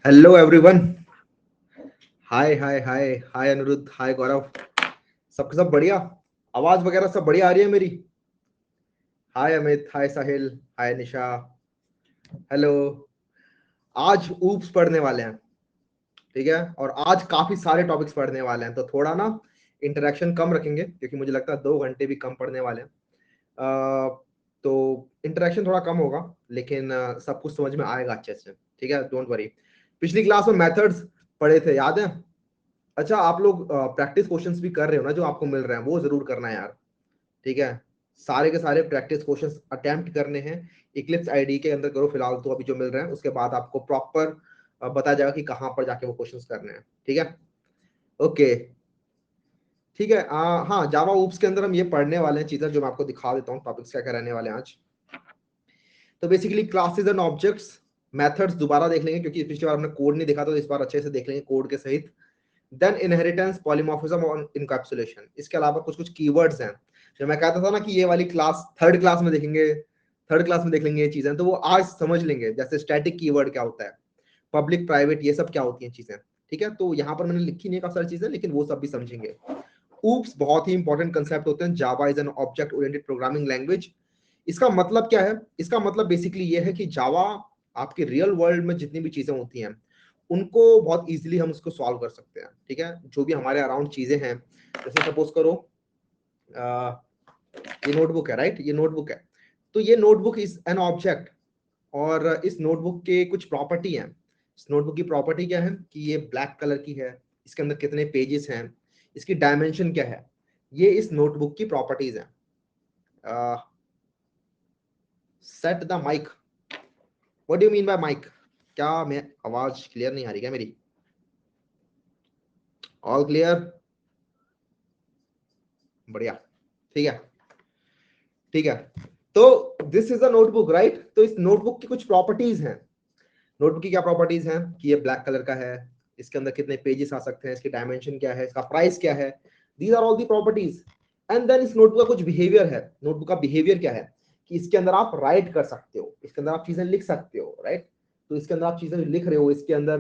Hello everyone. Hi hi hi hi Aniruddh, hi Gaurav. सबके सब बढ़िया? आवाज वगैरह सब बढ़िया आ रही है मेरी? हाय अमित, हाय साहिल, हाय निशा, हेलो। आज ऊप्स पढ़ने वाले हैं, ठीक है। और आज काफी सारे टॉपिक्स पढ़ने वाले हैं, तो थोड़ा ना इंटरेक्शन कम रखेंगे क्योंकि मुझे लगता है 2 घंटे भी कम पढ़ने वाले हैं। तो इंटरेक्शन थोड़ा कम होगा, लेकिन सब कुछ समझ में आएगा अच्छे से, ठीक है। Don't worry. पिछली क्लास में मेथड्स पढ़े थे, याद है? अच्छा, आप लोग प्रैक्टिस क्वेश्चंस भी कर रहे हो ना, जो आपको मिल रहे हैं वो जरूर करना है यार, ठीक है। सारे के सारे प्रैक्टिस क्वेश्चंस अटेम्प्ट करने हैं। इक्लिप्स आईडी के अंदर करो फिलहाल, तो अभी जो मिल रहे हैं उसके बाद आपको प्रॉपर बताया जाएगा कि कहाँ पर जाके वो क्वेश्चंस करने हैं, ठीक है। ओके, ठीक है। हाँ, जावा ऊप्स के अंदर हम ये पढ़ने वाले हैं चीजें, जो मैं आपको दिखा देता हूँ टॉपिक्स क्या क्या रहने वाले हैं आज। तो basically classes and objects, methods दोबारा देख लेंगे क्योंकि पिछली बार हमने कोड नहीं देखा, तो इस बार अच्छे से देख लेंगे कोड के सहित। देन इनहेरिटेंस, पॉलीमॉर्फिज्म और इनकैप्सुलेशन। इसके अलावा कुछ कुछ कीवर्ड्स हैं जो मैं कहता था ना कि ये वाली क्लास थर्ड क्लास में देखेंगे, थर्ड क्लास में देख लेंगे ये चीजें, तो वो आज समझ लेंगे। जैसे स्टैटिक कीवर्ड क्या होता है, पब्लिक प्राइवेट, ये सब क्या होती हैं चीजें, ठीक है। तो यहाँ पर मैंने लिखी नहीं काफी सारी चीजें, लेकिन वो सब भी समझेंगे। ऊप्स बहुत ही इंपॉर्टेंट कंसेप्ट होते हैं। जावा is an object oriented programming language. इसका मतलब क्या है? इसका मतलब बेसिकली ये है कि जावा आपके रियल वर्ल्ड में जितनी भी चीजें होती हैं उनको बहुत इजीली हम उसको सॉल्व कर सकते हैं, ठीक है। जो भी हमारे अराउंड चीजें हैं, जैसे सपोज करो ये नोटबुक है, राइट? ये नोटबुक है, तो ये नोटबुक इज एन ऑब्जेक्ट। और इस नोटबुक के कुछ प्रॉपर्टी हैं। इस नोटबुक की प्रॉपर्टी क्या है कि ये ब्लैक कलर की है, इसके अंदर कितने पेजेस हैं, इसकी डायमेंशन क्या है, ये इस नोटबुक की प्रॉपर्टीज हैं। Set the mic. What do you mean by mic? क्या मैं आवाज क्लियर नहीं आ रही क्या मेरी? All clear? बढ़िया, ठीक है, ठीक है। तो this is a notebook, right? तो इस नोटबुक की कुछ प्रॉपर्टीज हैं। नोटबुक की क्या प्रॉपर्टीज हैं कि ये ब्लैक कलर का है, इसके अंदर कितने पेजेस आ सकते हैं, इसकी डायमेंशन क्या है, इसका प्राइस क्या है। These are all the properties. And then इस नोटबुक का कुछ बिहेवियर है। नोटबुक का बिहेवियर क्या है कि इसके अंदर आप राइट कर सकते हो, इसके अंदर आप चीजें लिख सकते हो, राइट? तो इसके अंदर आप चीजें लिख रहे हो, इसके अंदर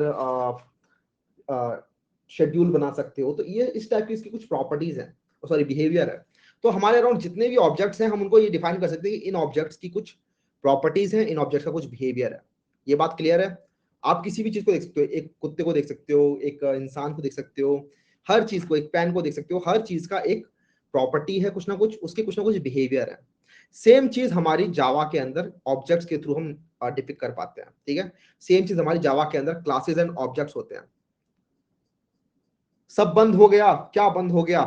शेड्यूल बना सकते हो। तो ये इस टाइप की इसकी कुछ प्रॉपर्टीज हैं, सॉरी बिहेवियर है। तो हमारे अराउंड जितने भी ऑब्जेक्ट्स हैं, हम उनको ये डिफाइन कर सकते हैं कि इन ऑब्जेक्ट्स की कुछ प्रॉपर्टीज हैं, इन ऑब्जेक्ट्स का कुछ बिहेवियर है। ये बात क्लियर है? आप किसी भी चीज को देख सकते हो, एक कुत्ते को देख सकते हो, एक इंसान को देख सकते हो, हर चीज को, एक पेन को देख सकते हो। हर चीज का एक प्रॉपर्टी है, कुछ ना कुछ उसके कुछ ना कुछ बिहेवियर है। सेम चीज हमारी जावा के अंदर ऑब्जेक्ट्स के थ्रू हम डिपिक्ट कर पाते हैं, ठीक है। सेम चीज हमारी जावा के अंदर क्लासेस एंड ऑब्जेक्ट्स होते हैं। सब बंद हो गया? क्या बंद हो गया?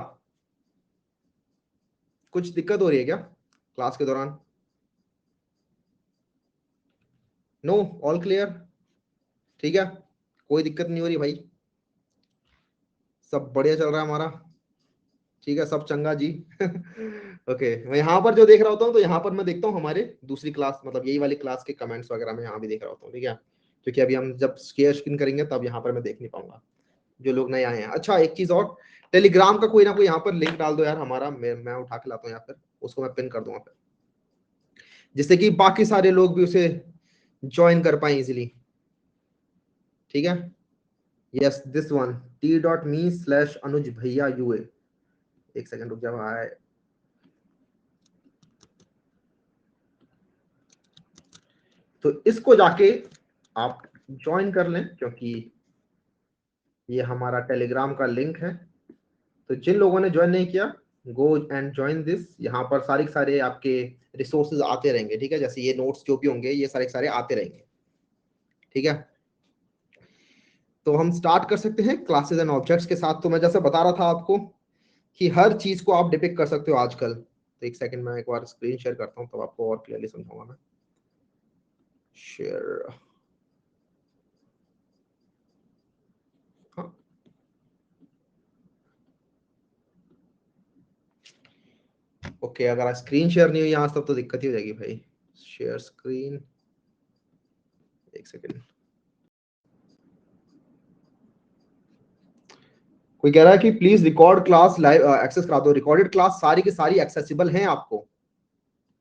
कुछ दिक्कत हो रही है क्या क्लास के दौरान? नो, ऑल क्लियर, ठीक है। कोई दिक्कत नहीं हो रही भाई, सब बढ़िया चल रहा है हमारा, ठीक है, सब चंगा जी। ओके, मैं यहाँ पर जो देख रहा होता हूँ, तो यहाँ पर मैं देखता हूँ हमारे दूसरी क्लास, मतलब यही वाली क्लास के कमेंट्स वगैरह मैं यहाँ भी देख रहा होता हूँ, ठीक है। क्योंकि अभी हम जब शेयर स्क्रीन करेंगे तब यहाँ पर मैं देख नहीं पाऊंगा जो लोग नए आए हैं। अच्छा, एक चीज और, टेलीग्राम का कोई ना कोई यहाँ पर लिंक डाल दो यार हमारा, मैं उठा के लाता हूँ, या फिर उसको मैं पिन कर दूंगा फिर, जिससे कि बाकी सारे लोग भी उसे ज्वाइन कर पाए इजिली, ठीक है। यस, दिस वन, t.me/अनुज भैया यूए। एक सेकंड रुक जाओ, आए। तो इसको जाके आप ज्वाइन कर लें, क्योंकि ये हमारा टेलीग्राम का लिंक है। तो जिन लोगों ने ज्वाइन नहीं किया, गो एंड ज्वाइन दिस। यहाँ पर सारे सारे आपके रिसोर्सेज आते रहेंगे, ठीक है। जैसे ये नोट्स जो भी होंगे, ये सारे सारे आते रहेंगे, ठीक है। तो हम स्टार्ट कर सकते हैं क्लासेस एंड ऑब्जेक्ट्स के साथ। तो मैं जैसे बता रहा था आपको कि हर चीज को आप डिपिक्ट कर सकते हो आजकल। तो एक सेकंड, मैं एक बार स्क्रीन शेयर करता हूँ, तब आपको और क्लियरली समझाऊंगा मैं। शेयर, हाँ, ओके। अगर स्क्रीन शेयर नहीं हुई यहाँ तब तो दिक्कत ही हो जाएगी भाई। शेयर स्क्रीन, एक सेकंड। कोई कह रहा है कि please record class live access करा दो। रिकॉर्डेड क्लास सारी की सारी एक्सेसिबल हैं आपको,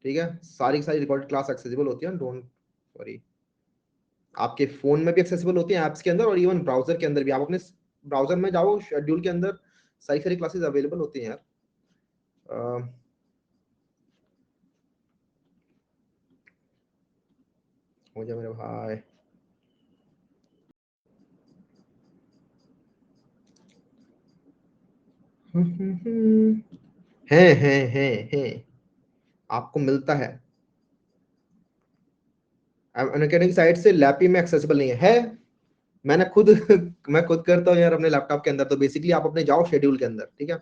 ठीक है। सारी की सारी रिकॉर्डेड क्लास एक्सेसिबल होती है, डोंट वरी। आपके फ़ोन में भी एक्सेसिबल होती हैं ऐप्स के अंदर और इवन ब्राउज़र के अंदर भी। आप अपने ब्राउज़र में जाओ, शेड्यूल के अंदर सारी क्लासेस अवेलेबल होती हैं यार। अ, हो जा मेरे भाई। हैं। आपको मिलता है। अनअकैडमी की साइट से लैपी में एक्सेसिबल नहीं है। मैंने खुद मैं खुद करता हूँ यार अपने लैपटॉप के अंदर। तो बेसिकली आप अपने जाओ शेड्यूल के अंदर, ठीक है?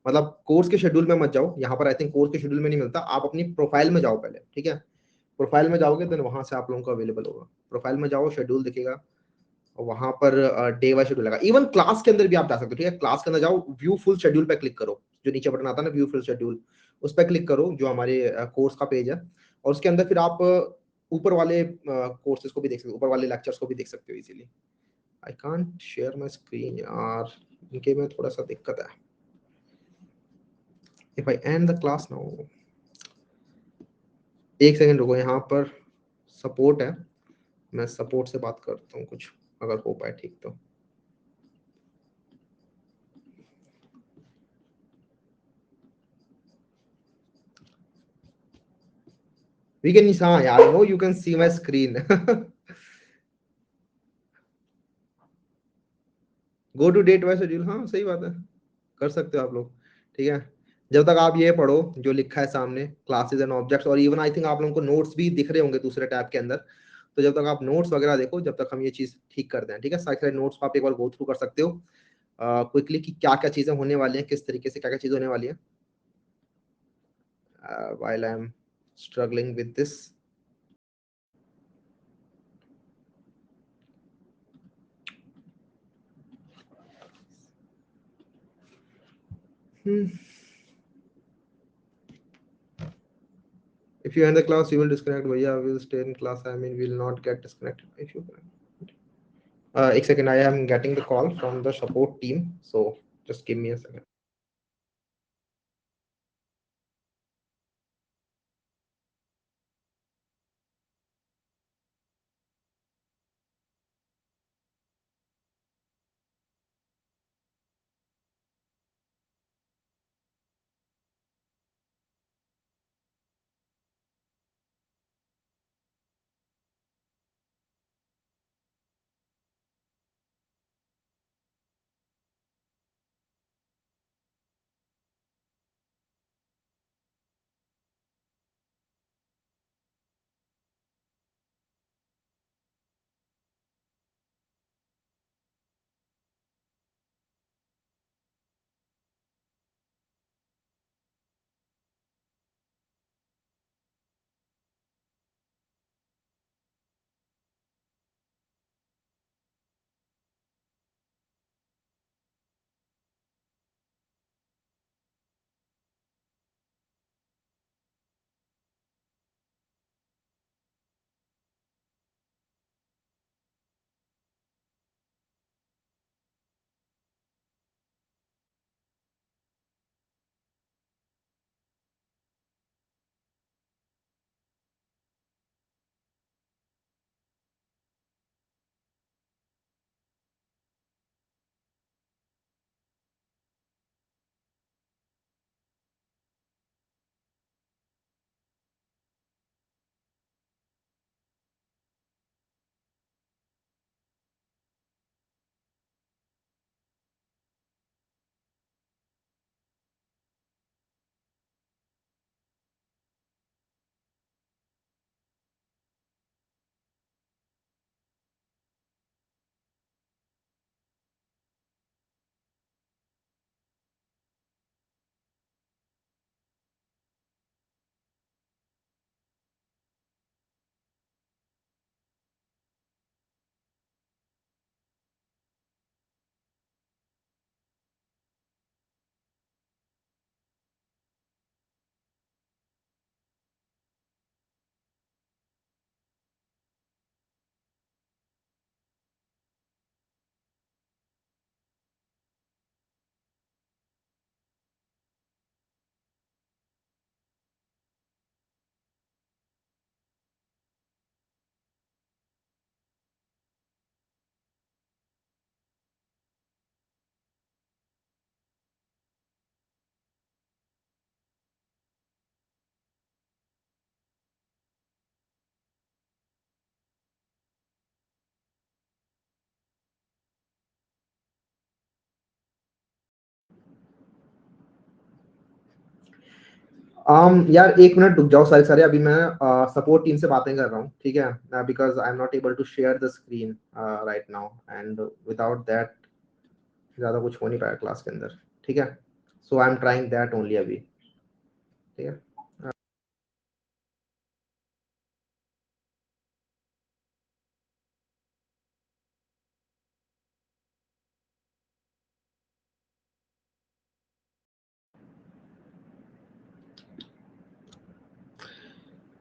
मतलब कोर्स के शेड्यूल में मत जाओ, यहाँ पर आई थिंक कोर्स के शेड्यूल में नहीं मिलता। आप अपनी प्रोफाइल में जाओ पहले, ठीक है? प्रोफाइल में जाओगे देन वहाँ से आप लोगों को अवेलेबल होगा। प्रोफाइल में जाओ, शेड्यूल दिखेगा और वहाँ पर डे वाइज शेड्यूल आएगा। इवन क्लास के अंदर भी आप जा सकते हो, ठीक है? क्लास के अंदर जाओ, व्यू फुल शेड्यूल पे क्लिक करो। जो नीचे बटन आता है ना व्यू फुल शेड्यूल, उस पे क्लिक करो जो हमारे कोर्स का पेज है। और उसके अंदर फिर आप ऊपर वाले कोर्सेज को भी देख सकते हो, ऊपर वाले लेक्चर्स को भी देख सकते हो easily. I can't share my screen यार, इनके में थोड़ा सा दिक्कत है। If I and the class now, एक सेकंड रुको, यहाँ पर सपोर्ट है, मैं सपोर्ट से बात करता हूँ कुछ, अगर हो पाए ठीक तो। वी कैन, हाँ यार, no you can see my screen. Go to date wise schedule, हाँ सही बात है, कर सकते हो आप लोग, ठीक है? जब तक आप ये पढ़ो जो लिखा है सामने, क्लासेस एंड ऑब्जेक्ट्स, और इवन आई थिंक आप लोगों को नोट्स भी दिख रहे होंगे दूसरे टैब के अंदर। तो जब तक आप नोट्स वगैरह देखो, जब तक हम ये चीज ठीक करते हैं, ठीक है? सारे नोट्स को आप एक बार गो थ्रू कर सकते हो क्विकली कि क्या क्या चीजें होने वाली हैं, किस तरीके से क्या क्या चीजें होने वाली है। While I am struggling with this. If you end the class, you will disconnect. Bhaiya, we will stay in class. I mean, we will not get disconnected. If you, एक second, I am getting the call from the support team. So just give me a second. यार एक minute रुक जाओ सारे सारे, अभी मैं support team से बातें कर रहा हूँ, ठीक है, because I am not able to share the screen right now, and without that ज्यादा कुछ हो नहीं पाएगा क्लास के अंदर, ठीक है। So I am trying that only अभी, ठीक है।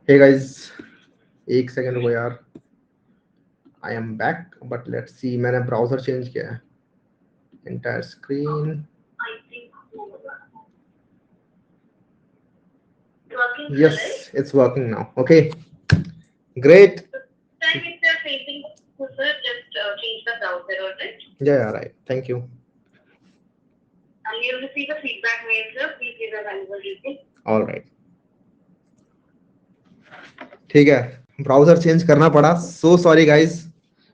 हे गाइस, एक सेकंड रुको यार, I am back, but let's see, मैंने ब्राउजर चेंज किया है, entire screen, yes, it's working now, okay, great. Then if you're facing user, just change the browser, alright? Yeah, right, thank you. And you'll receive a feedback mail, sir, please give a valuable rating. All right, ठीक है, browser change करना पड़ा, so sorry guys,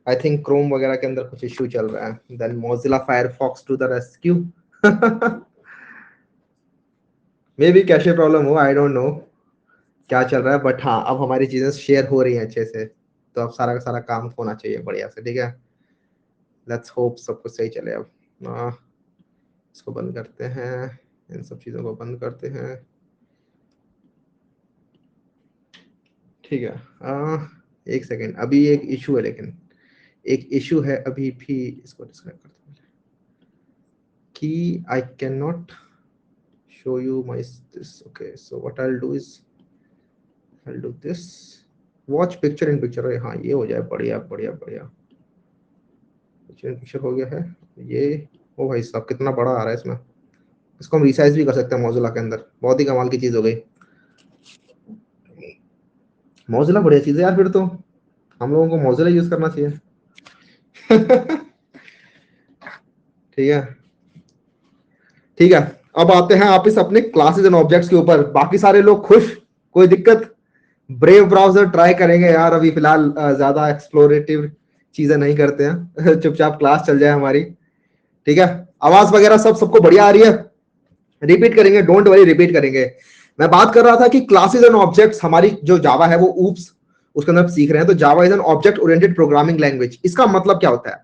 I think Chrome वगैरह के अंदर कुछ issue चल रहा है, then Mozilla Firefox to the rescue. Maybe cache problem हो, आई डोंट नो क्या चल रहा है, बट हाँ अब हमारी चीजें शेयर हो रही हैं अच्छे से, तो अब सारा का सारा काम होना चाहिए बढ़िया से, ठीक है। लेट्स होप सब कुछ सही चले। अब इसको बंद करते हैं, इन सब चीजों को बंद करते हैं, ठीक है। एक सेकेंड, अभी एक इशू है, लेकिन एक इशू है अभी भी, इसको डिस्कनेक्ट करते हैं कि I can not show you my this, okay, so what I'll do is I'll do this, watch picture in picture, हाँ ये हो जाए, बढ़िया बढ़िया बढ़िया, पिक्चर इन पिक्चर हो गया है ये। ओ भाई साहब कितना बड़ा आ रहा है इसमें, इसको हम रिसाइज भी कर सकते हैं मोजिला के अंदर, बहुत ही कमाल की चीज हो गई। मोजिला बढ़िया चीज है यार, फिर तो हम लोगों को मोजिला यूज करना चाहिए। ठीक है, ठीक है, अब आते हैं आप इस अपने क्लासेस एंड ऑब्जेक्ट्स के ऊपर। बाकी सारे लोग खुश, कोई दिक्कत? ब्रेव ब्राउजर ट्राई करेंगे यार, अभी फिलहाल ज्यादा एक्सप्लोरेटिव चीजें नहीं करते हैं। चुपचाप क्लास चल जाए हमारी, ठीक है। आवाज वगैरह सब सबको बढ़िया आ रही है? रिपीट करेंगे, डोंट वरी, रिपीट करेंगे। मैं बात कर रहा था कि क्लासेस एंड ऑब्जेक्ट्स, हमारी जो जावा है वो ऊप्स उसके अंदर सीख रहे हैं, तो जावा is an object oriented programming language. इसका मतलब क्या होता है?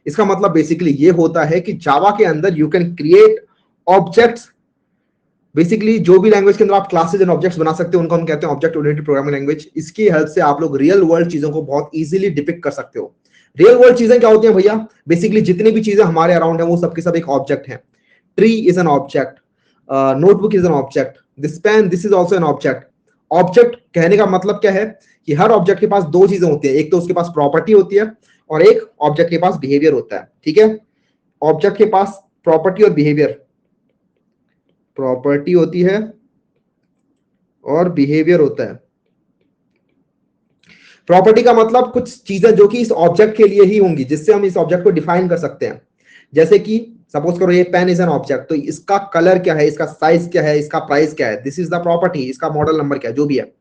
इसका मतलब बेसिकली ये होता है कि जावा के अंदर you can create objects. Basically जो भी लैंग्वेज के अंदर आप क्लासेस एंड ऑब्जेक्ट्स बना सकते हो उनको हम कहते हैं ऑब्जेक्ट ओरिएंटेड प्रोग्रामिंग लैंग्वेज। इसकी हेल्प से आप लोग रियल वर्ल्ड चीजों को बहुत इजीली डिपिक्ट कर सकते हो। रियल वर्ल्ड चीजें क्या होती हैं भैया? बेसिकली जितनी भी चीजें हमारे अराउंड है वो सबके सब एक ऑब्जेक्ट है। Tree is an object, notebook is an object, this pen this is also an object. Object कहने का मतलब क्या है कि हर ऑब्जेक्ट के पास दो चीजें होती है, एक तो उसके पास प्रॉपर्टी होती है और एक ऑब्जेक्ट के पास बिहेवियर होता है, ठीक है। ऑब्जेक्ट के पास प्रॉपर्टी और बिहेवियर, प्रॉपर्टी होती है और बिहेवियर होता है। प्रॉपर्टी का मतलब कुछ चीजें जो कि इस ऑब्जेक्ट के लिए ही होंगी, जिससे हम इस ऑब्जेक्ट को डिफाइन कर सकते हैं। जैसे कि सपोज करो ये पेन इज एन ऑब्जेक्ट, तो इसका कलर क्या है, इसका साइज क्या है, इसका प्राइस क्या है, दिस इज द प्रॉपर्टी। इसका मॉडल नंबर क्या है, जो भी है,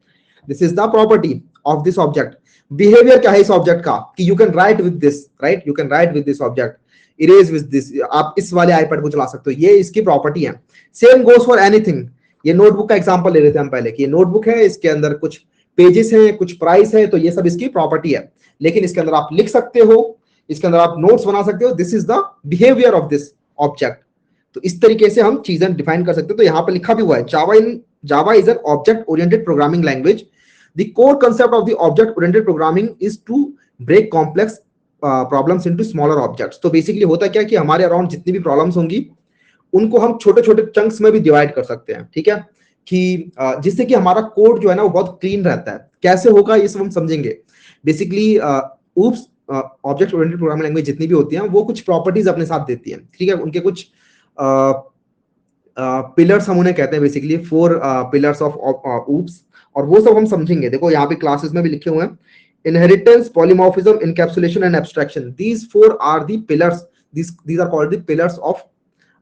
this is the property of this object. Behaviour क्या है इस ऑब्जेक्ट का, कि you can write with this, right, you can write with this object, erase with this, आप इस वाले आईपैड को चला सकते हो, ये इसकी प्रॉपर्टी है। Same goes for anything. ये नोटबुक का एग्जांपल ले रहे थे हम पहले कि ये नोटबुक है, इसके अंदर कुछ पेजेस हैं, कुछ प्राइस है, तो ये सब इसकी प्रॉपर्टी है। लेकिन इसके अंदर आप लिख सकते हो, इसके अंदर आप नोट्स बना सकते हो, this is the behaviour of this object. तो इस तरीके से हम चीजें डिफाइन कर सकते हो। तो यहां पर लिखा भी हुआ है, Java is an object oriented programming language. The core concept of the object oriented programming is to break complex problems into smaller objects. तो बेसिकली होता क्या कि हमारे अराउंड जितनी भी प्रॉब्लम्स होंगी उनको हम छोटे छोटे चंक्स में भी डिवाइड कर सकते हैं, ठीक है, कि जिससे कि हमारा कोड जो है ना वो बहुत क्लीन रहता है। कैसे होगा ये सब हम समझेंगे। Basically oops object oriented programming language जितनी भी होती हैं वो कुछ प्रॉपर्टीज अपने साथ देती हैं, ठीक है। उनके कुछ पिलर्स हम उन्हें कहते हैं, बेसिकली 4 पिलर्स ऑफ ऊप्स, और वो सब हम समझेंगे। देखो यहाँ पे क्लासेस में भी लिखे हुए हैं, inheritance, polymorphism, encapsulation and abstraction, these 4 are the pillars, these are called the pillars of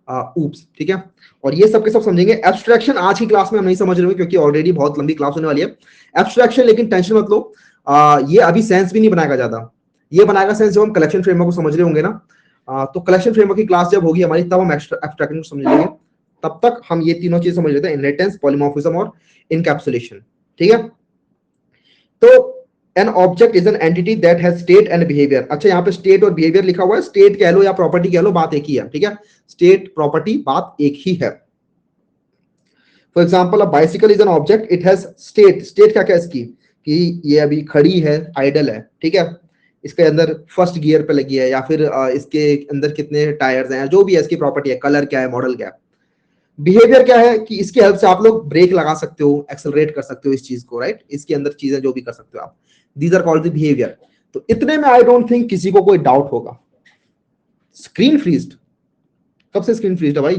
oops, ठीक है। और ये सब के सब समझेंगे। एब्स्ट्रैक्शन आज की क्लास में हम नहीं समझ रहे हैं क्योंकि ऑलरेडी बहुत लंबी क्लास होने वाली है एब्स्ट्रैक्शन, लेकिन टेंशन मत लो, ये अभी सेंस भी नहीं बनाएगा ज्यादा, ये बनाएगा सेंस जब हम कलेक्शन फ्रेमवर्क को समझ रहे होंगे ना। तो कलेक्शन फ्रेमवर्क की क्लास जब होगी हमारी तब हम एब्स्ट्रैक्शन को समझ लेंगे। तब तक हम ये तीनों चीज समझ लेते हैं, इनहेरिटेंस, पॉलीमॉर्फिज्म और इनकैप्सुलेशन। ठीक है, तो an object is an entity that has state and behaviour. अच्छा, यहाँ पे स्टेट और बिहेवियर लिखा हुआ है, स्टेट कह लो या प्रॉपर्टी कह लो, बात एक ही है। ठीक है, स्टेट प्रॉपर्टी बात एक ही है। For example, a bicycle is an object, it has state. State क्या क्या इसकी, कि ये अभी खड़ी है, आइडल है। ठीक है, इसके अंदर फर्स्ट गियर पे लगी है, या फिर इसके अंदर कितने टायर्स हैं, जो भी है इसकी प्रॉपर्टी है, कलर क्या है, मॉडल क्या है। बिहेवियर क्या है, कि इसकी हेल्प से आप लोग ब्रेक लगा सकते हो, एक्सेलरेट कर सकते हो इस चीज को, राइट। इसके अंदर चीजें जो भी कर सकते हो आप, these are called the behaviour. तो इतने में आई डोंट थिंक किसी को कोई डाउट होगा। स्क्रीन फ्रीज्ड, कब से स्क्रीन फ्रीज्ड है भाई?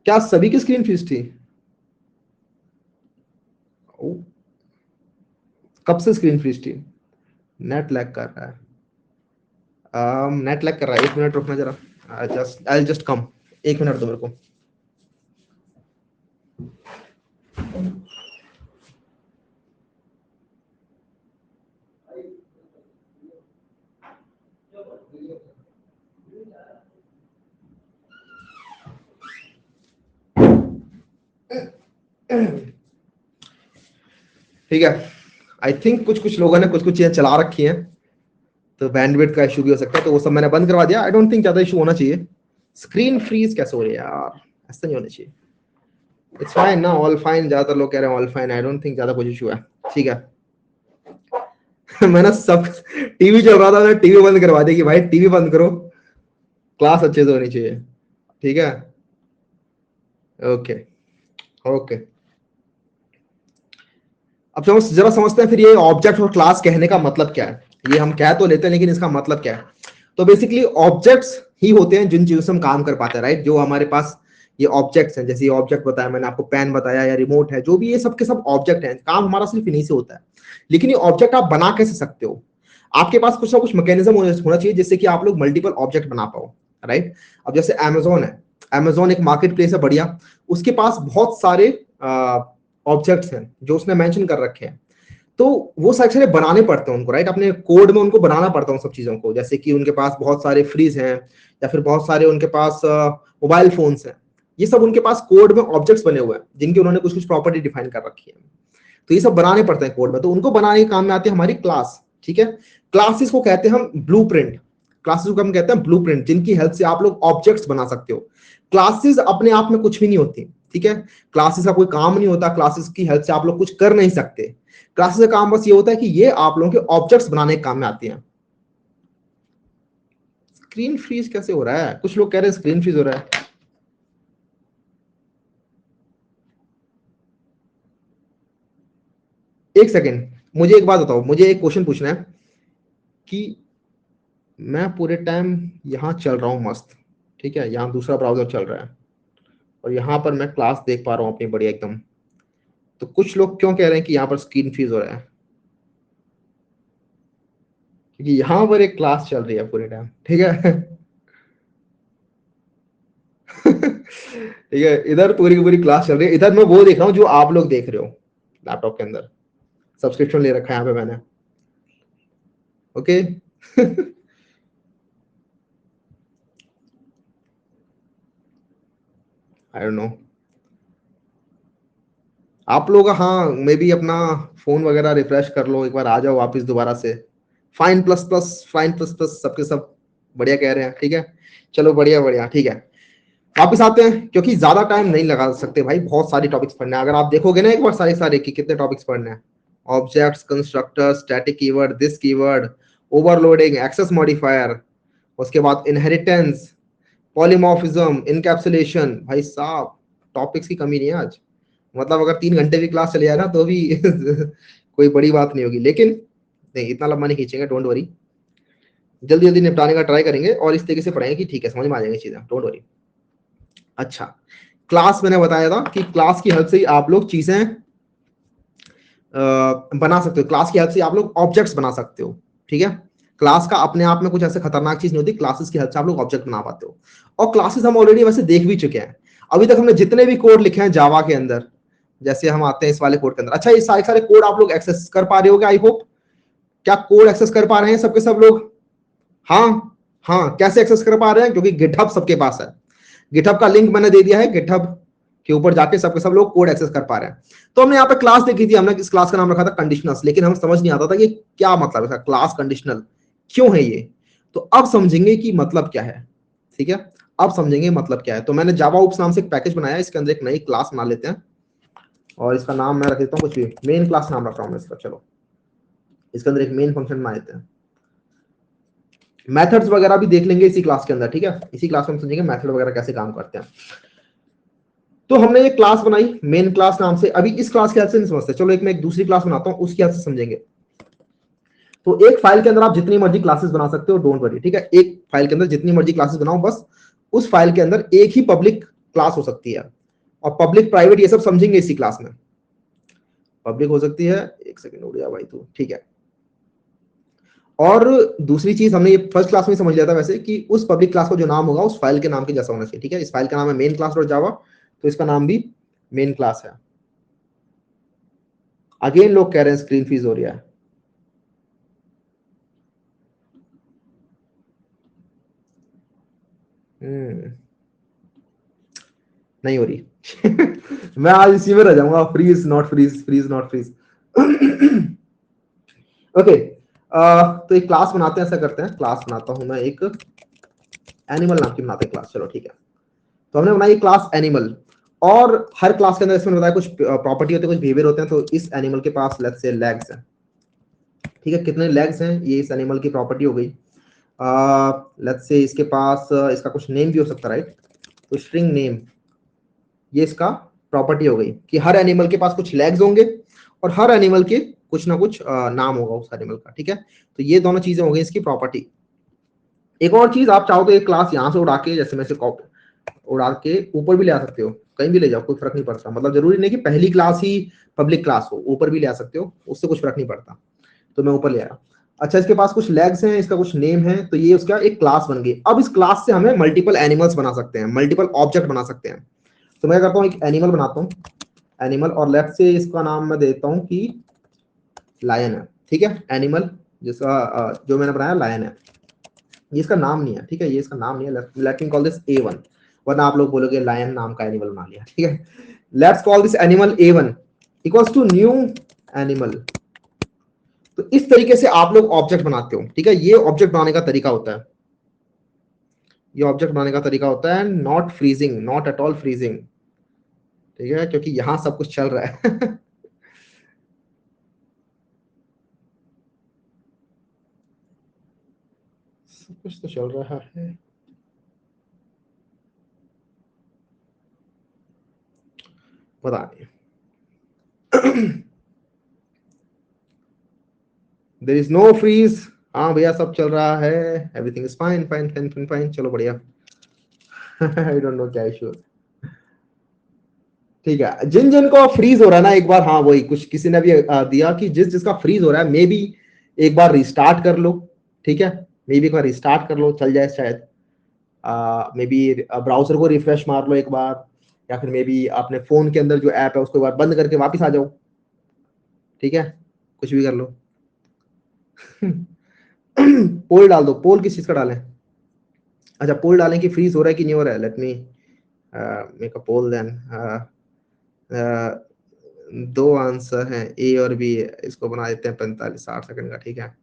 क्या सभी की स्क्रीन फ्रीज थी? ओ, कब से स्क्रीन फ्रीज थी? नेट लैग कर रहा है, नेट लैग कर रहा है, 1 मिनट रुकना जरा, आई जस्ट कम, 1 मिनट दो मेरे को। ठीक है, आई थिंक कुछ कुछ लोगों ने कुछ कुछ चीजें चला रखी हैं, तो बैंडविड्थ का इशू भी हो सकता है, तो वो सब मैंने बंद करवा दिया। आई डोंट थिंक ज्यादा इशू होना चाहिए। स्क्रीन फ्रीज कैसे हो रही है यार, ऐसा नहीं होना चाहिए। इट्स फाइन ना, ऑल फाइन, ज्यादातर लोग कह रहे हैं all fine, I don't think ज्यादा कुछ इशू है। ठीक है। मैंने सब, टीवी चल रहा था, मैंने टीवी बंद करवा दिया कि भाई टीवी बंद करो, क्लास अच्छे से होनी चाहिए। ठीक है, ओके ओके। अब जरा समझते हैं फिर ये ऑब्जेक्ट और क्लास कहने का मतलब क्या है। ये हम कह तो लेते हैं, लेकिन इसका मतलब क्या है? तो बेसिकली ऑब्जेक्ट्स ही होते हैं जिन चीजों से हम काम कर पाते हैं, राइट। जो हमारे पास ये ऑब्जेक्ट्स हैं, जैसे ये ऑब्जेक्ट बताया मैंने आपको, पेन बताया या रिमोट है, जो भी ये सब के सब ऑब्जेक्ट हैं, काम हमारा सिर्फ इन्हीं से होता है। लेकिन ये ऑब्जेक्ट आप बना कैसे सकते हो? आपके पास कुछ ना कुछ मैकेनिज्म होना चाहिए जिससे कि आप लोग मल्टीपल ऑब्जेक्ट बना पाओ, राइट। अब जैसे अमेजोन है, अमेजोन एक मार्केट प्लेस है बढ़िया, उसके पास बहुत सारे ऑब्जेक्ट्स हैं जो उसने मेंशन कर रखे हैं, तो वो सारे बनाने पड़ते हैं उनको, राइट। अपने कोड में उनको बनाना पड़ता है उन सब चीजों को, जैसे कि उनके पास बहुत सारे फ्रीज हैं, या फिर बहुत सारे उनके पास मोबाइल फोन्स हैं। ये सब उनके पास कोड में ऑब्जेक्ट्स बने हुए हैं जिनकी उन्होंने कुछ कुछ प्रॉपर्टी डिफाइन कर रखी है। तो ये सब बनाने पड़ते हैं कोड में, तो उनको बनाने के काम में आती है हमारी क्लास। ठीक है, क्लासेस को कहते हैं हम ब्लूप्रिंट। क्लासेस को हम कहते हैं ब्लूप्रिंट, जिनकी हेल्प से आप लोग ऑब्जेक्ट्स बना सकते हो। क्लासेस अपने आप में कुछ भी नहीं होती, ठीक है। क्लासेस का कोई काम नहीं होता, क्लासेस की हेल्प से आप लोग कुछ कर नहीं सकते। क्लासेस का काम बस ये होता है कि ये आप लोगों के ऑब्जेक्ट्स बनाने के काम में आती हैं। स्क्रीन फ्रीज कैसे हो रहा है? कुछ लोग कह रहे हैं स्क्रीन फ्रीज हो रहा है। एक सेकेंड, मुझे एक बात बताओ, मुझे एक क्वेश्चन पूछना है कि मैं पूरे टाइम यहाँ चल रहा हूँ मस्त, ठीक है, यहाँ दूसरा ब्राउजर चल रहा है और यहाँ पर मैं क्लास देख पा रहा हूँ अपनी बढ़िया एकदम, तो कुछ लोग क्यों कह रहे हैं कि यहाँ पर स्क्रीन फ्रीज हो रहा है? क्योंकि यहाँ पर एक क्लास चल रही है पूरे टाइम, ठीक है। ठीक है, इधर पूरी की पूरी क्लास चल रही है, इधर मैं वो देख रहा हूँ जो आप लोग देख रहे हो लैपटॉप के अंदर, सब्सक्रिप्शन ले रखा है यहाँ पे मैंने, ओके। आई डोंट नो, आप लोग हाँ मे बी अपना फोन वगैरह रिफ्रेश कर लो, एक बार आ जाओ वापस दोबारा से। Fine plus plus, fine plus plus, सबके सब बढ़िया कह रहे हैं, ठीक है। चलो बढ़िया बढ़िया, ठीक है, वापस आते हैं, क्योंकि ज्यादा टाइम नहीं लगा सकते भाई, बहुत सारी टॉपिक्स पढ़ने हैं। अगर आप देखोगे ना एक बार सारे सारे कि कितने टॉपिक्स पढ़ने हैं, objects, constructor, static keyword, this keyword, overloading, access modifier, उसके बाद इनहेरिटेंस, पॉलीमॉर्फिज्म, इनकैप्सुलेशन, भाई साहब टॉपिक्स की कमी नहीं है आज। मतलब अगर 3 घंटे की क्लास चली जाए ना तो भी कोई बड़ी बात नहीं होगी, लेकिन नहीं, इतना लंबा नहीं खींचेंगे, डोंट वरी। जल्दी जल्दी निपटाने का ट्राई करेंगे और इस तरीके से पढ़ाएंगे कि ठीक है, समझ में आ जाएंगी चीजें, डोंट वरी। अच्छा, क्लास मैंने बताया था कि क्लास की हेल्प से ही आप लोग चीजें बना सकते हो, क्लास की हेल्प से आप लोग ऑब्जेक्ट्स बना सकते हो, ठीक है। क्लास का अपने आप में कुछ ऐसे खतरनाक चीज नहीं होती, क्लासेस की हेल्प से आप लोग ऑब्जेक्ट बना पाते हो। और क्लासेस हम ऑलरेडी वैसे देख भी चुके हैं, अभी तक हमने जितने भी कोड लिखे हैं जावा के अंदर, जैसे हम आते हैं इस वाले कोड के अंदर, अच्छा ये सारे सारे कोड आप लोग एक्सेस कर पा रहे होगे आई होप। क्या कोड एक्सेस कर पा रहे हैं सबके सब लोग? हाँ हाँ, कैसे एक्सेस कर पा रहे हैं? क्योंकि गिटहब सबके पास है। गिटहब का लिंक मैंने दे दिया है, गिटहब के ऊपर जाके सबके सब लोग कोड एक्सेस कर पा रहे हैं। तो हमने यहाँ पे क्लास देखी थी, हमने इस क्लास का नाम रखा था कंडीशनल्स, लेकिन हमें समझ नहीं आता था कि क्या मतलब है क्लास कंडीशनल, क्यों है ये। तो अब समझेंगे कि मतलब क्या है, ठीक है, अब समझेंगे मतलब क्या है। तो मैंने जावा ओप्स नाम से एक पैकेज बनाया, इसके अंदर एक नई क्लास बना लेते हैं और इसका नाम मैं रख देता हूँ कुछ भी, मेन क्लास नाम रख रहा हूँ मैं इसका। चलो इसके अंदर एक मेन फंक्शन बना देते हैं। मेथड्स वगैरह भी देख लेंगे इसी क्लास के अंदर, ठीक है, इसी क्लास में हम समझेंगे मेथड वगैरह कैसे काम करते हैं। तो हमने ये क्लास बनाई मेन क्लास नाम से। अभी इस क्लास के हेल्प से नहीं समझते, चलो एक मैं एक दूसरी क्लास बनाता हूँ, उसकी हेल्प से समझेंगे। तो एक फाइल के अंदर आप जितनी मर्जी क्लासेस बना सकते हो, डोंट वरी, ठीक है, एक फाइल के अंदर जितनी मर्जी क्लासेस बनाओ, बस उस फाइल के अंदर एक ही पब्लिक क्लास हो सकती है। और पब्लिक प्राइवेट ये सब समझेंगे इसी क्लास में। पब्लिक हो सकती है, एक सेकंड उड़ गया भाई तू, ठीक है। और दूसरी चीज हमने ये फर्स्ट क्लास में समझ लिया था वैसे, कि उस पब्लिक क्लास का जो नाम होगा उस फाइल के नाम के जैसा होना चाहिए, ठीक है। इस फाइल का नाम है मेन क्लास डॉट जावा, तो इसका नाम भी मेन क्लास है। अगेन लोग कह रहे हैं स्क्रीन फ्रीज हो रहा है। नहीं हो रही मैं आज इसी में रह जाऊंगा, freeze not freeze, freeze not freeze. Okay, तो एक क्लास बनाते हैं, ऐसा करते हैं, क्लास बनाता हूं मैं एक एनिमल नाम की बनाते हैं क्लास, चलो ठीक है। तो हमने बनाई क्लास एनिमल, और हर क्लास के अंदर इसमें बताया कुछ प्रॉपर्टी होते हैं, कुछ बिहेवियर होते हैं। तो इस एनिमल के पास लेट्स से लेग्स है, ठीक है, कितने लेग्स हैं ये इस एनिमल की प्रॉपर्टी हो गई। लेट्स से इसके पास इसका कुछ नेम भी हो सकता है, राइट, तो स्ट्रिंग नेम, ये इसका प्रॉपर्टी हो गई कि हर एनिमल के पास कुछ लेग्स होंगे और हर एनिमल के कुछ ना कुछ नाम होगा उस एनिमल का, ठीक है। तो ये दोनों चीजें हो गई इसकी प्रॉपर्टी। एक और चीज, आप चाहो तो एक क्लास यहाँ से उड़ा के, जैसे मैं से उड़ा के ऊपर भी ले आ सकते हो, कहीं भी ले जाओ, कोई फर्क नहीं पड़ता। मतलब जरूरी नहीं कि पहली क्लास ही पब्लिक क्लास हो, ऊपर भी ले आ सकते हो, उससे कुछ फर्क नहीं पड़ता। तो मैं ऊपर ले आया। अच्छा, इसके पास कुछ लेग्स हैं, इसका कुछ नेम है, तो ये उसका एक क्लास बन गई। अब इस क्लास से हमें मल्टीपल एनिमल्स बना सकते हैं, मल्टीपल ऑब्जेक्ट बना सकते हैं। तो मैं करता हूँ एक एनिमल बनाता हूँ, एनिमल, और लेफ्ट से इसका नाम मैं देता हूँ कि लायन है, ठीक है। एनिमल जिसका जो मैंने बनाया लायन है, ये इसका नाम नहीं है, ठीक है, ये इसका नाम नहीं है। Let me call this A1, वरना आप लोग बोलोगे लायन नाम का एनिमल बना लिया, ठीक है। Let's call this animal A1 equals to new animal. तो इस तरीके से आप लोग ऑब्जेक्ट बनाते हो, ठीक है। ये ऑब्जेक्ट बनाने का तरीका होता है, ये ऑब्जेक्ट बनाने का तरीका होता है, not freezing, not at all freezing, ठीक है, क्योंकि यहां सब कुछ चल रहा है सब कुछ तो चल रहा है। पता नहीं देयर इज नो फ्रीज। हाँ भैया सब चल रहा है, everything is fine fine fine fine fine, चलो बढ़िया आई डोंट नो क्या इशू, ठीक है। जिन जिन को फ्रीज हो रहा है ना, एक बार, हाँ वही कुछ किसी ने भी दिया कि जिस जिसका फ्रीज हो रहा है, मे बी एक बार रिस्टार्ट कर लो, ठीक है, मे बी एक बार रिस्टार्ट कर लो, चल जाए शायद। मे बी ब्राउजर को रिफ्रेश मार लो एक बार, या फिर मे बी अपने फोन के अंदर जो ऐप है उसको एक बार बंद करके वापस आ जाओ, ठीक है, कुछ भी कर लो पोल डाल दो, पोल किस चीज का डालें? अच्छा, पोल डालें कि फ्रीज हो रहा है कि नहीं हो रहा है। Let me make a poll then. दो आंसर हैं, ए और बी, इसको बना देते हैं 45-60 सेकंड का, ठीक है।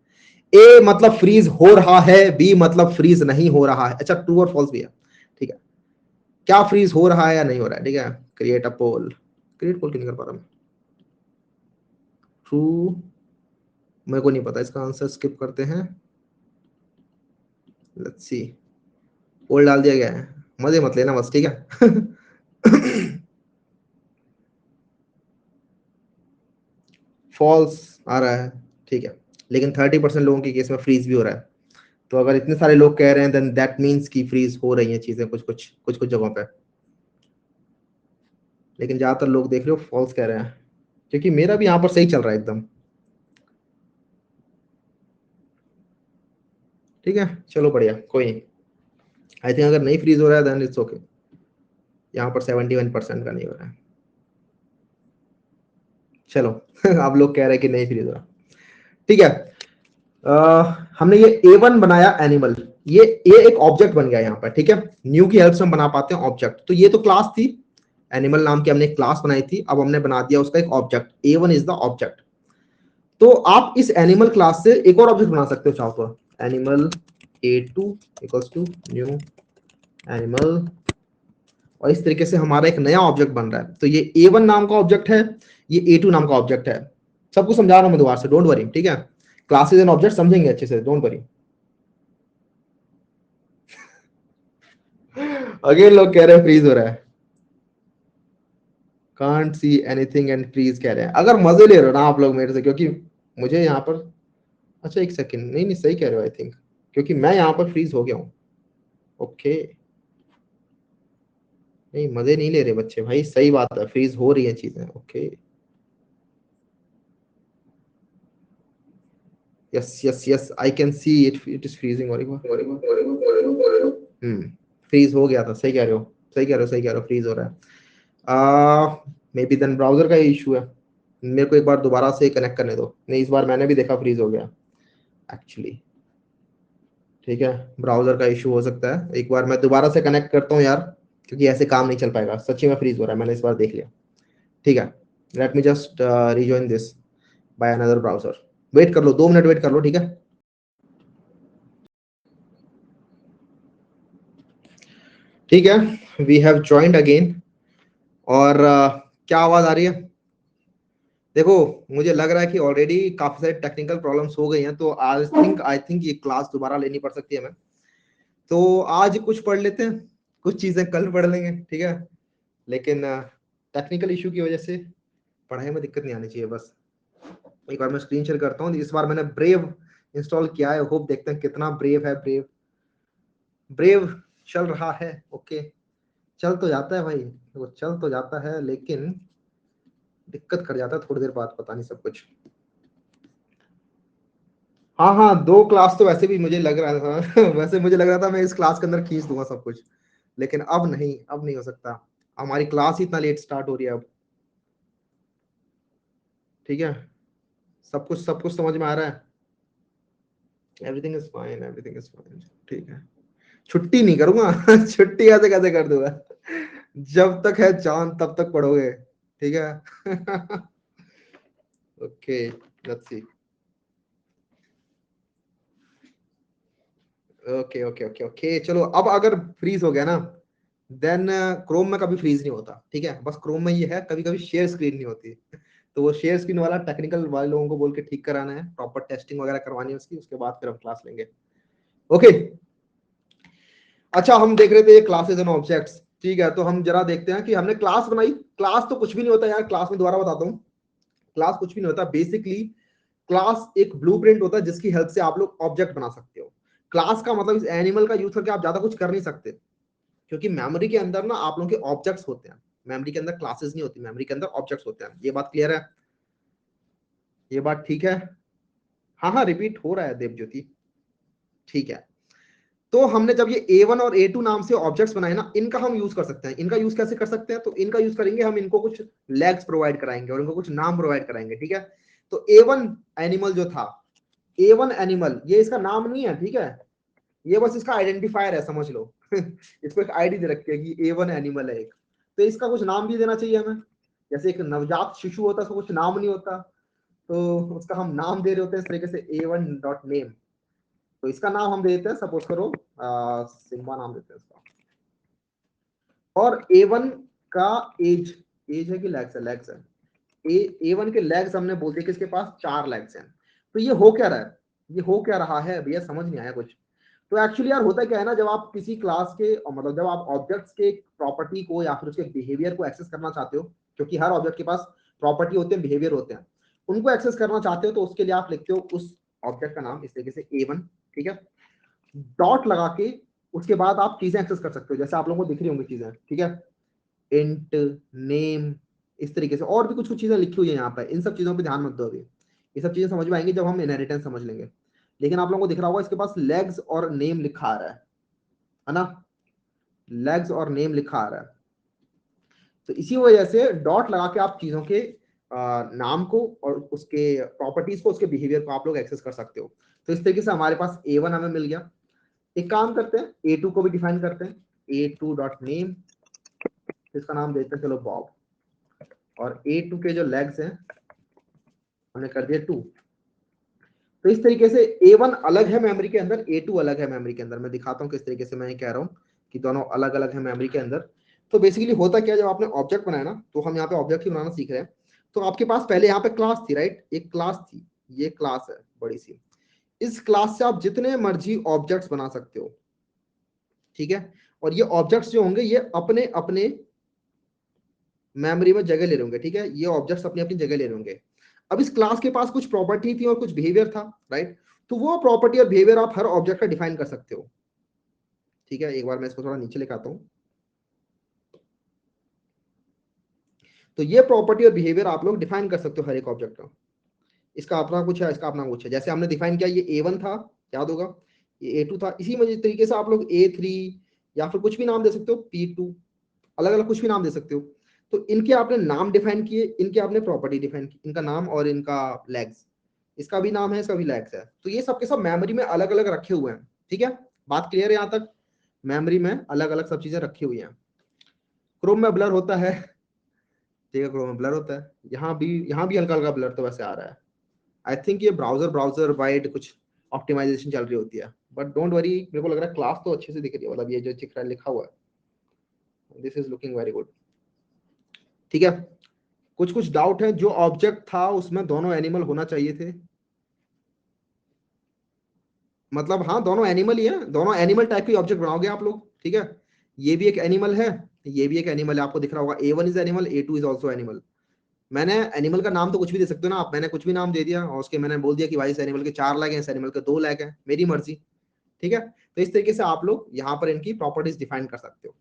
ए मतलब फ्रीज हो रहा है, बी मतलब फ्रीज नहीं हो रहा है। अच्छा, ट्रू और फॉल्स भी है, ठीक है, क्या फ्रीज हो रहा है या नहीं हो रहा है, ठीक है। क्रिएट अ पोल, क्रिएट पोल क्यों नहीं कर पा रहा मैं? ट्रू, मेरे को नहीं पता, इसका आंसर स्किप करते हैं। लेट्स सी, पोल डाल दिया गया है, मजे मत लेना बस, ठीक है फॉल्स आ रहा है, ठीक है, लेकिन 30% लोगों के केस में फ्रीज भी हो रहा है। तो अगर इतने सारे लोग कह रहे हैं, देन दैट मींस कि फ्रीज हो रही हैं चीजें कुछ जगहों पे। लेकिन ज्यादातर लोग देख रहे हो फॉल्स कह रहे हैं, क्योंकि मेरा भी यहाँ पर सही चल रहा है एकदम, ठीक है, चलो बढ़िया, कोई नहीं। आई थिंक अगर नहीं फ्रीज हो रहा है देन इट्स ओके। यहाँ पर 71% का नहीं हो रहा है, चलो आप लोग कह रहे हैं कि नहीं फ्रीज हो रहा, ठीक है। हमने ये A1 बनाया एनिमल, ये एक ऑब्जेक्ट बन गया यहाँ पर, ठीक है। न्यू की हेल्प से हम बना पाते हैं ऑब्जेक्ट। तो ये तो क्लास थी, एनिमल नाम की हमने एक क्लास बनाई थी, अब हमने बना दिया उसका एक object, A1 is the object. तो आप इस एनिमल क्लास से एक और ऑब्जेक्ट बना सकते हो चाहो तो, animal A2 equals to new animal, और इस तरीके से हमारा एक नया ऑब्जेक्ट बन रहा है। तो ये A1 नाम का ऑब्जेक्ट है, ये A2 नाम का ऑब्जेक्ट है। सब कुछ समझा रहा हूं मैं दोबारा से, डोंट वरी, ठीक है। क्लासेस एंड ऑब्जेक्ट समझेंगे अच्छे से, डोंट वरी। अगेन लोग कह रहे हैं फ्रीज हो रहा है, can't see anything and freeze कह रहे हैं। अगर मजे ले रहे हो ना आप लोग मेरे से, क्योंकि मुझे यहाँ पर, अच्छा एक सेकंड, नहीं नहीं सही कह रहे हो आई थिंक, क्योंकि मैं यहाँ पर फ्रीज हो गया हूँ। ओके, नहीं मजे नहीं ले रहे बच्चे भाई, सही बात है, फ्रीज हो रही है चीजें। Okay, yes yes yes, I can see it, it is freezing. और फ्रीज हो गया था, सही कह रहे हो, सही कह रहे हो, सही कह रहे हो, फ्रीज हो रहा है। मे बी देन ब्राउजर का इशू है, मेरे को एक बार दोबारा से कनेक्ट करने दो। नहीं, इस बार मैंने भी देखा फ्रीज हो गया एक्चुअली, ठीक है। ब्राउजर का इशू हो सकता है, एक बार मैं दोबारा से कनेक्ट करता हूँ यार, क्योंकि ऐसे काम नहीं चल पाएगा, सच्ची में फ्रीज हो रहा है, मैंने इस बार देख लिया। ठीक है, let me just rejoin this by another browser. Wait कर लो, 2 मिनट वेट कर लो, ठीक है। ठीक है, वी हैव ज्वाइंड अगेन। और क्या आवाज आ रही है? देखो, मुझे लग रहा है कि ऑलरेडी काफी सारी टेक्निकल प्रॉब्लम्स हो गई हैं, तो आई थिंक ये क्लास दोबारा लेनी पड़ सकती है हमें। तो आज कुछ पढ़ लेते हैं, कुछ चीजें कल पढ़ लेंगे, ठीक है। लेकिन टेक्निकल इशू की वजह से पढ़ाई में दिक्कत नहीं आनी चाहिए बस। एक बार मैं स्क्रीन शेयर करता हूँ, इस बार मैंने ब्रेव इंस्टॉल किया है, होप देखते हैं कितना ब्रेव है। ब्रेव, ब्रेव चल रहा है, ओके। चल तो जाता है भाई, वो चल तो जाता है, लेकिन दिक्कत कर जाता है थोड़ी देर बाद, पता नहीं सब कुछ। हाँ हाँ, 2 क्लास तो वैसे भी मुझे लग रहा था वैसे मुझे लग रहा था मैं इस क्लास के अंदर खींच दूंगा सब कुछ, लेकिन अब नहीं, अब नहीं हो सकता। हमारी क्लास ही इतना लेट स्टार्ट हो रही है अब, ठीक है। सब कुछ समझ में आ रहा है, everything is fine, everything is fine, ठीक है। छुट्टी नहीं करूंगा छुट्टी ऐसे कैसे कर दूंगा, जब तक है जान तब तक पढ़ोगे, ठीक है। Okay, let's see. Okay okay okay okay, चलो अब अगर फ्रीज हो गया ना, देन क्रोम में कभी फ्रीज नहीं होता, ठीक है। बस क्रोम में ये है, कभी कभी शेयर स्क्रीन नहीं होती, तो वो शेयर स्क्रीन वाला टेक्निकल वाले लोगों को बोल के ठीक कराना है, प्रॉपर टेस्टिंग वगैरह करवानी है उसकी, उसके बाद फिर हम क्लास लेंगे। ओके, अच्छा हम देख रहे थे ये क्लासेस एंड ऑब्जेक्ट्स, ठीक है। तो हम जरा देखते हैं कि हमने क्लास बनाई। क्लास तो कुछ भी नहीं होता यार, क्लास में दोबारा बताता हूँ, क्लास कुछ भी नहीं होता बेसिकली। क्लास एक ब्लूप्रिंट होता है जिसकी हेल्प से आप लोग ऑब्जेक्ट बना सकते हो। क्लास का मतलब इस एनिमल का यूज करके आप ज्यादा कुछ कर नहीं सकते, क्योंकि मेमोरी के अंदर ना आप लोगों के ऑब्जेक्ट्स होते हैं, मेमोरी के अंदर क्लासेस नहीं होती, मेमोरी के अंदर ऑब्जेक्ट्स होते हैं। ये बात क्लियर है? ये बात ठीक है? हाँ हाँ, रिपीट हो रहा है देव ज्योति, ठीक है। तो हमने जब ये A1 और A2 नाम से ऑब्जेक्ट्स बनाए ना, इनका हम यूज कर सकते हैं। इनका यूज कैसे कर सकते हैं? तो इनका यूज करेंगे हम, इनको कुछ लेग्स प्रोवाइड कराएंगे और इनको कुछ नाम प्रोवाइड कराएंगे, ठीक है। तो A1 एनिमल जो था, A1 एनिमल, ये इसका नाम नहीं है, ठीक है, ये बस इसका आइडेंटिफायर है, समझ लो इसको एक आईडी दे रखी है कि A1 एनिमल है एक, तो इसका कुछ नाम भी देना चाहिए हमें। जैसे एक नवजात शिशु होता है, उसको कुछ नाम नहीं होता, तो उसका हम नाम दे रहे होते हैं इस तरीके से, A1.name। तो इसका नाम हम देते हैं, सपोज करो सिम्बा नाम देते हैं इसका। और A1 का एज, एज है कि लेग्स है? लेग्स है। A1 के लेग्स हमने बोल दिया कि इसके पास 4 लेग्स हैं। तो ये हो क्या रहा है, ये हो क्या रहा है भैया, समझ नहीं आया कुछ। तो एक्चुअली यार होता क्या है ना, जब आप किसी क्लास के, मतलब जब आप ऑब्जेक्ट्स के प्रॉपर्टी को या फिर उसके बिहेवियर को एक्सेस करना चाहते हो, क्योंकि हर ऑब्जेक्ट के पास प्रॉपर्टी होते हैं, बिहेवियर होते हैं, उनको एक्सेस करना चाहते हो, तो उसके लिए आप लिखते हो उस ऑब्जेक्ट का नाम इस तरीके से A1, ठीक है, डॉट लगा के उसके बाद आप चीजें एक्सेस कर सकते हो, जैसे आप लोगों को दिख रही होंगी चीजें, ठीक है, इंट नेम, इस तरीके से और भी कुछ कुछ चीजें लिखी हुई है यहाँ पे। इन सब चीजों पे ध्यान मत दो अभी, ये सब चीजें समझ में आएंगी जब हम इनहेरिटेंस समझ लेंगे। लेकिन आप लोगों को दिख रहा होगा इसके पास लेग्स और नेम लिखा आ रहा है ना, लेग्स और नेम लिखा आ रहा है। तो इसी वजह से डॉट लगा के आप चीजों के नाम को और उसके प्रॉपर्टीज को, उसके बिहेवियर को आप लोग एक्सेस कर सकते हो। तो इस तरीके से हमारे पास A1 हमें मिल गया। एक काम करते हैं, A2 को भी डिफाइन करते हैं। A2 डॉट नेम, इसका नाम देते हैं चलो बॉब, और A2 के जो लेग्स हैं हमने कर दिया 2। तो इस तरीके से A1 अलग है मेमोरी के अंदर, A2 अलग है मेमोरी के अंदर। मैं दिखाता हूँ किस तरीके से मैं कह रहा हूँ कि दोनों अलग अलग है मेमोरी के अंदर। तो बेसिकली होता क्या है, जब आपने ऑब्जेक्ट बनाया ना, तो हम यहाँ पे ऑब्जेक्ट ही बनाना सीख रहे हैं। तो आपके पास पहले यहाँ पे क्लास थी, राइट, एक क्लास थी, ये क्लास है बड़ी सी। इस क्लास से आप जितने मर्जी ऑब्जेक्ट्स बना सकते हो, ठीक है। और ये ऑब्जेक्ट्स जो होंगे ये अपने अपने मेमोरी में जगह ले रहे होंगे, ठीक है। ये ऑब्जेक्ट्स अपनी अपनी जगह ले रहे होंगे। अब इस क्लास के पास कुछ प्रॉपर्टी थी और कुछ बिहेवियर था, राइट। तो वो प्रॉपर्टी और बिहेवियर आप हर ऑब्जेक्ट का डिफाइन कर सकते हो, ठीक है। एक बार मैं इसको थोड़ा नीचे लेकर आता हूं। तो ये प्रॉपर्टी और बिहेवियर आप लोग डिफाइन कर सकते हो हर एक ऑब्जेक्ट का। इसका अपना कुछ है, इसका अपना कुछ है। जैसे हमने डिफाइन किया ये A1 था, याद होगा, ये A2 था। इसी तरीके से आप लोग A3 या फिर कुछ भी नाम दे सकते हो, P2, अलग अलग कुछ भी नाम दे सकते हो। तो इनके आपने नाम डिफाइन किए, इनके आपने प्रॉपर्टी डिफाइन की, इनका नाम और इनका लेग्स, इसका भी नाम है, इसका भी लेग्स है। तो ये सब के सब मेमोरी में अलग अलग रखे हुए हैं, ठीक है। बात क्लियर है यहाँ तक? मेमोरी में अलग अलग सब चीजें रखी हुई हैं। क्रोम में ब्लर होता है, ठीक है, क्रोम में ब्लर होता है। यहाँ भी हल्का हल्का ब्लर तो वैसे आ रहा है। आई थिंक ये ब्राउजर वाइड कुछ ऑप्टिमाइजेशन चल रही होती है, बट डोंट वरी, मेरे को लग रहा है क्लास तो अच्छे से दिख रही है, मतलब ये जो दिख रहा है लिखा हुआ है, this is looking very good, ठीक है। कुछ कुछ डाउट है, जो ऑब्जेक्ट था उसमें दोनों एनिमल होना चाहिए थे, मतलब हाँ दोनों एनिमल ही है, दोनों एनिमल टाइप के ऑब्जेक्ट बनाओगे आप लोग, ठीक है। ये भी एक एनिमल है, ये भी एक एनिमल है, आपको दिख रहा होगा A1 is animal, A2 is also animal. मैंने एनिमल का नाम तो कुछ भी दे सकते हो ना आप, मैंने कुछ भी नाम दे दिया और उसके मैंने बोल दिया कि भाई इस एनिमल के 4 लेग हैं, इस एनिमल के 2 लेग हैं, मेरी मर्जी, ठीक है। तो इस तरीके से आप लोग यहाँ पर इनकी प्रॉपर्टीज डिफाइन कर सकते हो।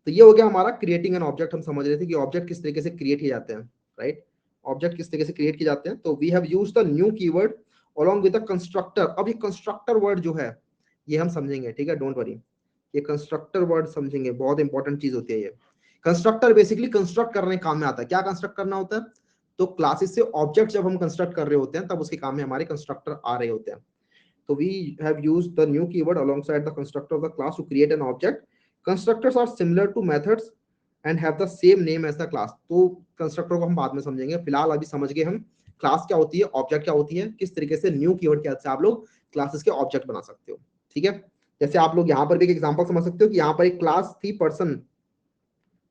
तो ये हो गया हमारा क्रिएटिंग एन ऑब्जेक्ट। हम समझ रहे थे कि ऑब्जेक्ट किस तरीके से क्रिएट किए जाते हैं, राइट। ऑब्जेक्ट किस तरीके से क्रिएट किए जाते हैं। तो we have used the new keyword along with the constructor। अब ये कंस्ट्रक्टर वर्ड जो है ये हम समझेंगे, ठीक है, डोंट वरी। ये कंस्ट्रक्टर वर्ड समझेंगे, बहुत इंपॉर्टेंट चीज होती है ये। कंस्ट्रक्टर बेसिकली कंस्ट्रक्ट करने काम में आता है। क्या कंस्ट्रक्ट करना होता है? तो क्लासेस से ऑब्जेक्ट जब हम कंस्ट्रक्ट कर रहे होते हैं तब उसके काम में हमारे कंस्ट्रक्टर आ रहे होते हैं। So we have used the new keyword alongside the constructor of the class to create an object. Constructors are similar to methods and have the same name as the class। तो constructor को हम बाद में समझेंगे, फिलहाल अभी समझ गए हम क्लास क्या होती है, ऑब्जेक्ट क्या होती है, किस तरीके से न्यू कीवर्ड के से आप लोग क्लासेस के ऑब्जेक्ट बना सकते हो, ठीक है। जैसे आप लोग यहाँ पर भी एक एग्जांपल समझ सकते हो कि यहाँ पर एक क्लास थी पर्सन,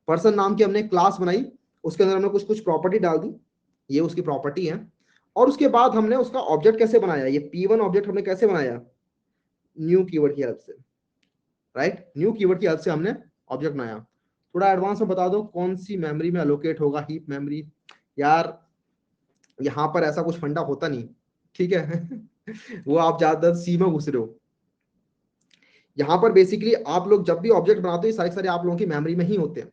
पर्सन नाम की हमने क्लास बनाई, उसके अंदर हमने कुछ कुछ प्रॉपर्टी डाल दी, ये उसकी प्रॉपर्टी है। और उसके बाद हमने उसका ऑब्जेक्ट कैसे बनाया, ये P1 ऑब्जेक्ट हमने कैसे बनाया, न्यू कीवर्ड की हेल्प से, राइट। न्यू कीवर्ड की हेल्प से हमने ऑब्जेक्ट बनाया। थोड़ा एडवांस में बता दो कौन सी मेमोरी में एलोकेट होगा हीप मेमोरी। यार यहाँ पर ऐसा कुछ फंडा होता नहीं, ठीक है। वो आप ज्यादा सी में घुस रहे हो। यहाँ पर बेसिकली आप लोग जब भी ऑब्जेक्ट बनाते हो सारे सारे आप लोगों की मेमोरी में ही होते हैं।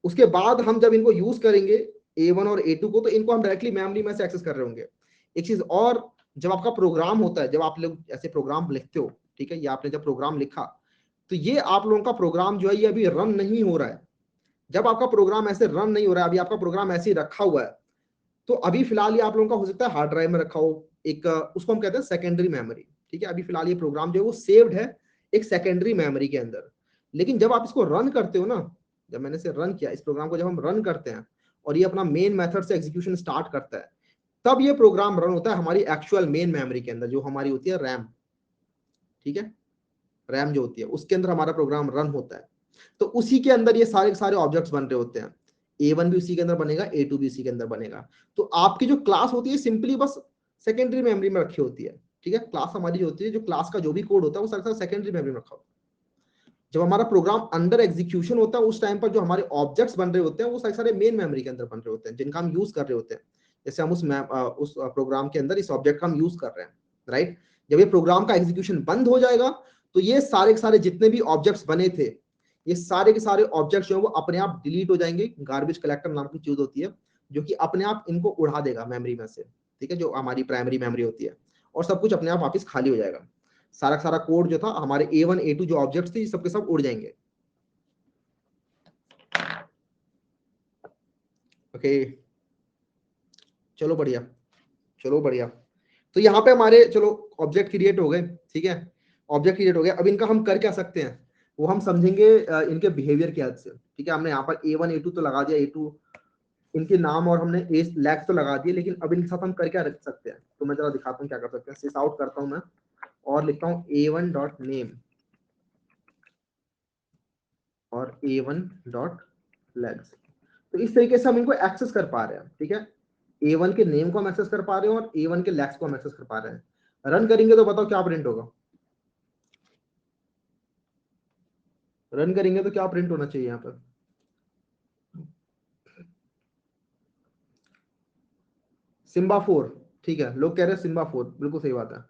उसके बाद हम जब इनको यूज करेंगे A1 और A2 को, तो इनको हम डायरेक्टली मेमोरी में से एक्सेस कर रहे होंगे। एक चीज और, जब आपका प्रोग्राम होता है, जब आप लोग ऐसे प्रोग्राम लिखते हो, ठीक है, ये आपने जब प्रोग्राम लिखा, तो ये आप लोगों का प्रोग्राम जो है ये अभी रन नहीं हो रहा है। जब आपका प्रोग्राम ऐसे रन नहीं हो रहा है, अभी आपका प्रोग्राम ऐसे ही रखा हुआ है, तो अभी फिलहाल ये आप लोगों का हो सकता है हार्ड ड्राइव में रखा हो, एक उसको हम कहते हैं सेकेंडरी मेमोरी, ठीक है। अभी फिलहाल ये प्रोग्राम जो है वो सेव्ड है एक सेकेंडरी मेमोरी के अंदर। लेकिन जब आप इसको रन करते हो ना, जब मैंने इसे रन किया, इस प्रोग्राम को जब हम रन करते हैं और ये अपना मेन मेथड से एग्जीक्यूशन स्टार्ट करता है, तब ये प्रोग्राम रन होता है हमारी एक्चुअल मेन मेमोरी के अंदर, जो हमारी होती है रैम, ठीक है। रैम जो होती है उसके अंदर हमारा प्रोग्राम रन होता है। तो उसी के अंदर ये सारे के सारे ऑब्जेक्ट्स बन रहे होते हैं। A1 भी उसी के अंदर बनेगा, A2 भी उसी के अंदर बनेगा। तो आपकी जो क्लास होती है सिंपली बस सेकेंडरी मेमोरी में रखी होती है, ठीक है। क्लास हमारी जो होती है, जो क्लास का जो भी कोड होता है वो सारा सेकेंडरी मेमोरी में रखा होता है। जब हमारा प्रोग्राम अंडर एग्जीक्यूशन होता है उस टाइम पर जो हमारे ऑब्जेक्ट्स बन रहे होते हैं वो सारे सारे मेन मेमोरी के अंदर बन रहे होते हैं, जिनका हम यूज कर रहे होते हैं। जैसे हम उस प्रोग्राम के अंदर इस ऑब्जेक्ट का हम यूज कर रहे हैं, राइट। जब ये प्रोग्राम का एग्जीक्यूशन बंद हो जाएगा तो ये सारे के सारे जितने भी ऑब्जेक्ट्स बने थे, ये सारे के सारे ऑब्जेक्ट्स जो है वो अपने आप डिलीट हो जाएंगे। गार्बेज कलेक्टर नाम की चीज होती है जो कि अपने आप इनको उड़ा देगा मेमोरी में से, ठीक है, जो हमारी प्राइमरी मेमोरी होती है, और सब कुछ अपने आप वापस खाली हो जाएगा। सारा सारा कोड जो था हमारे A1 A2 जो ऑब्जेक्ट्स थे, सब के सब उड़ जाएंगे। ओके चलो बढ़िया, चलो बढ़िया। तो यहाँ पे हमारे चलो ऑब्जेक्ट क्रिएट हो गए, ठीक है, ऑब्जेक्ट क्रिएट हो गया। अब इनका हम कर क्या सकते हैं वो हम समझेंगे इनके बिहेवियर की हेल्प से, ठीक है। हमने यहाँ पर A1 A2 तो लगा दिया, A2 इनके नाम और हमने ए लैक्स तो लगा दिए, लेकिन अब इनके साथ हम कर क्या रख सकते हैं, तो मैं जरा दिखाता हूँ क्या कर सकते हैं। सिस आउट करता हूँ मैं और लिखता हूँ A1 डॉट नेम और A1 डॉट लैग्स। तो इस तरीके से हम इनको एक्सेस कर पा रहे हैं, ठीक है। A1 के नेम को हम एक्सेस कर पा रहे हैं और A1 के लैक्स को हम एक्सेस कर पा रहे हैं। रन करेंगे तो बताओ क्या प्रिंट होगा, रन करेंगे तो क्या प्रिंट होना चाहिए यहाँ पर। सिम्बा 4, ठीक है, लोग कह रहे हैं सिम्बा 4, बिल्कुल सही बात है।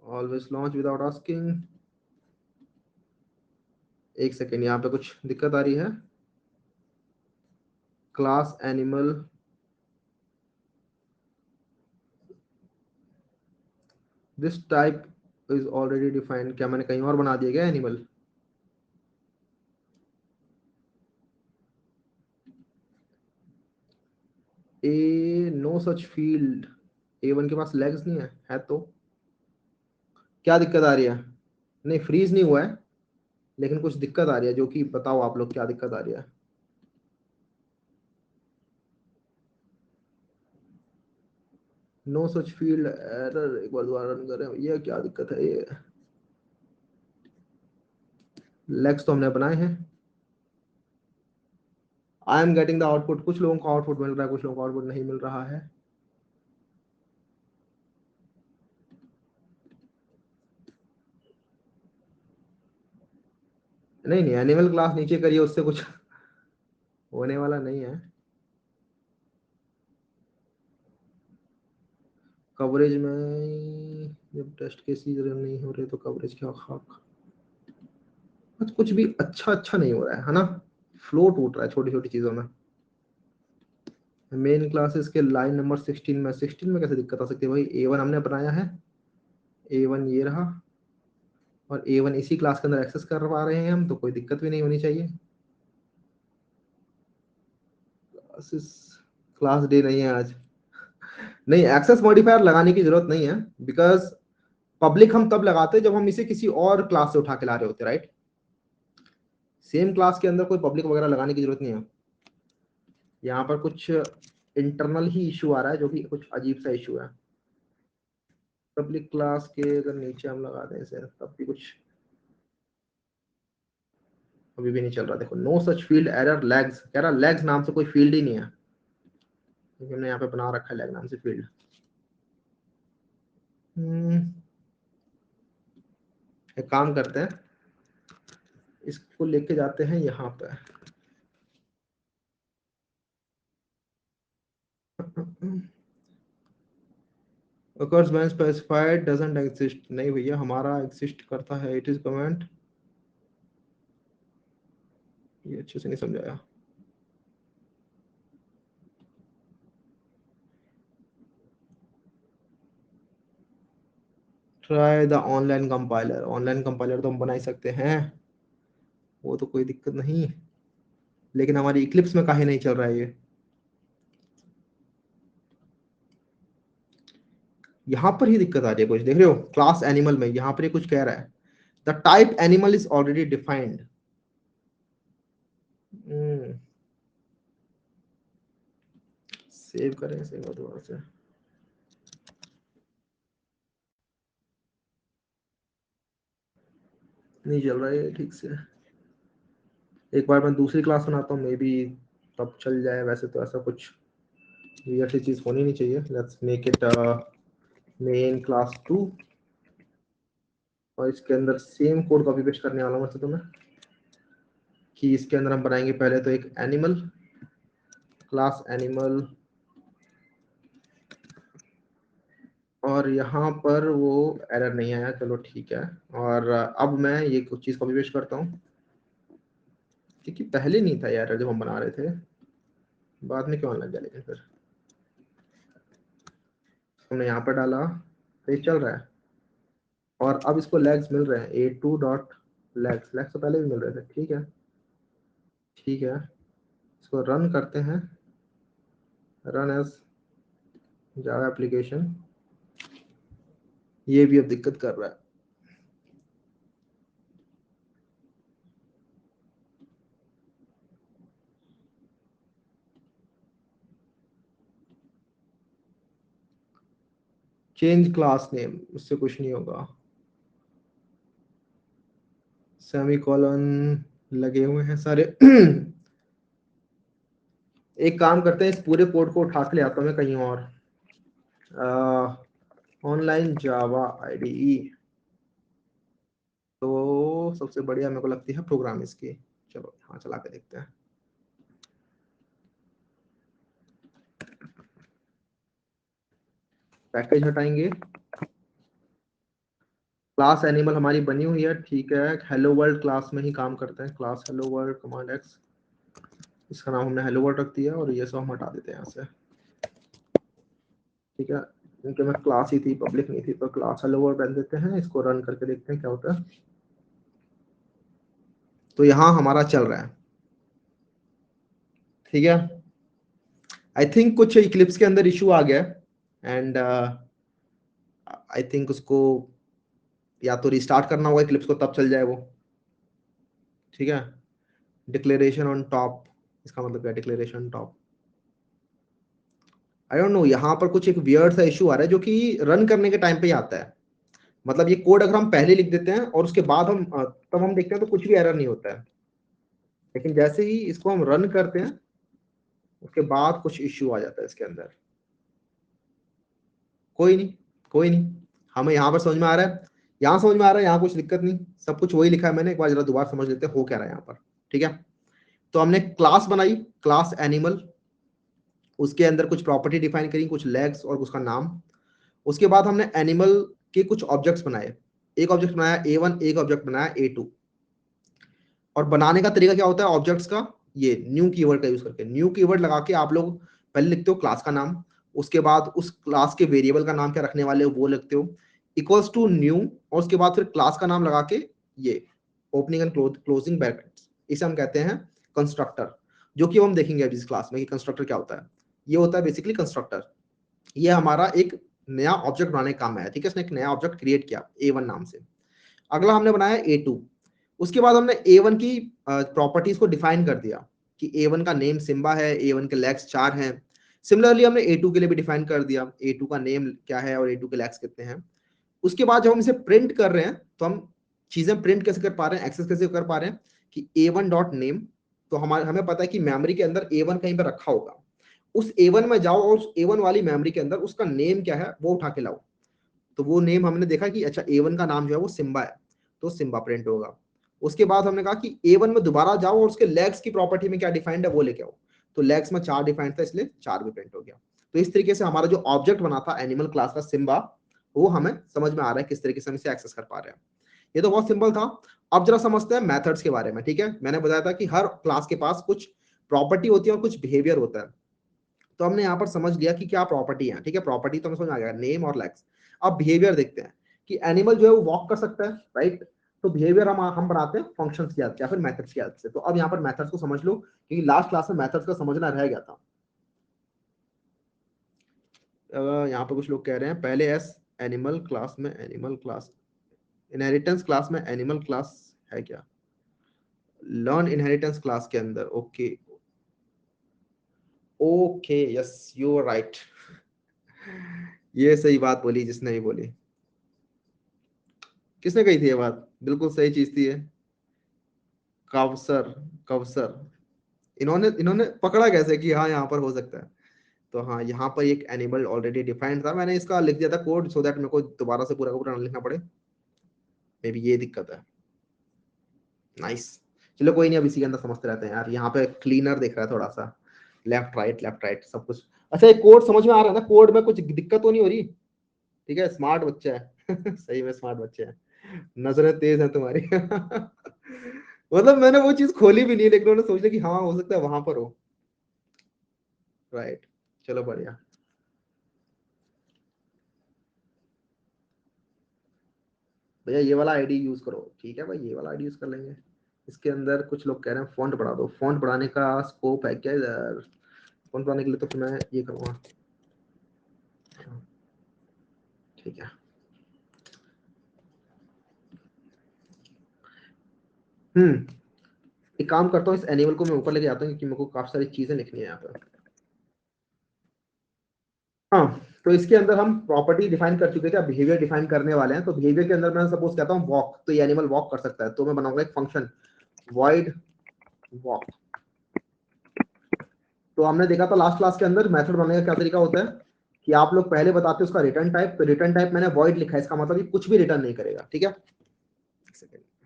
Always launch without asking. एक सेकेंड, यहाँ पे कुछ दिक्कत आ रही है। Class animal, this type is already defined. क्या मैंने कहीं और बना दिया क्या एनिमल। ए नो सच फील्ड, A1 के पास लेग्स नहीं है तो क्या दिक्कत आ रही है। नहीं फ्रीज नहीं हुआ है, लेकिन कुछ दिक्कत आ रही है, जो कि बताओ आप लोग क्या दिक्कत आ रही है। नो सच फील्ड एरर, एक बार दोबारा रन करें, ये क्या दिक्कत है ये। लेग्स तो हमने बनाए हैं। I am getting the output, कुछ लोगों को आउटपुट मिल रहा है, कुछ लोगों को आउटपुट नहीं मिल रहा है। नहीं नहीं, एनिमल क्लास नीचे करिए, उससे कुछ होने वाला नहीं है। कवरेज में जब टेस्ट केसेस रन नहीं हो रहे तो कवरेज क्या खाक। कुछ भी अच्छा अच्छा नहीं हो रहा है ना, फ्लो टूट रहा है छोटी छोटी चीजों में। मेन क्लासेस के लाइन नंबर 16 में, 16 में कैसे दिक्कत आ सकती है भाई। A1 हमने बनाया है, A1 ये रहा, और A1 इसी क्लास के अंदर एक्सेस कर पा रहे हैं हम, तो कोई दिक्कत भी नहीं होनी चाहिए। क्लासेस, क्लास डे नहीं है आज। नहीं, एक्सेस मॉडिफायर लगाने की जरूरत नहीं है, बिकॉज पब्लिक हम तब लगाते हैं जब हम इसे किसी और क्लास से उठा के ला रहे होते, राइट। सेम क्लास के अंदर कोई पब्लिक वगैरह लगाने की जरूरत नहीं है। यहाँ पर कुछ इंटरनल ही इशू आ रहा है, जो कि कुछ अजीब सा इशू है। पब्लिक क्लास के अगर नीचे हम लगा दें इसे, तब भी कुछ अभी भी नहीं चल रहा। देखो no such field error lags कह रहा, लैग्स नाम से कोई फील्ड ही नहीं है, क्योंकि हमने यहाँ पे बना रखा है लैग नाम से फील्ड। एक काम करते हैं, इसको लेके जाते हैं यहाँ पे। occurs when specified doesn't exist, नहीं भैया हमारा एग्जिस्ट करता है, इट इज कमेंट। ये अच्छे से नहीं समझाया। Try the online compiler, online compiler तो हम बना ही सकते हैं, वो तो कोई दिक्कत नहीं। लेकिन हमारी इक्लिप्स में काहे नहीं चल रहा है ये। यहाँ पर ही दिक्कत आ रही है कुछ, देख रहे हो क्लास एनिमल में यहाँ पर ये कुछ कह रहा है, the type animal is already defined. Save करें, सेव दोबारा से। नहीं चल रहा है ठीक से। एक बार मैं दूसरी क्लास बनाता हूँ, मे बी तब चल जाए। वैसे तो ऐसा कुछ ये ऐसी चीज होनी नहीं चाहिए। Let's make it main class 2, और इसके अंदर सेम कोड कॉपी पेस्ट करने वाला हूँ वैसे तो मैं, कि इसके अंदर हम बनाएंगे पहले तो एक एनिमल, क्लास एनिमल, और यहाँ पर वो एरर नहीं आया, चलो ठीक है। और अब मैं ये कुछ चीज कॉपी पेस्ट करता हूँ, क्योंकि पहले नहीं था यार जब हम बना रहे थे, बाद में क्यों आने लग गया। लेकिन फिर हमने यहाँ पर डाला तो ये चल रहा है, और अब इसको लेग्स मिल रहे हैं, A2 डॉट लेग्स, लेग्स तो पहले भी मिल रहे थे, ठीक है। ठीक है, इसको रन करते हैं। रन एज जावा एप्लीकेशन, ये भी अब दिक्कत कर रहा है। चेंज क्लास नेम, उससे कुछ नहीं होगा। सेमीकोलन लगे हुए हैं सारे। एक काम करते हैं, इस पूरे कोड को उठा के ले आता हूं मैं कहीं और। ऑनलाइन जावा आईडीई, तो सबसे बढ़िया मेरे को लगती है प्रोग्राम इसकी। चलो हाँ, चला के देखते हैं। पैकेज हटाएंगे, क्लास एनिमल हमारी बनी हुई है, ठीक है। हेलो वर्ल्ड क्लास में ही काम करते हैं, class hello world command x, इसका नाम हमने हेलो वर्ल्ड रख दिया और ये सब हम हटा देते हैं यहाँ से, ठीक है। क्योंकि मैं क्लास ही थी, पब्लिक नहीं थी, तो क्लास हेलो वर्ल्ड रख देते हैं। इसको रन करके देखते हैं क्या होता है। तो यहाँ हमारा चल रहा है, ठीक है। आई थिंक कुछ इक्लिप्स के अंदर इशू आ गया है, एंड आई थिंक उसको या तो रिस्टार्ट करना होगा इक्लिप्स को, तब चल जाए वो, ठीक है। डिक्लेरेशन ऑन टॉप, इसका मतलब क्या, declaration top, I don't know. यहाँ पर कुछ एक वियर्ड सा इशू आ रहा है जो कि रन करने के टाइम पे ही आता है। मतलब ये कोड अगर हम पहले लिख देते हैं और उसके बाद हम तब हम देखते हैं तो कुछ भी एरर नहीं होता है, लेकिन जैसे ही इसको हम रन करते हैं उसके बाद कुछ इश्यू आ जाता है इसके अंदर। कोई नहीं, कोई नहीं, हमें यहाँ पर समझ में आ रहा है, यहाँ समझ में आ रहा है, यहाँ कुछ दिक्कत नहीं, सब कुछ वही लिखा है मैंने। एक बार जरा दोबारा समझ लेते हैं हो क्या रहा है यहाँ पर, ठीक है। तो हमने क्लास बनाई, क्लास एनिमल, उसके अंदर कुछ प्रॉपर्टी डिफाइन करी, कुछ लेग्स और उसका नाम। उसके बाद हमने एनिमल के कुछ ऑब्जेक्ट्स बनाए, एक ऑब्जेक्ट बनाया A1, एक ऑब्जेक्ट बनाया A2। और बनाने का तरीका क्या होता है ऑब्जेक्ट्स का, ये न्यू कीवर्ड का यूज करके, न्यू कीवर्ड लगा के आप लोग पहले लिखते हो क्लास का नाम, उसके बाद उस क्लास के वेरिएबल का नाम क्या रखने वाले हो वो लिखते हो, इक्वल्स टू न्यू, और उसके बाद फिर क्लास का नाम लगा के ये ओपनिंग एंड क्लोजिंग ब्रैकेट्स, इसे हम कहते हैं कंस्ट्रक्टर। जो कि हम देखेंगे अभी इस क्लास में कि कंस्ट्रक्टर क्या होता है। ये होता है बेसिकली कंस्ट्रक्टर। ये हमारा एक नया ऑब्जेक्ट बनाने का काम है, ठीक है। इसने एक नया ऑब्जेक्ट क्रिएट किया A1 नाम से। अगला हमने बनाया A2। उसके बाद हमने A1 की प्रॉपर्टीज को डिफाइन कर दिया कि A1 का नेम सिम्बा है, A1 के लेग्स 4 हैं। सिमिलरली हमने A2 के लिए भी डिफाइन कर दिया A2 का नेम क्या है और A2 के लेग्स कितने हैं। उसके बाद जब हम इसे प्रिंट कर रहे हैं तो हम चीजें प्रिंट कैसे कर पा रहे हैं, एक्सेस कैसे कर पा रहे हैं कि A1 डॉट नेम, तो हमारे हमें पता है कि मेमोरी के अंदर A1 कहीं पर रखा होगा। उस A1 में जाओ और उस A1 वाली मेमोरी के अंदर उसका नेम क्या है वो उठा के लाओ। तो वो नेम हमने देखा कि अच्छा A1 का नाम जो है वो सिम्बा है, तो सिम्बा प्रिंट होगा। उसके बाद हमने कहा कि A1 में दोबारा जाओ और उसके लेग्स की प्रॉपर्टी में क्या डिफाइंड है वो लेके आओ। तो लेग्स में 4 डिफाइंड था, इसलिए 4 भी प्रिंट हो गया। तो इस तरीके से हमारा जो ऑब्जेक्ट बना था एनिमल क्लास का सिम्बा, वो हमें समझ में आ रहा है किस तरीके से हम इसे एक्सेस कर पा रहे हैं। ये तो बहुत सिंपल था। अब जरा समझते हैं मेथड्स के बारे में, ठीक है। मैंने बताया था कि हर क्लास के पास कुछ प्रॉपर्टी होती है और कुछ बिहेवियर होता है। तो हमने यहाँ पर समझ लिया कि क्या प्रॉपर्टी है, ठीक है। प्रॉपर्टी तो हमें समझ आ गया, नेम और लेग्स। अब बिहेवियर देखते हैं कि एनिमल जो है वो वॉक कर सकता है, राइट। तो बिहेवियर हम बनाते हैं फंक्शंस की आदत से या फिर मेथड्स की आदत से। तो अब यहाँ पर मेथड्स को समझ लो, क्योंकि लास्ट क्लास में मेथड्स का समझना रह गया था। यहाँ पर कुछ लोग कह रहे हैं पहले एस एनिमल क्लास में, एनिमल क्लास इनहेरिटेंस क्लास में एनिमल क्लास है क्या, लर्न इनहेरिटेंस क्लास के अंदर, okay okay, yes you are right. ये सही बात बोली जिसने भी बोली। किसने कही थी ये बात, बिल्कुल सही चीज थी ये। कवसर, कवसर, इन्होंने इन्होंने पकड़ा कैसे कि हाँ यहाँ पर हो सकता है। तो हाँ, यहाँ पर एक एनिमल ऑलरेडी डिफाइंड था, मैंने इसका लिख दिया था कोड सो दैट मेरे को दोबारा से पूरा का पूरा ना लिखना पड़े। मे बी ये दिक्कत है। नाइस। चलो कोई नहीं, अब इसी के अंदर समझते रहते हैं यार। यहाँ पे क्लीनर दिख रहा है थोड़ा सा, लेफ्ट राइट सब कुछ। अच्छा ये कोड समझ में आ रहा है ना, कोड में कुछ दिक्कत तो नहीं हो रही, ठीक है। स्मार्ट बच्चा है। सही में स्मार्ट बच्चे हैं, नजरें तेज हैं तुम्हारी। मतलब मैंने वो चीज खोली भी नहीं, लेकिन उन्होंने सोच लिया कि हाँ हो सकता है वहां पर हो, राइट। चलो बढ़िया। भैया ये वाला आईडी यूज करो, ठीक है भाई, ये वाला आईडी यूज कर लेंगे। इसके अंदर कुछ लोग कह रहे हैं फॉन्ट बढ़ा दो, फॉन्ट बढ़ाने का स्कोप है क्या इधर, कौन बनाने के लिए, तो फिर मैं ये करूँगा, ठीक है। एक काम करता हूँ, इस एनिमल को मैं ऊपर लेके जाता हूँ क्योंकि मेरे को काफी सारी चीजें लिखनी है यहाँ पे। हाँ, तो इसके अंदर हम प्रॉपर्टी डिफाइन कर चुके थे, अब बिहेवियर डिफाइन करने वाले हैं। तो बिहेवियर के अंदर मैं सपोज कहता हूँ वॉक, तो ये एनिमल वॉक कर सकता है, तो मैं बनाऊंगा एक फंक्शन void walk। तो हमने देखा था लास्ट क्लास के अंदर मेथड बनाने का क्या तरीका होता है कि आप लोग पहले बताते हैं उसका रिटर्न टाइप। तो रिटर्न टाइप मैंने void लिखा है, इसका मतलब ये कुछ भी रिटर्न नहीं करेगा, ठीक है।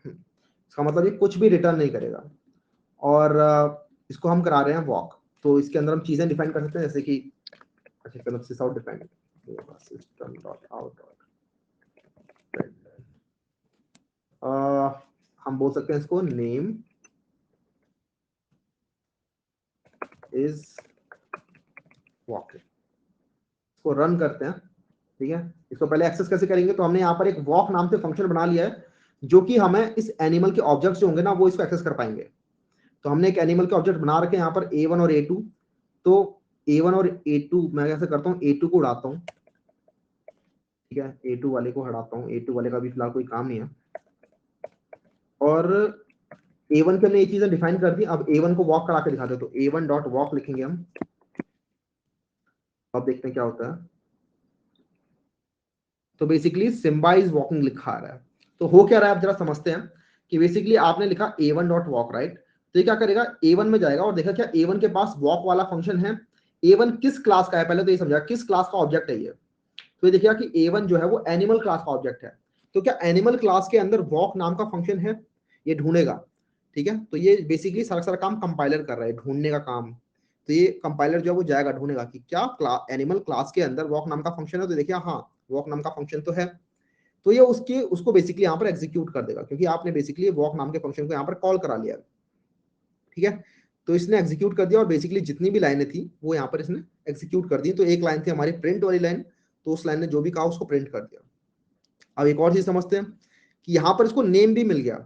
इसका मतलब ये कुछ भी रिटर्न नहीं करेगा, और इसको हम करा रहे हैं वॉक। तो इसके अंदर हम चीजें डिफाइन कर सकते हैं, जैसे कि अच्छा चलो sysout define system dot out, हम बोल सकते हैं इसको नेम इज वॉक। इसको रन करते हैं, ठीक है। इसको पहले एक्सेस कैसे करेंगे, तो हमने यहाँ पर एक वॉक नाम से फंक्शन बना लिया है, जो कि हमें इस एनिमल के ऑब्जेक्ट्स जो होंगे ना वो इसको एक्सेस कर पाएंगे। तो हमने एक एनिमल के ऑब्जेक्ट बना रखे हैं यहाँ पर A1 और A2। तो A1 और A2 मैं कैसे करता हूँ, A2 को उड़ाता हूँ, ठीक है। A2 वाले को हटाता हूँ, A2 वाले का भी फिलहाल कोई काम नहीं है। और A1 के हमने ये चीजें डिफाइन कर दी। अब A1 को वॉक करा के दिखाते हैं, तो A1 डॉट वॉक लिखेंगे हम। अब देखते हैं क्या होता है। तो बेसिकली सिम्बा इज वॉकिंग लिखा आ रहा है। तो हो क्या रहा है आप जरा समझते हैं कि बेसिकली आपने लिखा A1 डॉट वॉक, राइट। तो ये क्या करेगा, A1 में जाएगा और देखा क्या A1 के पास वॉक वाला फंक्शन है। A1 किस क्लास का है, पहले तो ये समझा किस क्लास का ऑब्जेक्ट है ये। तो ये देखिएगा कि A1 जो है वो एनिमल क्लास का ऑब्जेक्ट है। तो क्या एनिमल क्लास के अंदर वॉक नाम का फंक्शन है, ये ढूंढेगा, ठीक है। तो ये बेसिकली सारा सारा काम कंपाइलर कर रहा है, ढूंढने का काम। तो ये कंपाइलर जो है वो जाएगा ढूंढेगा कि क्या एनिमल क्लास के अंदर वॉक नाम का फंक्शन है। तो देखिए हाँ, वॉक नाम का फंक्शन तो है। तो ये उसको बेसिकली यहाँ पर एग्जीक्यूट कर देगा, क्योंकि आपने बेसिकली वॉक नाम के फंक्शन को यहाँ पर कॉल करा लिया, ठीक है। तो इसने एग्जीक्यूट कर दिया और बेसिकली जितनी भी लाइनें थी वो यहाँ पर इसने एग्जीक्यूट कर दी। तो एक लाइन थी हमारी प्रिंट वाली लाइन, तो उस लाइन ने जो भी कहा उसको प्रिंट कर दिया। अब एक और चीज समझते हैं कि यहाँ पर इसको नेम भी मिल गया।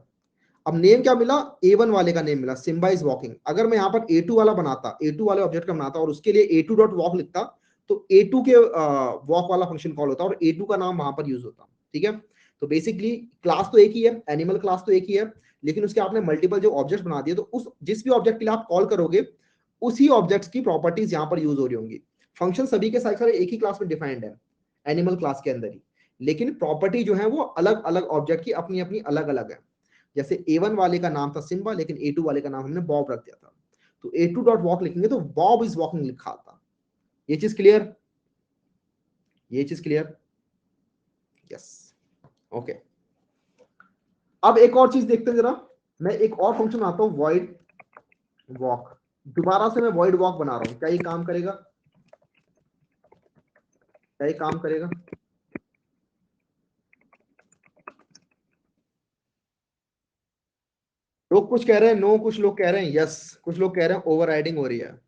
अब नेम क्या मिला, A1 वाले का नेम मिला, सिम्बा इज वॉकिंग। अगर मैं यहाँ पर A2 वाला बनाता, A2 वाले ऑब्जेक्ट का बनाता और उसके लिए A2 डॉट वॉक लिखता, तो A2 के वॉक वाला फंक्शन कॉल होता और A2 का नाम वहां पर यूज होता, ठीक है। तो बेसिकली क्लास तो एक ही है, एनिमल क्लास तो एक ही है, लेकिन उसके आपने मल्टीपल जो ऑब्जेक्ट बना दिए, तो उस जिस भी ऑब्जेक्ट के लिए आप कॉल करोगे उसी ऑब्जेक्ट्स की प्रॉपर्टीज यहाँ पर यूज हो रही होंगी। फंक्शन सभी के सारे एक ही क्लास में डिफाइंड है, एनिमल क्लास के अंदर ही, लेकिन प्रॉपर्टी जो है वो अलग अलग ऑब्जेक्ट की अपनी अपनी अलग अलग है। जैसे A1 वाले का नाम था सिम्बा, लेकिन A2 वाले का नाम हमने बॉब रख दिया था। तो A2 डॉट वॉक लिखेंगे तो बॉब इज वॉकिंग लिखा था। ये चीज क्लियर, ये चीज क्लियर, यस, ओके। अब एक और चीज देखते हैं जरा, मैं एक और फंक्शन आता हूं वॉइड वॉक। दोबारा से मैं वॉइड वॉक बना रहा हूं, क्या ये काम करेगा, क्या ये काम करेगा। लोग कुछ कह रहे हैं नो, कुछ लोग कह रहे हैं यस, कुछ लोग कह रहे हैं ओवरराइडिंग हो रही है,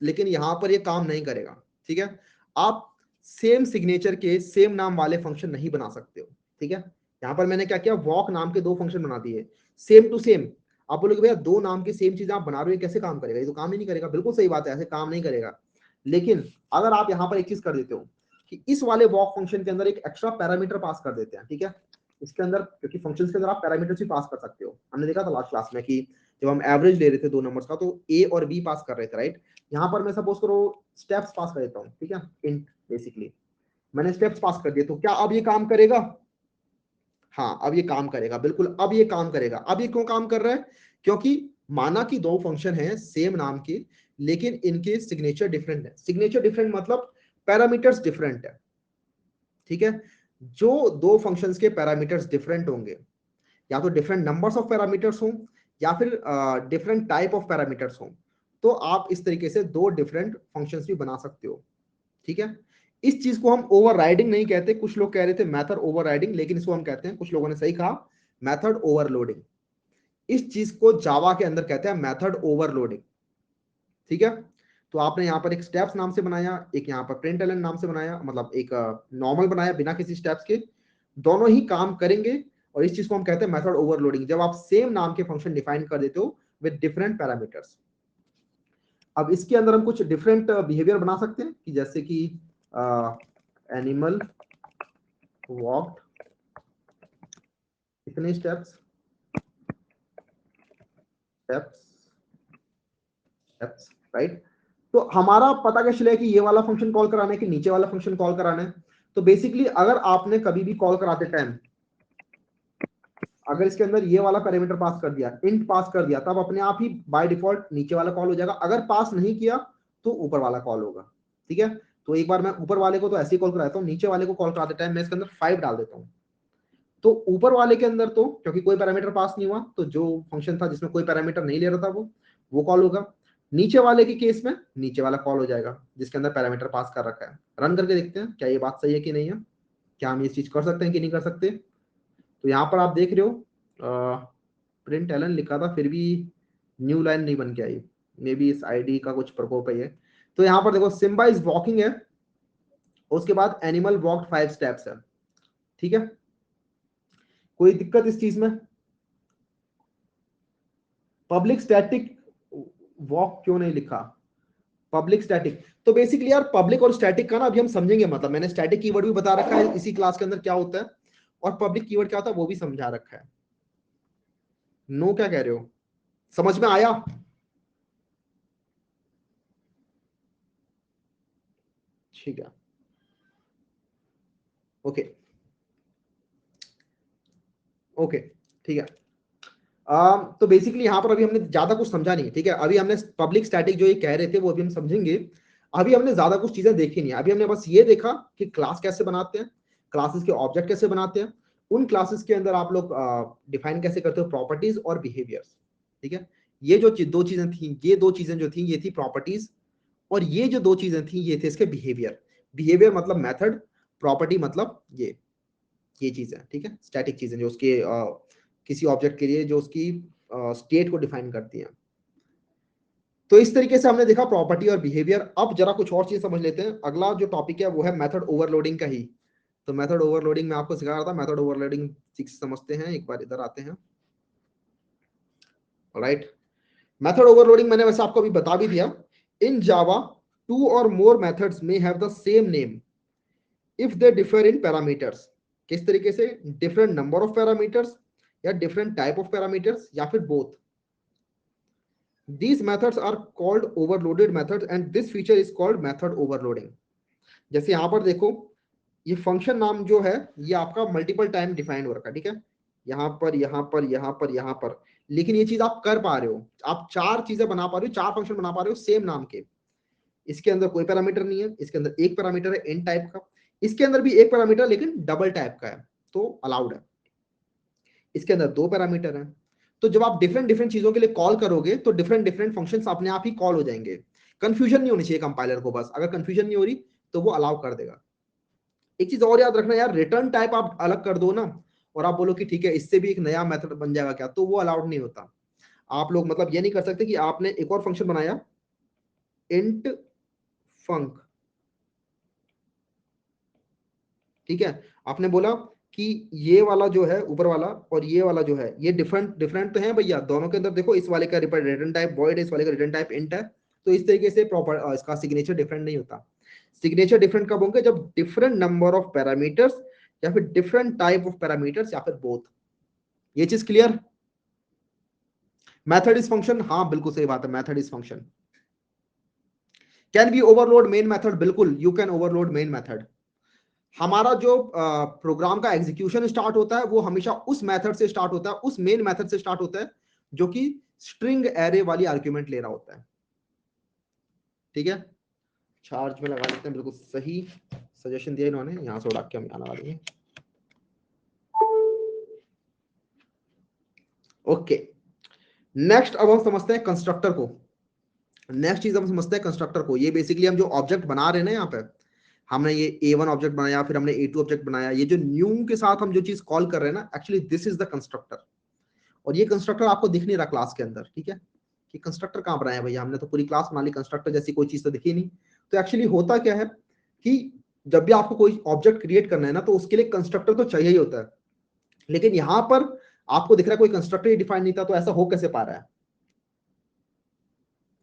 लेकिन यहां पर ये काम नहीं करेगा, ठीक है। आप सेम सिग्नेचर के सेम नाम वाले फंक्शन नहीं बना सकते हो, ठीक है। यहां पर मैंने क्या किया, वॉक नाम के दो फंक्शन बना दिए सेम टू सेम। आप बोलोगे भैया दो नाम की सेम चीज आप बना रहे हो, कैसे काम करेगा, ये तो काम ही नहीं करेगा। बिल्कुल सही बात है, ऐसे काम नहीं करेगा। लेकिन अगर आप यहां पर एक चीज कर देते हो कि इस वाले वॉक फंक्शन के अंदर एक एक्स्ट्रा पैरामीटर पास कर देते हैं, ठीक है। इसके अंदर, क्योंकि फंक्शंस के अंदर आप पैरामीटर्स भी पास कर सकते हो। हमने देखा था लास्ट क्लास में कि जब हम एवरेज ले रहे थे दो नंबर्स का, तो ए और बी पास कर रहे थे, राइट। यहाँ पर मैं सपोज करो स्टेप्स पास कर देता हूँ, ठीक है, इंट बेसिकली मैंने स्टेप्स पास कर दिए। तो क्या अब ये काम करेगा, हाँ अब ये काम करेगा, बिल्कुल अब ये काम करेगा। अब ये क्यों काम कर रहा है, क्योंकि माना कि दो फंक्शन है सेम नाम के, लेकिन इनके सिग्नेचर डिफरेंट है। सिग्नेचर डिफरेंट मतलब पैरामीटर्स डिफरेंट है, ठीक है। जो दो फंक्शंस के पैरामीटर्स डिफरेंट होंगे, या तो डिफरेंट नंबर्स ऑफ पैरामीटर्स हों या फिर डिफरेंट टाइप ऑफ पैरामीटर्स हों, तो आप इस तरीके से दो डिफरेंट फंक्शंस भी बना सकते हो, ठीक है। इस चीज को हम ओवरराइडिंग नहीं कहते, कुछ लोग कह रहे थे मेथड ओवरराइडिंग, लेकिन इसको हम कहते हैं, कुछ लोगों ने सही कहा, मेथड ओवरलोडिंग। इस चीज को जावा के अंदर कहते हैं मेथड ओवरलोडिंग, ठीक है। तो आपने यहाँ पर एक स्टेप्स नाम से बनाया, एक यहाँ पर प्रिंट एलन नाम से बनाया, मतलब एक नॉर्मल बनाया बिना किसी स्टेप्स के, दोनों ही काम करेंगे। और इस चीज को हम कहते हैं मेथड ओवरलोडिंग, जब आप सेम नाम के फंक्शन डिफाइन कर देते हो विद डिफरेंट पैरामीटर्स। अब इसके अंदर हम कुछ डिफरेंट बिहेवियर बना सकते हैं कि जैसे कि एनिमल वॉक इतने स्टेप्स स्टेप्स स्टेप्स, राइट। तो हमारा पता कैसे चलेगा कि ये वाला फंक्शन कॉल कराना है कि नीचे वाला फंक्शन कॉल कराना है? तो बेसिकली अगर आपने कभी भी कॉल कराते टाइम अगर इसके अंदर ये वाला पैरामीटर पास कर दिया, इंट पास कर दिया, तब अपने आप ही बाय डिफॉल्ट नीचे वाला कॉल हो जाएगा। अगर पास नहीं किया तो ऊपर वाला कॉल होगा, ठीक है। तो एक बार मैं ऊपर वाले को तो ऐसे ही कॉल कराता हूँ, नीचे वाले को कॉल कराते टाइम मैं इसके अंदर 5 डाल देता हूँ। तो ऊपर वाले के अंदर तो क्योंकि कोई पैरामीटर पास नहीं हुआ, तो जो फंक्शन था जिसमें कोई पैरामीटर नहीं ले रहा था वो कॉल होगा। नीचे वाले के केस में नीचे वाला कॉल हो जाएगा जिसके अंदर पैरामीटर पास कर रखा है। रन करके देखते हैं क्या ये बात सही है कि नहीं है, क्या हम ये चीज कर सकते हैं कि नहीं कर सकते। तो यहाँ पर आप देख रहे हो प्रिंट एलन लिखा था, फिर भी न्यू लाइन नहीं बन के आई। मे बी इस आईडी का कुछ प्रकोप है ये। तो यहाँ पर देखो सिम्बा इज वॉकिंग है, उसके बाद एनिमल वॉक 5 स्टेप्स है, ठीक है। कोई दिक्कत इस चीज में? पब्लिक स्टैटिक वॉक क्यों नहीं लिखा? पब्लिक स्टैटिक, तो बेसिकली यार पब्लिक और स्टैटिक का ना अभी हम समझेंगे। मतलब मैंने स्टैटिक कीवर्ड भी बता रखा है इसी क्लास के अंदर क्या होता है, और पब्लिक कीवर्ड क्या होता है वो भी समझा रखा है। नो क्या कह रहे हो, समझ में आया? ठीक है, ओके ओके, ठीक है। तो बेसिकली यहाँ पर अभी हमने ज्यादा कुछ समझा नहीं, ठीक है। अभी हमने पब्लिक स्टैटिक जो ये कह रहे थे वो अभी हम समझेंगे। अभी हमने ज्यादा कुछ चीजें देखी नहीं, अभी हमने बस ये देखा कि क्लास कैसे बनाते हैं, क्लासेस के ऑब्जेक्ट कैसे बनाते हैं, उन क्लासेस के अंदर आप लोग डिफाइन कैसे करते हो प्रॉपर्टीज और बिहेवियर्स, ठीक है। ये जो दो चीजें थी, ये दो चीजें जो थी ये थी प्रॉपर्टीज, और ये जो दो चीजें थी ये थे इसके बिहेवियर। बिहेवियर मतलब मेथड, प्रॉपर्टी मतलब ये चीज है, ठीक है। स्टैटिक चीजें जो उसके किसी ऑब्जेक्ट के लिए जो उसकी स्टेट को डिफाइन करती है। तो इस तरीके से हमने देखा प्रॉपर्टी और बिहेवियर। अब जरा कुछ और चीज समझ लेते हैं। अगला जो टॉपिक है वो है मेथड ओवरलोडिंग का ही। तो मेथड ओवरलोडिंग में आपको सिखा रहा था, मेथड ओवरलोडिंग समझते हैं, एक बार इधर आते हैं। राइट, मेथड ओवरलोडिंग मैंने वैसे आपको अभी बता भी दिया। इन जावा 2 और मोर मेथड्स में have the same name if they differ in parameters. किस तरीके से? डिफरेंट नंबर ऑफ पैरामीटर्स, या डिफरेंट टाइप ऑफ पैरामीटर्स, या फिर both. These methods are called overloaded methods and this feature is called method overloading। जैसे यहां पर देखो, ये फंक्शन नाम जो है ये आपका मल्टीपल टाइम डिफाइंड हो रखा है, ठीक है। यहाँ पर यहाँ पर यहाँ पर यहाँ पर, लेकिन ये चीज आप कर पा रहे हो, आप 4 चीजें बना पा रहे हो, 4 फंक्शन बना पा रहे हो सेम नाम के। इसके अंदर कोई पैरामीटर नहीं है, इसके अंदर एक पैरामीटर है इन टाइप का, इसके अंदर भी एक पैरामीटर लेकिन डबल टाइप का है, तो अलाउड है। इसके अंदर 2 पैरामीटर हैं। तो जब आप डिफरेंट डिफरेंट चीजों के लिए कॉल करोगे तो डिफरेंट डिफरेंट फंक्शंस अपने आप ही कॉल हो जाएंगे। कंफ्यूजन नहीं होनी चाहिए कंपाइलर को, बस अगर कंफ्यूजन नहीं हो रही तो वो अलाउ कर देगा। एक चीज और याद रखना यार, रिटर्न टाइप आप अलग कर दो ना, और आप बोलो कि ठीक है इससे भी एक नया मेथड बन जाएगा क्या, तो वो अलाउड नहीं होता। आप लोग मतलब ये नहीं कर सकते कि आपने एक और फंक्शन बनाया इंट फंक, ठीक है। आपने बोला कि ये वाला जो है ऊपर वाला और ये वाला जो है ये डिफरेंट डिफरेंट तो है भैया दोनों के अंदर। देखो इस वाले का रिटर्न टाइप वॉइड है, इस वाले का रिटर्न टाइप इंट है। तो इस तरीके से प्रॉपर इसका सिग्नेचर डिफरेंट नहीं होता। सिग्नेचर डिफरेंट कब होंगे? जब डिफरेंट नंबर ऑफ पैरामीटर्स, या फिर डिफरेंट टाइप ऑफ पैरामीटर्स, या फिर बोथ। ये चीज क्लियर? मेथड इज फंक्शन, हाँ बिल्कुल सही बात है, method is function. Can be overload main method? बिल्कुल, you can overload main method. हमारा जो प्रोग्राम का एग्जीक्यूशन स्टार्ट होता है वो हमेशा उस मेथड से स्टार्ट होता है, उस मेन मेथड से स्टार्ट होता है जो कि स्ट्रिंग एरे वाली आर्ग्यूमेंट ले रहा होता है, ठीक है। चार्ज में लगा देते हैं, बिल्कुल सही सजेशन दिया इन्होंने। यहां से उड़ा के हम यहाँ लगा देंगे। ओके, नेक्स्ट अब हम समझते हैं कंस्ट्रक्टर को। नेक्स्ट चीज हम समझते हैं कंस्ट्रक्टर को। ये बेसिकली हम जो ऑब्जेक्ट बना रहे हैं ना, यहाँ पे हमने ये A1 ऑब्जेक्ट बनाया, फिर हमने A2 ऑब्जेक्ट बनाया, ये जो न्यू के साथ हम जो चीज कॉल कर रहे हैं ना, actually this is the constructor. और ये कंस्ट्रक्टर आपको दिख नहीं रहा क्लास के अंदर, ठीक है। कि कंस्ट्रक्टर कहाँ बनाया भैया, हमने तो पूरी क्लास बना ली, कंस्ट्रक्टर जैसी कोई चीज तो दिखी नहीं। तो एक्चुअली होता क्या है कि जब भी आपको कोई ऑब्जेक्ट क्रिएट करना है ना, तो उसके लिए कंस्ट्रक्टर तो चाहिए ही होता है। लेकिन यहां पर आपको दिख रहा है कोई कंस्ट्रक्टर ही डिफाइन नहीं था, तो ऐसा हो कैसे पा रहा है?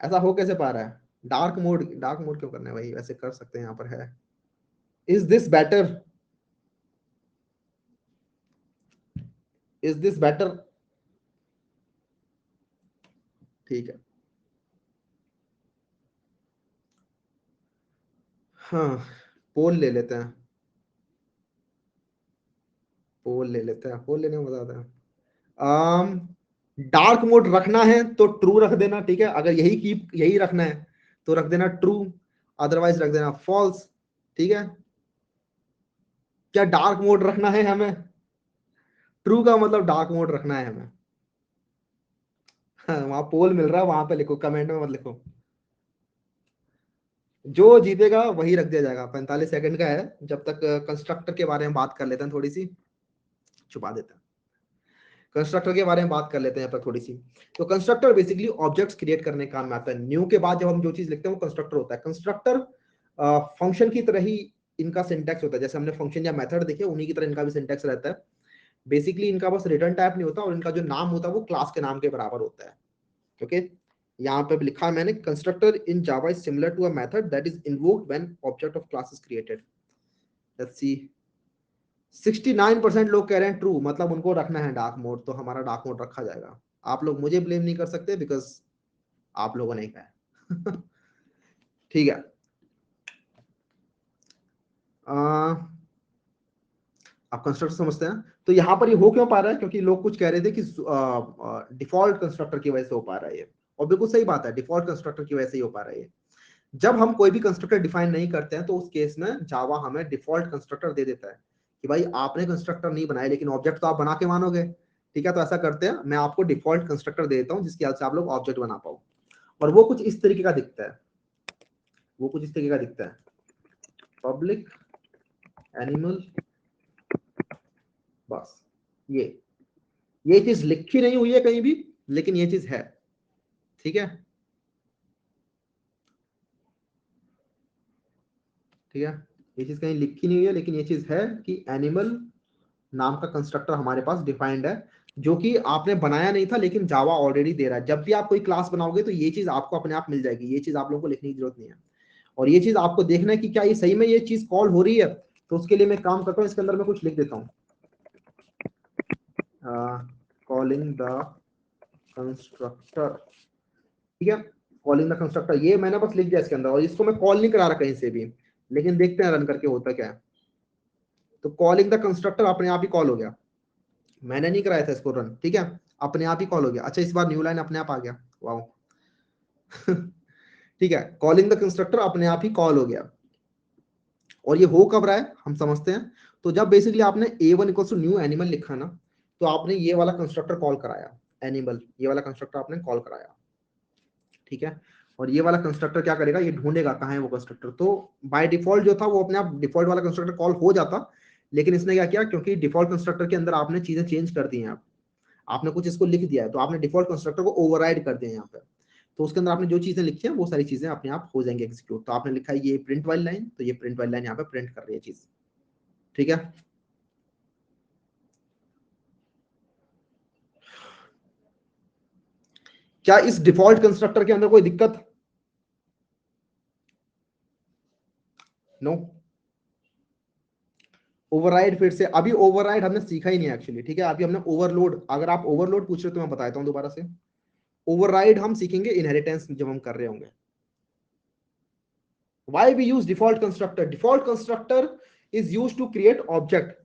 ऐसा हो कैसे पा रहा है? डार्क मोड क्यों करना है भाई? वैसे कर सकते हैं, यहाँ पर है। Is this better? Is this better? ठीक है, हाँ पोल ले लेते हैं, पोल ले लेते हैं, पोल लेने में मजा आता है। डार्क मोड रखना है तो ट्रू रख देना, ठीक है। अगर यही रखना है तो रख देना ट्रू, अदरवाइज रख देना फॉल्स, ठीक है। क्या डार्क मोड रखना है हमें? ट्रू का मतलब डार्क मोड रखना है हमें। हाँ, वहां पोल मिल रहा है, वहां पे लिखो, कमेंट में मत लिखो। जो जीतेगा वही रख दिया जाएगा। 45 सेकंड का है, जब तक कंस्ट्रक्टर के बारे में बात कर लेते हैं, थोड़ी सी छुपा देते हैं। कंस्ट्रक्टर के बारे में बात कर लेते हैं यहाँ पर थोड़ी सी। तो कंस्ट्रक्टर बेसिकली ऑब्जेक्ट्स क्रिएट करने का काम में आता है। न्यू के बाद जब हम जो चीज लिखते हैं वो कंस्ट्रक्टर होता है। कंस्ट्रक्टर फंक्शन की तरह ही इनका सिंटैक्स होता है। जैसे हमने फंक्शन या मेथड देखे, उन्हीं की तरह इनका भी सिंटैक्स रहता है। बेसिकली इनका बस रिटर्न टाइप नहीं होता, और इनका जो नाम होता है वो क्लास के नाम के बराबर होता है। ओके, यहाँ पे लिखा है मैंने, constructor in Java is similar to a method that is invoked when object of class is created. Let's see, 69% लोग कह रहे हैं ट्रू, मतलब उनको रखना है डार्क मोड, तो हमारा डार्क मोड रखा जाएगा। आप लोग मुझे ब्लेम नहीं कर सकते बिकॉज आप लोगों ने कहा। ठीक है। आप कंस्ट्रक्टर समझते हैं। तो यहाँ पर ये हो क्यों पा रहा है? क्योंकि लोग कुछ कह रहे थे कि डिफॉल्ट कंस्ट्रक्टर की वजह से हो पा रहा है ये, और बिल्कुल सही बात है, डिफॉल्ट कंस्ट्रक्टर की वजह से ही हो पा रहा है ये। जब हम कोई भी कंस्ट्रक्टर डिफाइन नहीं करते हैं तो उस केस में जावा हमें डिफॉल्ट कंस्ट्रक्टर दे देता है कि भाई आपने कंस्ट्रक्टर नहीं बनाया, लेकिन ऑब्जेक्ट तो आप बना के मानोगे। ठीक है, तो ऐसा करते हैं, मैं आपको डिफॉल्ट कंस्ट्रक्टर दे देता हूँ जिसकी हेल्प से आप लोग ऑब्जेक्ट बना पाओ। और वो कुछ इस तरीके का दिखता है, वो कुछ इस तरीके का दिखता है, पब्लिक एनिमल, बस ये चीज लिखी नहीं हुई है कहीं भी, लेकिन ये चीज है। ठीक है, ठीक है, ये चीज कहीं लिखी नहीं हुई है, लेकिन ये चीज है कि एनिमल नाम का कंस्ट्रक्टर हमारे पास डिफाइंड है, जो कि आपने बनाया नहीं था, लेकिन जावा ऑलरेडी दे रहा है। जब भी आप कोई क्लास बनाओगे तो ये चीज आपको अपने आप मिल जाएगी, ये चीज आप लोगों को लिखने की जरूरत नहीं है। और ये चीज आपको देखना है कि क्या ये सही में ये चीज कॉल हो रही है। तो उसके लिए मैं काम करता हूँ, इसके अंदर मैं कुछ लिख देता हूँ, कॉलिंग द कंस्ट्रक्टर। ठीक है, कॉलिंग द कंस्ट्रक्टर, ये मैंने बस लिख दिया इसके अंदर, और इसको मैं कॉल नहीं करा रहा कहीं से भी, लेकिन देखते हैं रन करके होता क्या है। तो कॉलिंग द कंस्ट्रक्टर अपने आप ही कॉल हो गया, मैंने नहीं कराया था इसको रन। ठीक है, अपने आप ही कॉल हो गया। अच्छा, इस बार न्यू लाइन अपने आप आ गया, वाओ। ठीक है, कॉलिंग द कंस्ट्रक्टर अपने आप ही कॉल हो गया। और ये हो कब रहा है हम समझते हैं। तो जब बेसिकली आपने a1 equal to new animal लिखा ना, तो आपने ये वाला कंस्ट्रक्टर कॉल कराया, एनिमल, ये वाला कंस्ट्रक्टर आपने कॉल कराया। ठीक है, और ये वाला कंस्ट्रक्टर क्या करेगा, ये ढूंढेगा कहाँ है वो कंस्ट्रक्टर। तो बाय डिफॉल्ट जो था वो अपने आप डिफॉल्ट वाला कंस्ट्रक्टर कॉल हो जाता, लेकिन इसने क्या किया, क्योंकि डिफॉल्ट कंस्ट्रक्टर के अंदर आपने चीजें चेंज कर दी हैं, आपने कुछ इसको लिख दिया है, तो आपने डिफॉल्ट कंस्ट्रक्टर को ओवरराइड कर दिया यहाँ पे। तो उसके अंदर आपने जो चीजें लिखी हैं वो सारी चीजें अपने आप हो जाएंगी एग्जीक्यूट। तो आपने लिखा है ये प्रिंट वाली लाइन, तो ये प्रिंट वाली लाइन यहाँ पे प्रिंट कर रही है चीज। ठीक है, क्या इस डिफॉल्ट कंस्ट्रक्टर के अंदर कोई दिक्कत? नो। ओवरराइड फिर से, अभी ओवरराइड हमने सीखा ही नहीं एक्चुअली। ठीक है, अभी हमने ओवरलोड, अगर आप ओवरलोड पूछ रहे हो तो मैं बताता हूँ दोबारा से। ओवरराइड हम सीखेंगे इनहेरिटेंस जब हम कर रहे होंगे। Why we use default constructor? Default constructor is used to create object।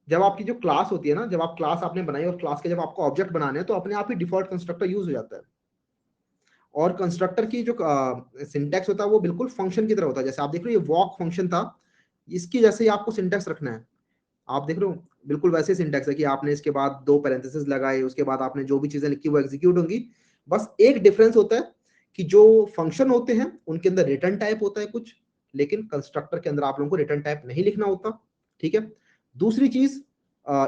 जब आपकी जो क्लास होती है ना, जब आप क्लास आपने बनाई और क्लास के जब आपको ऑब्जेक्ट बनाने हैं, तो अपने आप ही डिफॉल्ट कंस्ट्रक्टर यूज हो जाता है। और कंस्ट्रक्टर की जो सिंटैक्स होता है वो बिल्कुल फंक्शन की तरह होता है। जैसे आप देख रहे हो ये वॉक फंक्शन था, इसकी जैसे ही आपको सिंटैक्स रखना है, आप देख रहे हो बिल्कुल वैसे सिंटैक्स है कि आपने इसके बाद 2 पैरेंथेसिस लगाए, उसके बाद आपने जो भी चीजें लिखी वो एग्जीक्यूट होंगी। बस एक डिफरेंस होता है कि जो फंक्शन होते हैं उनके अंदर रिटर्न टाइप होता है कुछ, लेकिन कंस्ट्रक्टर के अंदर आप लोगों को रिटर्न टाइप नहीं लिखना होता। ठीक है, दूसरी चीज,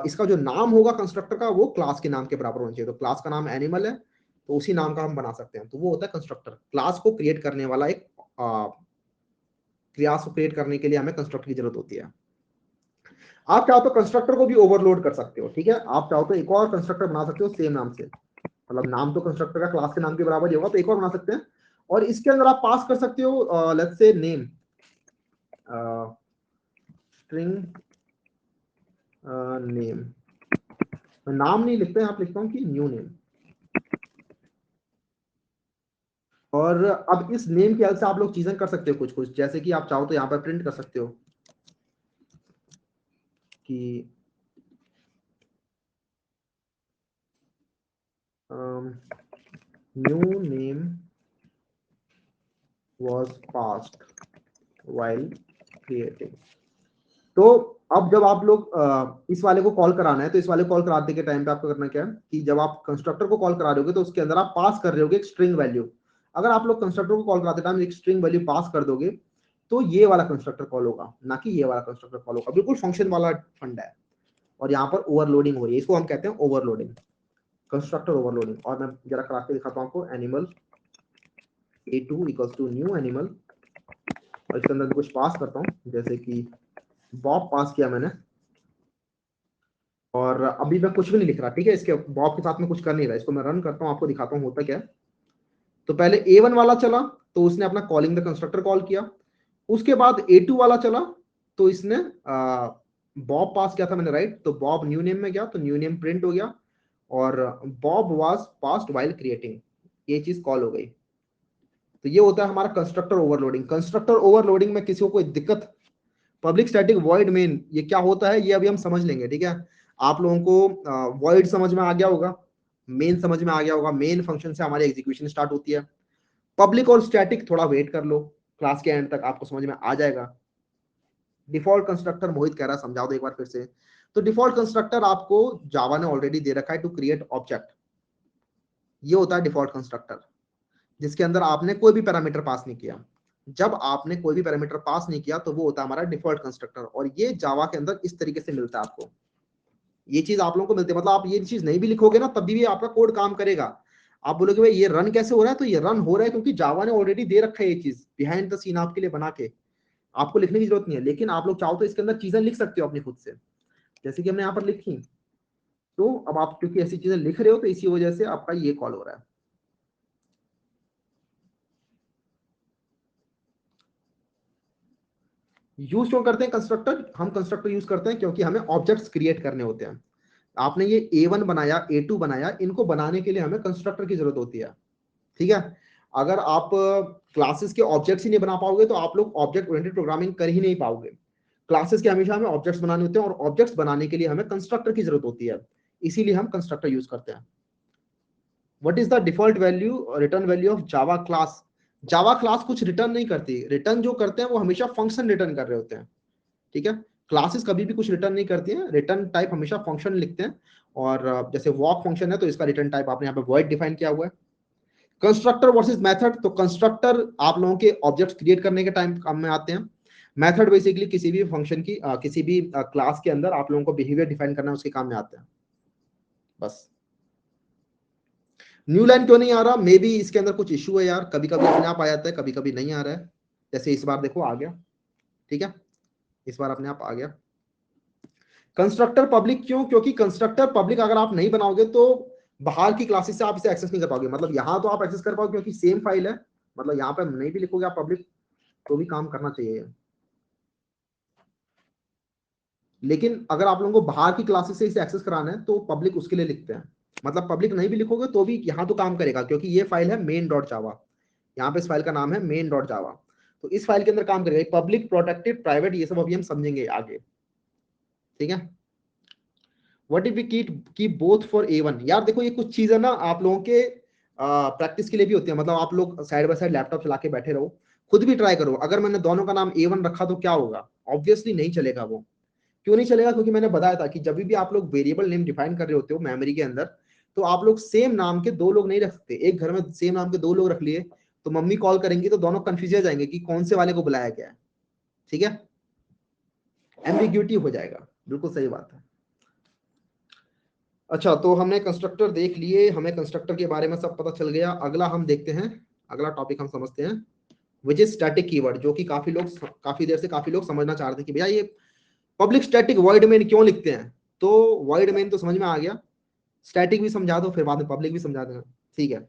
इसका जो नाम होगा कंस्ट्रक्टर का, वो क्लास के नाम के बराबर होना चाहिए। तो क्लास का नाम एनिमल है, तो उसी नाम का हम बना सकते हैं, तो वो होता है कंस्ट्रक्टर। क्लास को क्रिएट करने वाला एक क्लास को क्रिएट करने के लिए हमें कंस्ट्रक्टर की जरूरत होती है। आप चाहो तो कंस्ट्रक्टर को भी ओवरलोड कर सकते हो। ठीक है, आप चाहो तो एक और कंस्ट्रक्टर बना सकते हो सेम नाम से। मतलब नाम तो कंस्ट्रक्टर का क्लास के नाम के बराबर ही होगा, तो एक और बना सकते हैं। और इसके अंदर आप पास कर सकते हो let's say name, string name, नाम नहीं लिखते हैं, आप लिखता हूं कि न्यू नेम। और अब इस नेम की हेल्प से आप लोग चीजें कर सकते हो कुछ कुछ, जैसे कि आप चाहो तो यहाँ पर प्रिंट कर सकते हो कि new name was passed while creating। तो अब जब आप लोग इस वाले को कॉल कराना है, तो इस वाले को कॉल कराते के टाइम पे आपको करना क्या है कि जब आप कंस्ट्रक्टर को कॉल करा रहे होगे तो उसके अंदर आप पास कर रहे होगे एक स्ट्रिंग वैल्यू। अगर आप लोग कंस्ट्रक्टर को कॉल कराते टाइम एक स्ट्रिंग वैल्यू पास कर दोगे तो ये वाला कंस्ट्रक्टर कॉल होगा, ना कि ये वाला कंस्ट्रक्टर कॉल होगा। बिल्कुल फंक्शन वाला फंड है। और यहाँ पर ओवरलोडिंग हो रही है, इसको हम कहते हैं ओवरलोडिंग, कंस्ट्रक्टर ओवरलोडिंग। और मैं जरा करा के दिखाता हूँ आपको। Animal a2 equals to new animal, और इसके अंदर कुछ पास करता हूँ, जैसे कि बॉब पास किया मैंने। और अभी मैं कुछ भी नहीं लिख रहा, ठीक है, इसके बॉब के साथ में कुछ कर नहीं रहा। इसको मैं रन करता हूँ, आपको दिखाता हूँ होता क्या है। तो पहले A1 वाला चला तो उसने अपना कॉलिंग द कंस्ट्रक्टर कॉल किया। उसके बाद A2 वाला चला तो इसने बॉब पास किया था मैंने, राइट। तो बॉब न्यू नेम में गया तो न्यू नेम प्रिंट हो गया, और Bob was passed while creating, ये चीज कॉल हो गई। तो ये होता है हमारा कंस्ट्रक्टर ओवरलोडिंग। कंस्ट्रक्टर ओवरलोडिंग में किसी को कोई दिक्कत, पब्लिक स्टैटिक वॉइड मेन ये क्या होता है ये अभी हम समझ लेंगे, ठीक है। आप लोगों को वॉइड समझ में आ गया होगा, मेन समझ में आ गया होगा। मेन फंक्शन से हमारी एग्जीक्यूशन स्टार्ट होती है। पब्लिक और स्टैटिक थोड़ा वेट कर लो, क्लास के एंड तक आपको समझ में आ जाएगा। डिफॉल्ट कंस्ट्रक्टर मोहित कह रहा, समझा दो एक बार फिर से। तो डिफॉल्ट कंस्ट्रक्टर आपको जावा ने ऑलरेडी दे रखा है टू क्रिएट ऑब्जेक्ट। ये होता है डिफॉल्ट कंस्ट्रक्टर, जिसके अंदर आपने कोई भी पैरामीटर पास नहीं किया। जब आपने कोई भी पैरामीटर पास नहीं किया तो वो होता है हमारा डिफॉल्ट कंस्ट्रक्टर। और ये जावा के अंदर इस तरीके से मिलता है आपको, ये चीज आप लोगों को मिलती है। मतलब आप ये चीज नहीं भी लिखोगे ना तभी भी आपका कोड काम करेगा। आप बोलोगे भाई ये रन कैसे हो रहा है, तो ये रन हो रहा है क्योंकि जावा ने ऑलरेडी दे रखा है ये चीज बिहाइंड द सीन आपके लिए बना के। आपको लिखने की जरूरत नहीं है, लेकिन आप लोग चाहो तो इसके अंदर चीजें लिख सकते हो अपनी खुद से, जैसे कि हमने यहाँ पर लिखी। तो अब आप क्योंकि ऐसी चीजें लिख रहे हो तो इसी वजह से आपका ये कॉल हो रहा है। यूज क्यों करते हैं कंस्ट्रक्टर? हम कंस्ट्रक्टर यूज करते हैं क्योंकि हमें ऑब्जेक्ट्स क्रिएट करने होते हैं। आपने ये A1 बनाया, A2 बनाया, इनको बनाने के लिए हमें कंस्ट्रक्टर की जरूरत होती है, ठीक है। अगर आप क्लासेस के ऑब्जेक्ट्स ही नहीं बना पाओगे तो आप लोग ऑब्जेक्ट ओरिएंटेड प्रोग्रामिंग कर ही नहीं पाओगे। क्लासेस के हमेशा हमें ऑब्जेक्ट्स बनाने होते हैं, और ऑब्जेक्ट्स बनाने के लिए हमें कंस्ट्रक्टर की जरूरत होती है, इसीलिए हम कंस्ट्रक्टर यूज करते हैं। What is the default value, return value of Java class? Java class कुछ रिटर्न नहीं करती। रिटर्न जो करते हैं वो हमेशा फंक्शन रिटर्न कर रहे होते हैं, ठीक है। क्लासेस कभी भी कुछ रिटर्न नहीं करती हैं, रिटर्न टाइप हमेशा फंक्शन लिखते हैं। और जैसे वॉक फंक्शन है तो इसका रिटर्न टाइप आपने यहाँ पे वॉइड डिफाइन किया हुआ है। कंस्ट्रक्टर वर्सेस मेथड, तो कंस्ट्रक्टर आप लोगों के ऑब्जेक्ट्स क्रिएट करने के टाइम काम में आते हैं। मेथड बेसिकली किसी भी फंक्शन की किसी भी क्लास के अंदर आप लोगों को बिहेवियर डिफाइन करना है, उसके काम में आते हैं बस। न्यू लाइन क्यों नहीं आ रहा? मे बी इसके अंदर कुछ इशू है यार, कभी कभी अपने आप आ जाता है, कभी कभी नहीं आ रहा है। जैसे इस बार देखो आ गया, ठीक है, इस बार अपने आप आ गया। कंस्ट्रक्टर पब्लिक क्यों? क्योंकि कंस्ट्रक्टर पब्लिक अगर आप नहीं बनाओगे तो बाहर की क्लासेस से आप इसे एक्सेस नहीं कर पाओगे। मतलब यहाँ तो आप एक्सेस कर पाओगे क्योंकि सेम फाइल है, मतलब यहाँ पे नहीं भी लिखोगे आप पब्लिक तो भी काम करना चाहिए। लेकिन अगर आप लोगों को बाहर की क्लासेस से इसे एक्सेस कराना है तो पब्लिक उसके लिए लिखते हैं। मतलब पब्लिक नहीं भी लिखोगे तो भी यहाँ तो काम करेगा, क्योंकि ये फाइल है मेन डॉट जावा। यहाँ पे इस फाइल का नाम है मेन डॉट जावा, तो इस फाइल के अंदर काम करेगा। पब्लिक, प्रोटेक्टेड, प्राइवेट, ये सब अभी हम समझेंगे आगे, ठीक है। What if we keep both for A1? यार देखो ये कुछ चीजें ना आप लोगों के प्रैक्टिस के लिए भी होती है। मतलब आप लोग साइड बाय साइड लैपटॉप चला के बैठे रहो, खुद भी ट्राई करो। अगर मैंने दोनों का नाम A1 रखा तो क्या होगा? ऑब्वियसली नहीं चलेगा वो। क्यों नहीं चलेगा? क्योंकि मैंने बताया था कि जब भी आप लोग वेरिएबल नेम डिफाइन कर रहे होते हो मेमोरी के अंदर, तो आप लोग सेम नाम के दो लोग नहीं रख सकते। एक घर में सेम नाम के दो लोग रख लिए तो मम्मी कॉल करेंगी तो दोनों कंफ्यूज हो जाएंगे कि कौन से वाले को बुलाया गया है, ठीक है। एम्बिग्यूटी हो जाएगा, बिल्कुल सही बात है। अच्छा, तो हमने कंस्ट्रक्टर देख लिए, हमें कंस्ट्रक्टर के बारे में सब पता चल गया। अगला हम देखते हैं, अगला टॉपिक हम समझते हैं विच इज स्टैटिक कीवर्ड, जो कि काफी देर से काफी लोग समझना चाह रहे थे कि भैया ये पब्लिक स्टैटिक वॉइड मेन क्यों लिखते हैं। तो वॉइड मेन तो समझ में आ गया। स्टैटिक भी समझा दो, फिर बाद में पब्लिक भी समझा देना, ठीक है।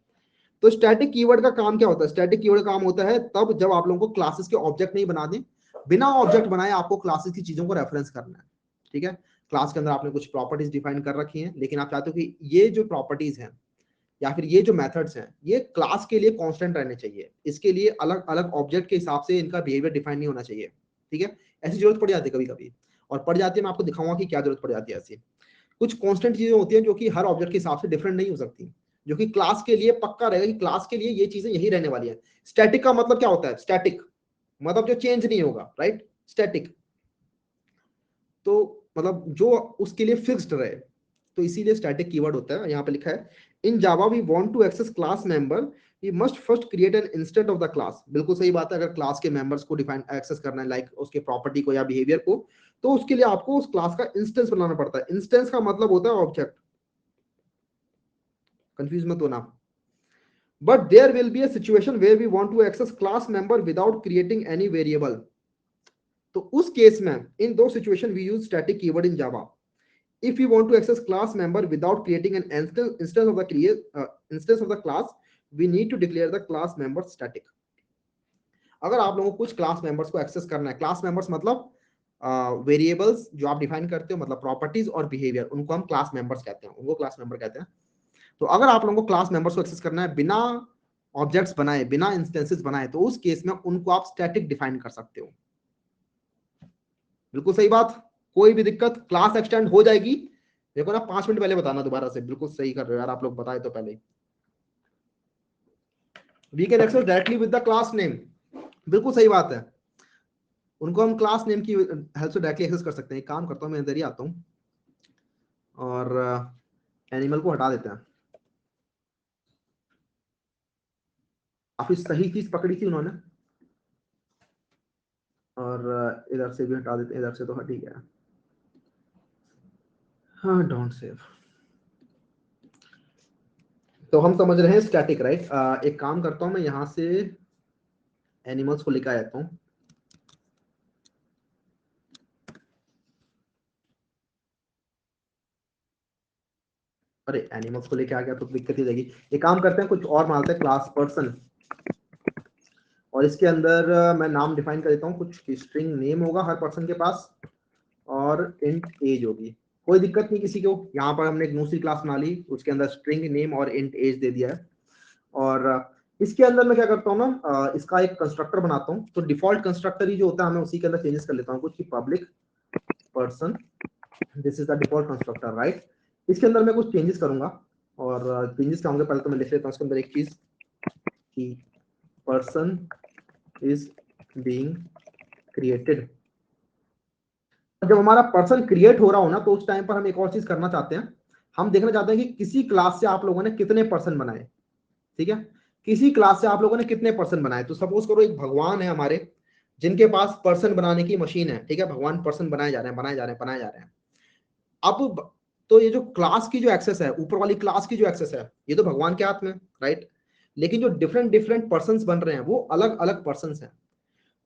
तो स्टैटिक कीवर्ड का काम क्या होता है? स्टैटिक कीवर्ड का काम होता है तब जब आप लोगों को क्लासेस के ऑब्जेक्ट नहीं बना दें, बिना ऑब्जेक्ट बनाए आपको क्लासेस की चीजों को रेफरेंस करना है, ठीक है। क्लास के अंदर आपने कुछ प्रॉपर्टीज डिफाइन कर रखी हैं, लेकिन आप चाहते हो कि ये जो प्रॉपर्टीज हैं या फिर ये जो मेथड्स हैं ये क्लास के लिए कांस्टेंट रहने चाहिए, इसके लिए अलग अलग ऑब्जेक्ट के हिसाब से इनका बिहेवियर डिफाइन नहीं होना चाहिए, ठीक है। ऐसी जरूरत पड़ जाती है कभी कभी, और पड़ जाती है, मैं आपको दिखाऊंगा कि क्या जरूरत पड़ जाती है। ऐसी कुछ कांस्टेंट चीजें होती हैं जो कि हर ऑब्जेक्ट के हिसाब से डिफरेंट नहीं हो सकती, जो कि क्लास के लिए पक्का रहेगा कि क्लास के लिए ये चीजें यही रहने वाली है। स्टैटिक का मतलब क्या होता है? स्टैटिक मतलब जो चेंज नहीं होगा, राइट। स्टैटिक तो मतलब जो उसके लिए फिक्स्ड रहे, तो इसीलिए स्टैटिक कीवर्ड होता है। यहाँ पे लिखा है in Java we want to access class member we must first create an instance of the class. बिल्कुल सही बात है, अगर क्लास के मेंबर्स को डिफाइन एक्सेस करना है, लाइक उसके प्रॉपर्टी को या बिहेवियर को, तो उसके लिए आपको उस क्लास का इंस्टेंस बनाना पड़ता है। इंस्टेंस का मतलब होता है ऑब्जेक्ट, कंफ्यूज मत होना। But there will be a situation where we want to access class member without creating any variable. तो उस केस में इन दो situation we use static keyword in Java. If we want to access class member without creating an instance of the class, we need to declare the class member static. अगर आप लोगों को कुछ क्लास मेंबर्स को access करना है, class members मतलब variables जो आप डिफाइन करते हो, मतलब प्रॉपर्टीज और बिहेवियर, उनको हम क्लास मेंबर्स कहते हैं, उनको क्लास मेंबर कहते हैं। तो अगर आप लोगों को क्लास मेंबर्स को एक्सेस करना है बिना ऑब्जेक्ट्स बनाए, बिना इंस्टेंसेस बनाए, तो उस केस में उनको आप स्टैटिक डिफाइन कर सकते हो। बिल्कुल सही बात, कोई भी दिक्कत? क्लास एक्सटेंड हो जाएगी, देखो ना 5 मिनट पहले बताना दोबारा से। बिल्कुल सही कर रहे हो यार आप लोग, बताए तो पहले। We can access directly with the class name, बिल्कुल सही बात है, उनको हम क्लास नेम की हेल्प से डायरेक्टली एक्सेस कर सकते हैं। एक काम करता हूं, मैं इधर ही आता हूं और एनिमल को हटा देते हैं। काफी सही चीज पकड़ी थी उन्होंने, और इधर से भी हटा देते हैं, इधर से तो हट ही गया। हाँ, डोंट सेव। तो हम समझ रहे हैं स्टैटिक, राइट। एक काम करता हूं, मैं यहां से एनिमल्स को लेकर आता हूं। अरे एनिमल्स को लेके आ गया तो दिक्कत ही जाएगी। एक काम करते हैं, कुछ और मानते हैं, क्लास पर्सन, और इसके अंदर मैं नाम डिफाइन कर देता हूँ। कुछ स्ट्रिंग नेम होगा हर पर्सन के पास, और इंट एज होगी। कोई दिक्कत नहीं किसी को। यहाँ पर हमने एक दूसरी क्लास बना ली, उसके अंदर स्ट्रिंग नेम और इंट एज दे दिया है। और इसके अंदर मैं क्या करता हूँ ना, इसका एक कंस्ट्रक्टर बनाता हूँ। तो डिफॉल्ट कंस्ट्रक्टर ही जो होता है, मैं उसी के अंदर चेंजेस कर लेता हूँ कुछ, public person, this is the default constructor, right. इसके अंदर मैं कुछ चेंजेस करूंगा, और चेंजेस क्या होंगे पहले तो मैं लिख लेता हूँ इसके अंदर एक चीज कि पर्सन इज बीइंग क्रिएटेड। जब हमारा पर्सन क्रिएट हो रहा हो ना, तो उस टाइम पर हम एक और चीज करना चाहते हैं, हम देखना चाहते हैं कि किसी क्लास से आप लोगों ने कितने पर्सन बनाए, ठीक है। किसी क्लास से आप लोगों ने कितने पर्सन बनाए। तो सपोज करो एक भगवान है हमारे, जिनके पास पर्सन बनाने की मशीन है, ठीक है। भगवान पर्सन बनाए जा रहे हैं, बनाए जा रहे हैं, बनाए जा रहे हैं। अब तो ये जो क्लास की जो एक्सेस है, ऊपर वाली क्लास की जो एक्सेस है, ये तो भगवान के हाथ में, राइट। लेकिन जो डिफरेंट डिफरेंट पर्सन बन रहे हैं, वो अलग अलग पर्सन हैं।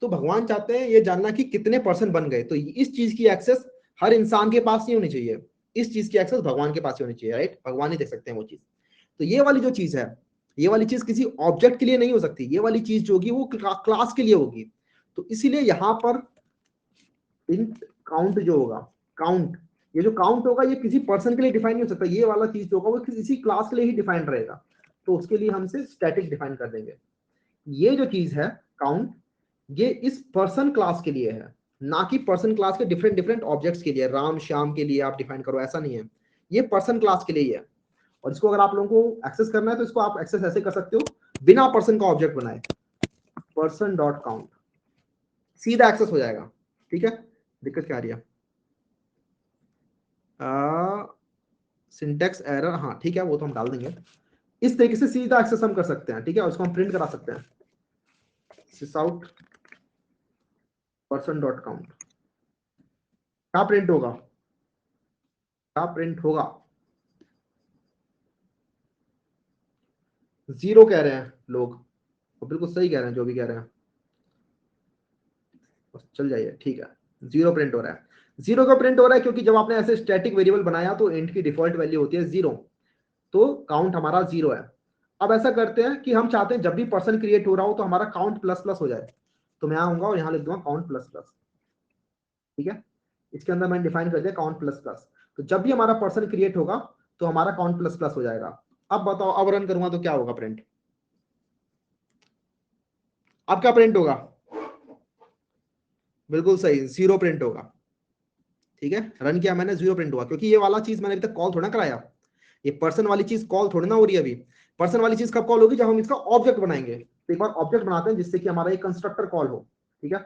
तो भगवान चाहते हैं ये जानना कि कितने पर्सन बन गए। तो इस चीज की एक्सेस हर इंसान के पास नहीं होनी चाहिए, इस चीज की एक्सेस भगवान के पास ही होनी चाहिए, राइट। भगवान ही देख सकते हैं वो चीज। तो ये वाली जो चीज है, ये वाली चीज किसी ऑब्जेक्ट के लिए नहीं हो सकती, ये वाली चीज जो होगी वो क्लास के लिए होगी। तो इसीलिए यहां पर इंट काउंट जो होगा, काउंट, ये जो काउंट होगा ये किसी पर्सन के लिए डिफाइन नहीं हो सकता, ये वाला चीज जो होगा वो किसी क्लास के लिए ही डिफाइंड रहेगा। तो उसके लिए हम से स्टैटिक डिफाइन कर देंगे। ये जो चीज है काउंट, ये इस पर्सन क्लास के लिए है, ना कि पर्सन क्लास के डिफरेंट डिफरेंट ऑब्जेक्ट्स के लिए, राम श्याम के लिए आप डिफाइन करो, ऐसा नहीं है। ये पर्सन क्लास के लिए ही है। और इसको अगर आप लोगों को एक्सेस करना है, तो इसको आप एक्सेस ऐसे कर सकते हो, बिना पर्सन का ऑब्जेक्ट बनाए, पर्सन डॉट काउंट, सीधा एक्सेस हो जाएगा, ठीक है। दिक्कत क्या आ रही है? सिंटेक्स एरर, हाँ ठीक है, वो तो हम डाल देंगे। इस तरीके से सीधा एक्सेस हम कर सकते हैं, ठीक है। और इसको हम प्रिंट करा सकते हैं, sysout पर्सन डॉट काउंट। क्या प्रिंट होगा? क्या प्रिंट होगा? 0 कह रहे हैं लोग, तो बिल्कुल सही कह रहे हैं जो भी कह रहे हैं, बस चल जाइए, ठीक है। 0 प्रिंट हो रहा है। 0 का प्रिंट हो रहा है क्योंकि जब आपने ऐसे स्टैटिक वेरिएबल बनाया तो इंट की डिफॉल्ट वैल्यू होती है 0। तो काउंट हमारा 0 है। अब ऐसा करते हैं कि हम चाहते हैं जब भी पर्सन क्रिएट हो रहा हो तो हमारा काउंट प्लस प्लस हो जाए, तो मैं आऊंगा और यहाँ लिख दूंगा काउंट प्लस प्लस। ठीक है, इसके अंदर मैंने डिफाइन कर दिया काउंट प्लस प्लस। तो जब भी हमारा पर्सन क्रिएट होगा तो हमारा काउंट प्लस प्लस हो जाएगा। अब बताओ, अब रन करूंगा तो क्या होगा प्रिंट? अब क्या प्रिंट होगा? बिल्कुल सही, 0 प्रिंट होगा। ठीक है, रन किया मैंने, 0 प्रिंट हुआ, क्योंकि ये वाला चीज मैंने अभी तक कॉल थोड़ा ना कराया। ये पर्सन वाली चीज कॉल थोड़ी ना हो रही है अभी। पर्सन वाली चीज कब कॉल होगी? जब हम इसका ऑब्जेक्ट बनाएंगे। तो एक बार ऑब्जेक्ट बनाते हैं जिससे कि हमारा एक कंस्ट्रक्टर कॉल हो। ठीक है,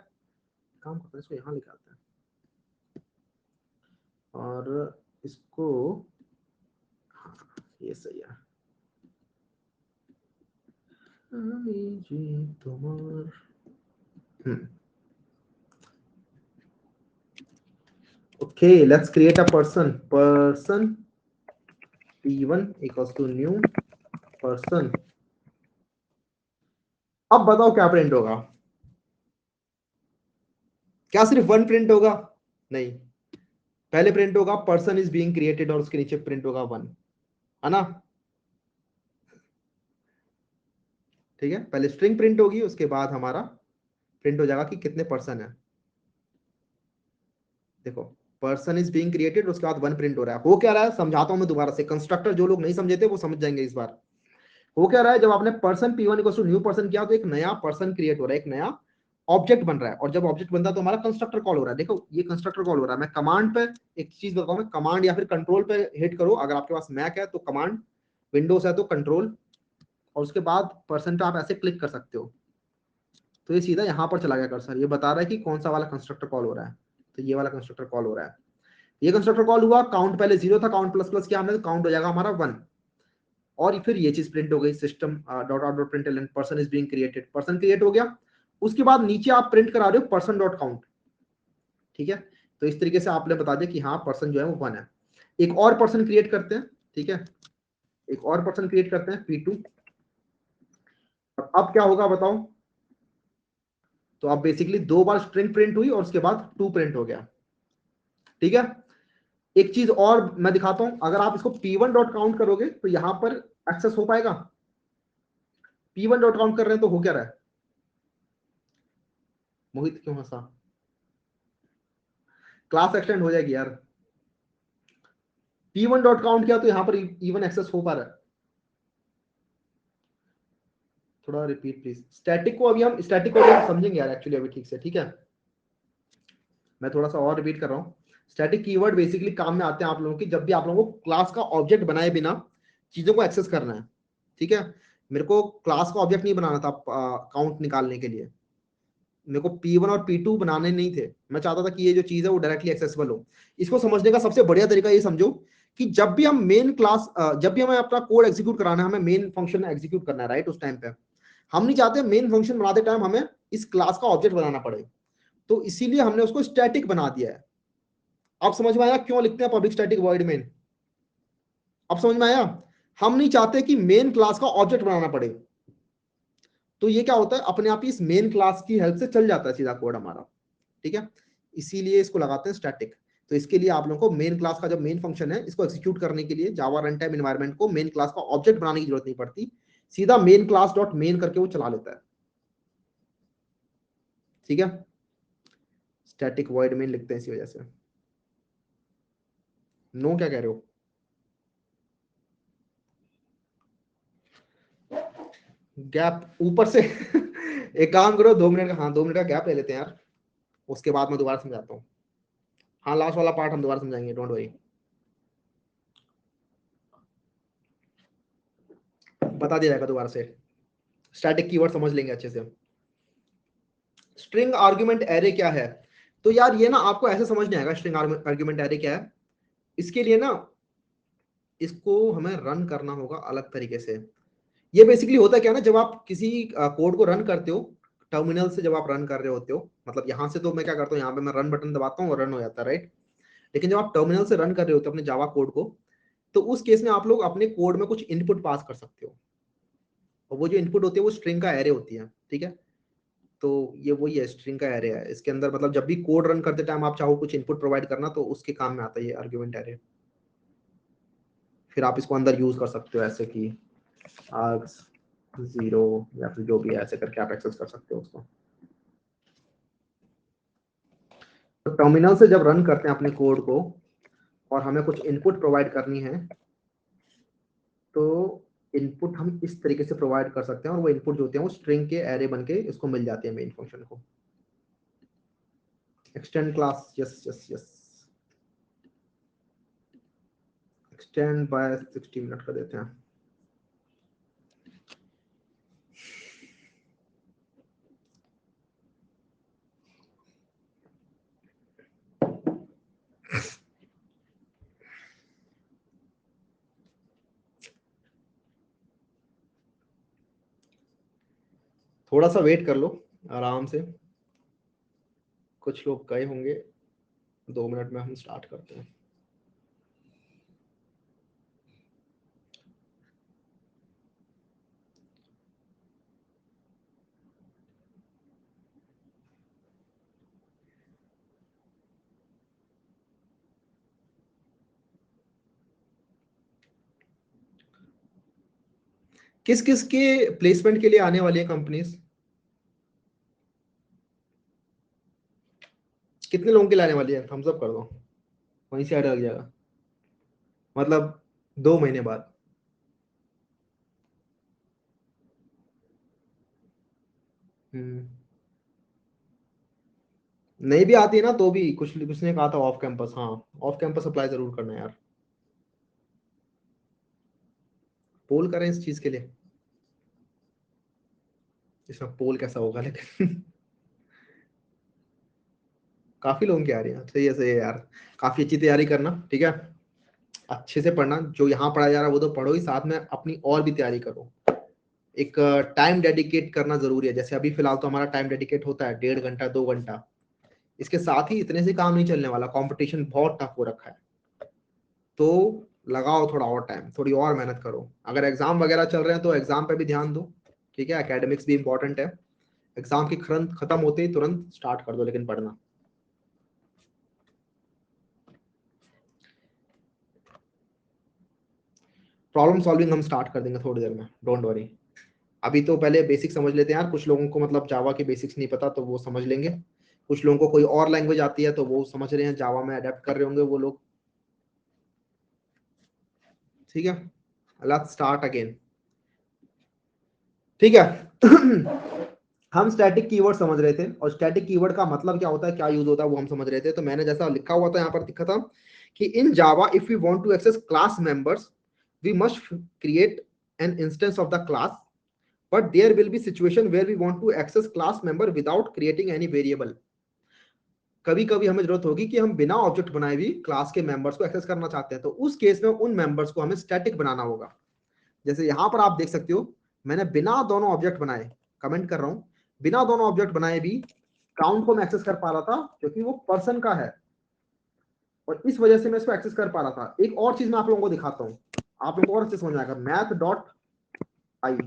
काम करते हैं, इसको यहाँ लिखाते हैं और इसको, ये सही है। Okay, let's create a person. Person p1 equals to new person. अब बताओ क्या प्रिंट होगा? क्या सिर्फ 1 प्रिंट होगा? नहीं, पहले प्रिंट होगा पर्सन इज बीइंग क्रिएटेड और उसके नीचे प्रिंट होगा 1, है ना? ठीक है, पहले स्ट्रिंग प्रिंट होगी, उसके बाद हमारा प्रिंट हो जाएगा कि कितने पर्सन है। देखो, पर्सन इज बीइंग क्रिएटेड, उसके बाद 1 प्रिंट हो रहा है। हो क्या रहा है समझाता हूं मैं दोबारा से, कंस्ट्रक्टर जो लोग नहीं समझे थे वो समझ जाएंगे इस बार। हो क्या रहा है, जब आपने person p1 equal to new person किया तो एक नया पर्सन क्रिएट हो रहा है, एक नया ऑब्जेक्ट बन रहा है। और जब ऑब्जेक्ट बनता है तो हमारा कंस्ट्रक्टर कॉल हो रहा है। देखो, ये कंस्ट्रक्टर कॉल हो रहा है। मैं कमांड पे एक चीज बताऊं, मैं कमांड या फिर कंट्रोल पे हिट करो, अगर आपके पास मैक है तो कमांड, विंडोज है तो कंट्रोल, और उसके बाद पर्सन पे आप ऐसे क्लिक कर सकते हो। तो ये सीधा यहाँ पर चला गया कर्सर, ये बता रहा है कि कौन सा वाला कंस्ट्रक्टर कॉल हो रहा है। तो ये वाला कंस्ट्रक्टर कॉल हो रहा है। ये कंस्ट्रक्टर कॉल हुआ, काउंट पहले 0 था, काउंट प्लस प्लस किया हमने तो काउंट हो जाएगा हमारा 1। और फिर ये चीज प्रिंट हो गई, system dot out dot println person is being created, person create हो गया। उसके बाद नीचे आप प्रिंट करा रहे हो पर्सन डॉट काउंट। ठीक है, तो इस तरीके से आपने बता दिया कि हाँ पर्सन जो है वो 1 है। एक और पर्सन क्रिएट करते हैं। ठीक है, एक और पर्सन क्रिएट करते हैं p2। अब क्या होगा बताओ? तो अब बेसिकली 2 बार स्ट्रिंग प्रिंट हुई और उसके बाद 2 प्रिंट हो गया। ठीक है, एक चीज और मैं दिखाता हूं, अगर आप इसको p1 डॉट काउंट करोगे तो यहां पर एक्सेस हो पाएगा? p1 डॉट काउंट कर रहे हैं तो हो क्या रहा है? मोहित क्यों हंसा? क्लास एक्सटेंड हो जाएगी यार। p1 डॉट काउंट किया तो यहां पर इवन एक्सेस हो पा रहा है। थोड़ा रिपीट प्लीज। स्टैटिक को अभी हम समझेंगे यार एक्चुअली अभी ठीक से। ठीक है, मैं थोड़ा सा और रिपीट कर रहा हूँ। स्टैटिक कीवर्ड बेसिकली काम में आते हैं आप लोगों की, जब भी आप लोगों को क्लास का ऑब्जेक्ट बनाए बिना चीजों को एक्सेस करना है। ठीक है, मेरे को क्लास का ऑब्जेक्ट नहीं बनाना था काउंट निकालने के लिए। मेरे को p1 और p2 बनाने नहीं थे, मैं चाहता था कि ये जो चीज है वो डायरेक्टली एक्सेसिबल हो। इसको समझने का सबसे बढ़िया तरीका ये समझो कि जब भी हम मेन क्लास, जब भी हमें अपना कोड एग्जीक्यूट कराना है, हमें मेन फंक्शन एग्जीक्यूट करना है, राइट? उस टाइम पे हम नहीं चाहते मेन फंक्शन बनाते टाइम हमें इस क्लास का ऑब्जेक्ट बनाना पड़े, तो इसीलिए हमने उसको स्टैटिक बना दिया है। अब समझ में आया क्यों लिखते हैं पब्लिक स्टैटिक वॉइड मेन? अब समझ में आया? हम नहीं चाहते कि मेन क्लास का ऑब्जेक्ट बनाना पड़े, तो ये क्या होता है, अपने आप ही इस मेन क्लास की हेल्प से चल जाता है सीधा कोड हमारा। ठीक है, इसीलिए इसको लगाते हैं स्टैटिक। तो इसके लिए आप लोगों को मेन क्लास का जो मेन फंक्शन है इसको एग्जीक्यूट करने के लिए जावा रन टाइम एनवायरनमेंट को मेन क्लास का ऑब्जेक्ट बनाने की जरूरत नहीं पड़ती, सीधा मेन क्लास डॉट मेन करके वो चला लेता है। ठीक है, स्टैटिक वॉइड मेन लिखते हैं इसी वजह से। नो क्या कह रहे हो? गैप ऊपर से एक काम करो, 2 मिनट का, हाँ 2 मिनट का गैप ले लेते हैं यार, उसके बाद मैं दोबारा समझाता हूँ। हाँ, लास्ट वाला पार्ट हम दोबारा समझाएंगे, डोंट वरी। बता दिया जाएगा दोबारा से, स्टैटिक कीवर्ड समझ लेंगे अच्छे से। स्ट्रिंग आर्गुमेंट एरे क्या है? तो यार ये ना आपको ऐसे समझ नहीं आएगा स्ट्रिंग आर्गुमेंट एरे क्या है। इसके लिए ना इसको हमें रन करना होगा अलग तरीके से। ये बेसिकली होता क्या है ना, जब आप किसी कोड को रन करते हो टर्मिनल से, जब आप रन कर रहे होते हो, मतलब यहाँ से तो मैं क्या करता हूँ, यहाँ पे मैं रन बटन दबाता हूँ और रन हो जाता है, राइट? लेकिन जब आप टर्मिनल से रन कर रहे होते हो अपने जावा कोड को, तो उस केस में आप लोग अपने कोड में कुछ इनपुट पास कर सकते हो, और वो जो इनपुट होती है वो स्ट्रिंग का एरे होती है। ठीक है, तो ये वही है, स्ट्रिंग का एरे है इसके अंदर। मतलब जब भी कोड रन करते टाइम आप चाहो कुछ इनपुट प्रोवाइड करना, तो उसके काम में आता है ये आर्गुमेंट एरे। फिर आप इसको अंदर यूज कर सकते हो ऐसे कि args 0 या फिर जो भी है ऐसे करके आप एक्सेस कर सकते हो उसको। तो टर्मिनल से जब रन करते हैं अपने कोड को और हमें कुछ इनपुट प्रोवाइड करनी है तो इनपुट हम इस तरीके से प्रोवाइड कर सकते हैं और वो इनपुट जो होते हैं वो स्ट्रिंग के एरे बन के इसको मिल जाते हैं मेन फंक्शन को। Extend class, yes yes yes, extend by 60 minute कर देते हैं। थोड़ा सा वेट कर लो आराम से, कुछ लोग गए होंगे, 2 मिनट में हम स्टार्ट करते हैं। किस किस के प्लेसमेंट के लिए आने वाली है कंपनीज? कितने लोगों के लिए आने वाली है? थम्स अप कर दो, वहीं से ऐड लग जाएगा, मतलब 2 महीने बाद। नहीं भी आती है ना तो भी कुछ उसने कहा था ऑफ कैंपस, हाँ ऑफ कैंपस अप्लाई जरूर करना है यार। पोल करें इस चीज के लिए, इसमें पोल कैसा होगा लेकिन काफी लोगों की आ रही है, सही है यार। काफी अच्छी तैयारी करना, ठीक है, अच्छे से पढ़ना, जो यहाँ पढ़ाया जा रहा है वो तो पढ़ो ही, साथ में अपनी और भी तैयारी करो। एक टाइम डेडिकेट करना जरूरी है, जैसे अभी फिलहाल तो हमारा टाइम डेडिकेट होता है 1.5 घंटा 2 घंटा, इसके साथ ही इतने से काम नहीं चलने वाला, कंपटीशन बहुत टफ हो रखा है। तो लगाओ थोड़ा और टाइम, थोड़ी और मेहनत करो। अगर एग्जाम वगैरह चल रहे हैं तो एग्जाम पे भी ध्यान दो, ठीक है, एकेडमिक्स भी इंपॉर्टेंट है। एग्जाम की खत्म होते ही तुरंत स्टार्ट कर दो लेकिन पढ़ना। प्रॉब्लम सॉल्विंग हम स्टार्ट कर देंगे थोड़ी देर में, डोंट वरी। अभी तो पहले बेसिक समझ लेते हैं यार, कुछ लोगों को मतलब जावा के बेसिक्स नहीं पता तो वो समझ लेंगे, कुछ लोगों को कोई और लैंग्वेज आती है तो वो समझ रहे हैं, जावा में अडेप्ट कर रहे होंगे वो लोग, ठीक है। लेट्स स्टार्ट अगेन, ठीक है। हम स्टैटिक कीवर्ड समझ रहे थे और स्टैटिक कीवर्ड का मतलब क्या होता है, क्या यूज होता है वो हम समझ रहे थे। तो मैंने जैसा लिखा हुआ था यहाँ पर लिखा था कि in Java if we want to access class members we must create an instance of the class, but there will be situation where we want to access class member without creating any variable। कभी कभी हमें जरूरत होगी कि हम बिना object बनाए भी क्लास के मेंबर्स को एक्सेस करना चाहते हैं, तो उस केस में उन मेंबर्स को हमें स्टैटिक बनाना होगा। जैसे यहां पर आप देख सकते हो, मैंने बिना दोनों ऑब्जेक्ट बनाए, कमेंट कर रहा हूं, बिना दोनों ऑब्जेक्ट बनाए भी काउंट को मैं एक्सेस कर पा रहा था क्योंकि वो पर्सन का है और इस वजह से मैं इसको एक्सेस कर पा रहा था। एक और चीज मैं आप लोगों को दिखाता हूं, आप लोगों को और अच्छे समझ में आएगा, मैथ डॉट आई,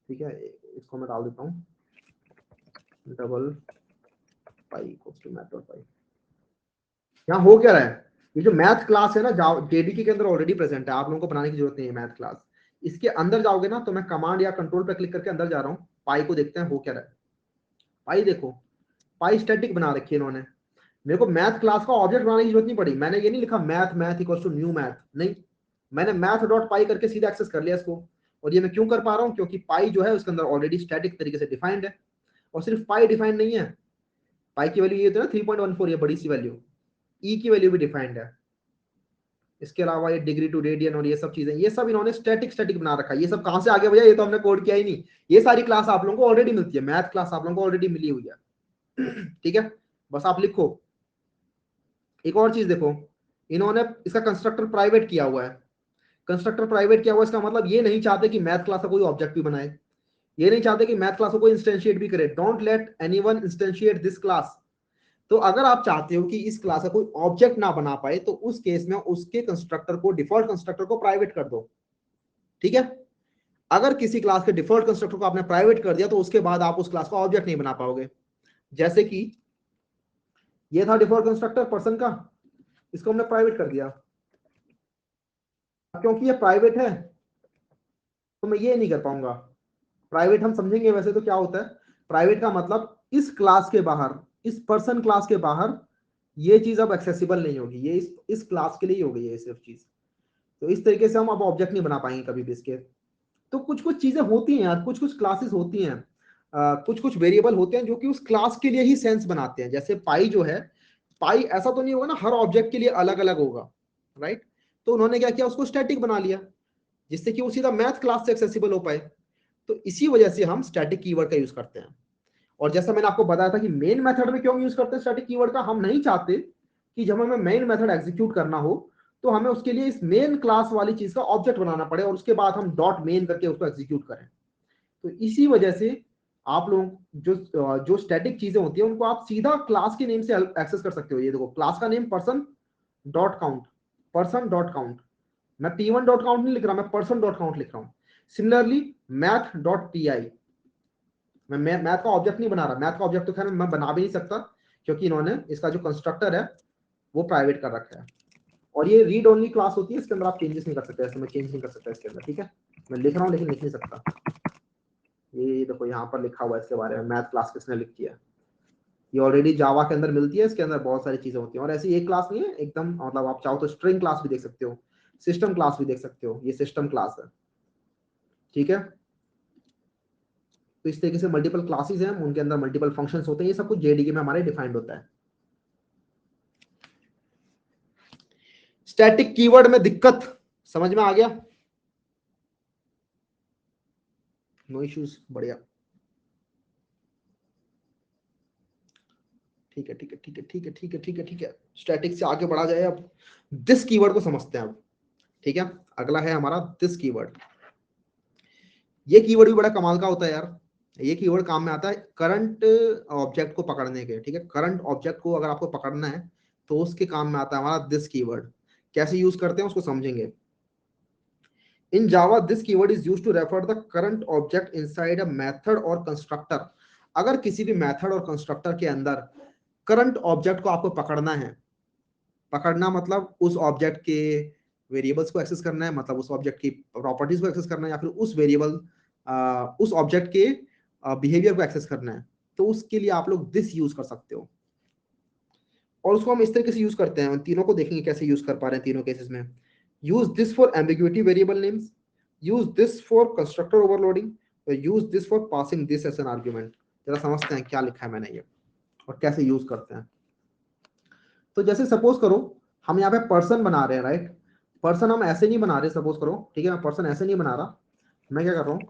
ठीक है, इसको मैं डाल देता हूँ, double pi equals to math dot pi. यहाँ हो क्या रहा है, ये जो मैथ क्लास है ना जेडीके के अंदर ऑलरेडी प्रेजेंट है, आप लोगों को बनाने की जरूरत नहीं है मैथ क्लास। इसके अंदर जाओगे ना तो मैं कमांड या कंट्रोल पे क्लिक करके अंदर जा रहा हूँ, पाई को देखते हैं हो क्या रहा है। पाई देखो, पाई स्टैटिक बना रखी है इन्होंने, मेरे को मैथ क्लास का ऑब्जेक्ट बनाने की जरूरत नहीं पड़ी, मैंने ये नहीं लिखा math math equals to new math, नहीं, मैंने मैथ डॉट पाई करके सीधा एक्सेस कर लिया इसको। और ये मैं क्यों कर पा रहा हूँ, क्योंकि पाई जो है उसके अंदर ऑलरेडी स्टैटिक तरीके से डिफाइंड है। और सिर्फ पाई डिफाइंड नहीं है, पाई की वैल्यू ये तो ना 3.14, ये बड़ी सी वैल्यू, ई की वैल्यू भी डिफाइंड है। इसके अलावा ये डिग्री टू रेडियन और ये सब चीजें, ये सब इन्होंने स्टैटिक स्टैटिक बना रखा है। ये सब कहां से आ गया भैया, ये तो हमने कोड किया ही नहीं, ये सारी क्लास आप लोगों को ऑलरेडी मिलती है, मैथ क्लास आप लोगों को ऑलरेडी मिली हुई है। ठीक है, बस आप लिखो। एक और चीज देखो, इन्होंने इसका कंस्ट्रक्टर प्राइवेट किया हुआ है। कंस्ट्रक्टर प्राइवेट किया हुआ है, इसका मतलब ये नहीं चाहते कि मैथ क्लास का कोई ऑब्जेक्ट भी बनाए, ये नहीं चाहते कि मैथ क्लास को कोई इंस्टेंशिएट भी करे, don't let anyone instantiate this class. तो अगर आप चाहते हो कि इस क्लास का कोई ऑब्जेक्ट ना बना पाए तो उस केस में उसके कंस्ट्रक्टर को, डिफॉल्ट कंस्ट्रक्टर को प्राइवेट कर दो, ठीक है। अगर किसी क्लास के डिफॉल्ट कंस्ट्रक्टर को आपने प्राइवेट कर दिया तो उसके बाद आप उस क्लास का ऑब्जेक्ट नहीं बना पाओगे। जैसे कि ये था डिफॉल्ट कंस्ट्रक्टर पर्सन का, इसको हमने प्राइवेट कर दिया, क्योंकि ये प्राइवेट है तो मैं ये नहीं कर पाऊंगा। प्राइवेट हम समझेंगे वैसे तो क्या होता है, प्राइवेट का मतलब इस क्लास के बाहर, इस पर्सन क्लास के बाहर ये चीज अब एक्सेसिबल नहीं होगी, ये इस क्लास के लिए ही हो गई है सिर्फ चीज। तो इस तरीके से हम अब ऑब्जेक्ट नहीं बना पाएंगे कभी भी इसके। तो कुछ कुछ चीजें होती हैं यार, कुछ कुछ क्लासेस होती हैं, कुछ कुछ वेरिएबल होते हैं जो कि उस क्लास के लिए ही सेंस बनाते हैं। जैसे पाई जो है, पाई ऐसा तो नहीं होगा ना हर ऑब्जेक्ट के लिए अलग अलग होगा, राइट। तो उन्होंने क्या किया, उसको स्टैटिक बना लिया जिससे कि वो सीधा मैथ क्लास से एक्सेसिबल हो पाए। तो इसी वजह से हम स्टैटिक कीवर्ड का यूज करते हैं। और जैसा मैंने आपको बताया था कि मेन मेथड में क्यों यूज करते हैं स्टैटिक कीवर्ड का, हम नहीं चाहते कि जब हमें मेन मेथड एग्जीक्यूट करना हो तो हमें उसके लिए इस मेन क्लास वाली चीज का ऑब्जेक्ट बनाना पड़े और उसके बाद हम डॉट मेन करके उसको एग्जीक्यूट करें। तो इसी वजह से आप लोग जो जो स्टैटिक चीजें होती है उनको आप सीधा क्लास के नेम से एक्सेस कर सकते हो। ये देखो क्लास का name person dot count, person dot count. मैं p1 डॉट काउंट नहीं लिख रहा, मैं पर्सन डॉट काउंट लिख रहा हूं। Similarly math dot P I, मैं मैथ का ऑब्जेक्ट नहीं बना रहा, मैथ का ऑब्जेक्ट तो खैर मैं बना भी नहीं सकता क्योंकि इन्होंने इसका जो कंस्ट्रक्टर है वो प्राइवेट कर रखा है। और ये रीड ओनली क्लास होती है, इसके अंदर आप चेंजेस नहीं कर सकते, ऐसे मैं चेंज नहीं कर सकता इसके अंदर, ठीक है। मैं लिख रहा हूँ लेकिन लिख नहीं सकता। ये देखो यहाँ पर लिखा हुआ है इसके बारे में, मैथ क्लास किसने लिख किया। ये ऑलरेडी जावा के अंदर मिलती है, इसके अंदर बहुत सारी चीजें होती हैं। और ऐसी एक क्लास नहीं है एकदम, मतलब आप चाहो तो स्ट्रिंग क्लास भी देख सकते हो, सिस्टम क्लास भी देख सकते हो, ये सिस्टम क्लास है, ठीक है। तो इस तरीके से मल्टीपल क्लासेस हैं, उनके अंदर मल्टीपल फंक्शंस होते हैं, ये सब कुछ जेडीके में हमारे डिफाइंड होता है। स्टैटिक कीवर्ड में दिक्कत समझ में आ गया? नो इश्यूज, बढ़िया। ठीक है ठीक है ठीक है ठीक है ठीक है ठीक है ठीक है। स्टैटिक से आगे बढ़ा जाए, अब दिस कीवर्ड को समझते हैं अब, ठीक है। अगला है हमारा दिस कीवर्ड। ये कीवर्ड भी बड़ा कमाल का होता है यार। ये कीवर्ड काम में आता है करंट ऑब्जेक्ट को पकड़ने के, ठीक है। करंट ऑब्जेक्ट को अगर आपको पकड़ना है तो उसके काम में आता है हमारा दिस कीवर्ड। कैसे यूज करते हैं उसको समझेंगे। In Java this keyword is used to refer the current object inside a method और कंस्ट्रक्टर। अगर किसी भी मेथड और कंस्ट्रक्टर के अंदर करंट ऑब्जेक्ट को आपको पकड़ना है, पकड़ना मतलब उस ऑब्जेक्ट के वेरिएबल्स को एक्सेस करना है, मतलब उस ऑब्जेक्ट की प्रॉपर्टीज को एक्सेस करना है, या फिर उस वेरिएबल उस ऑब्जेक्ट के बिहेवियर को एक्सेस करना है, तो उसके लिए आप लोग दिस यूज कर सकते हो। और उसको हम इस तरीके से यूज करते हैं, तीनों को देखेंगे कैसे यूज कर पा रहे हैं तीनों केसेस में। Use this for ambiguity variable names, use this for constructor overloading, use this for passing this as an argument. जरा समझते हैं क्या लिखा है मैंने ये और कैसे यूज करते हैं। तो जैसे सपोज करो हम यहाँ पे पर्सन बना रहे हैं, राइट। पर्सन हम ऐसे नहीं बना रहे, सपोज करो, ठीक है। मैं पर्सन ऐसे नहीं बना रहा, मैं क्या कर रहा हूँ,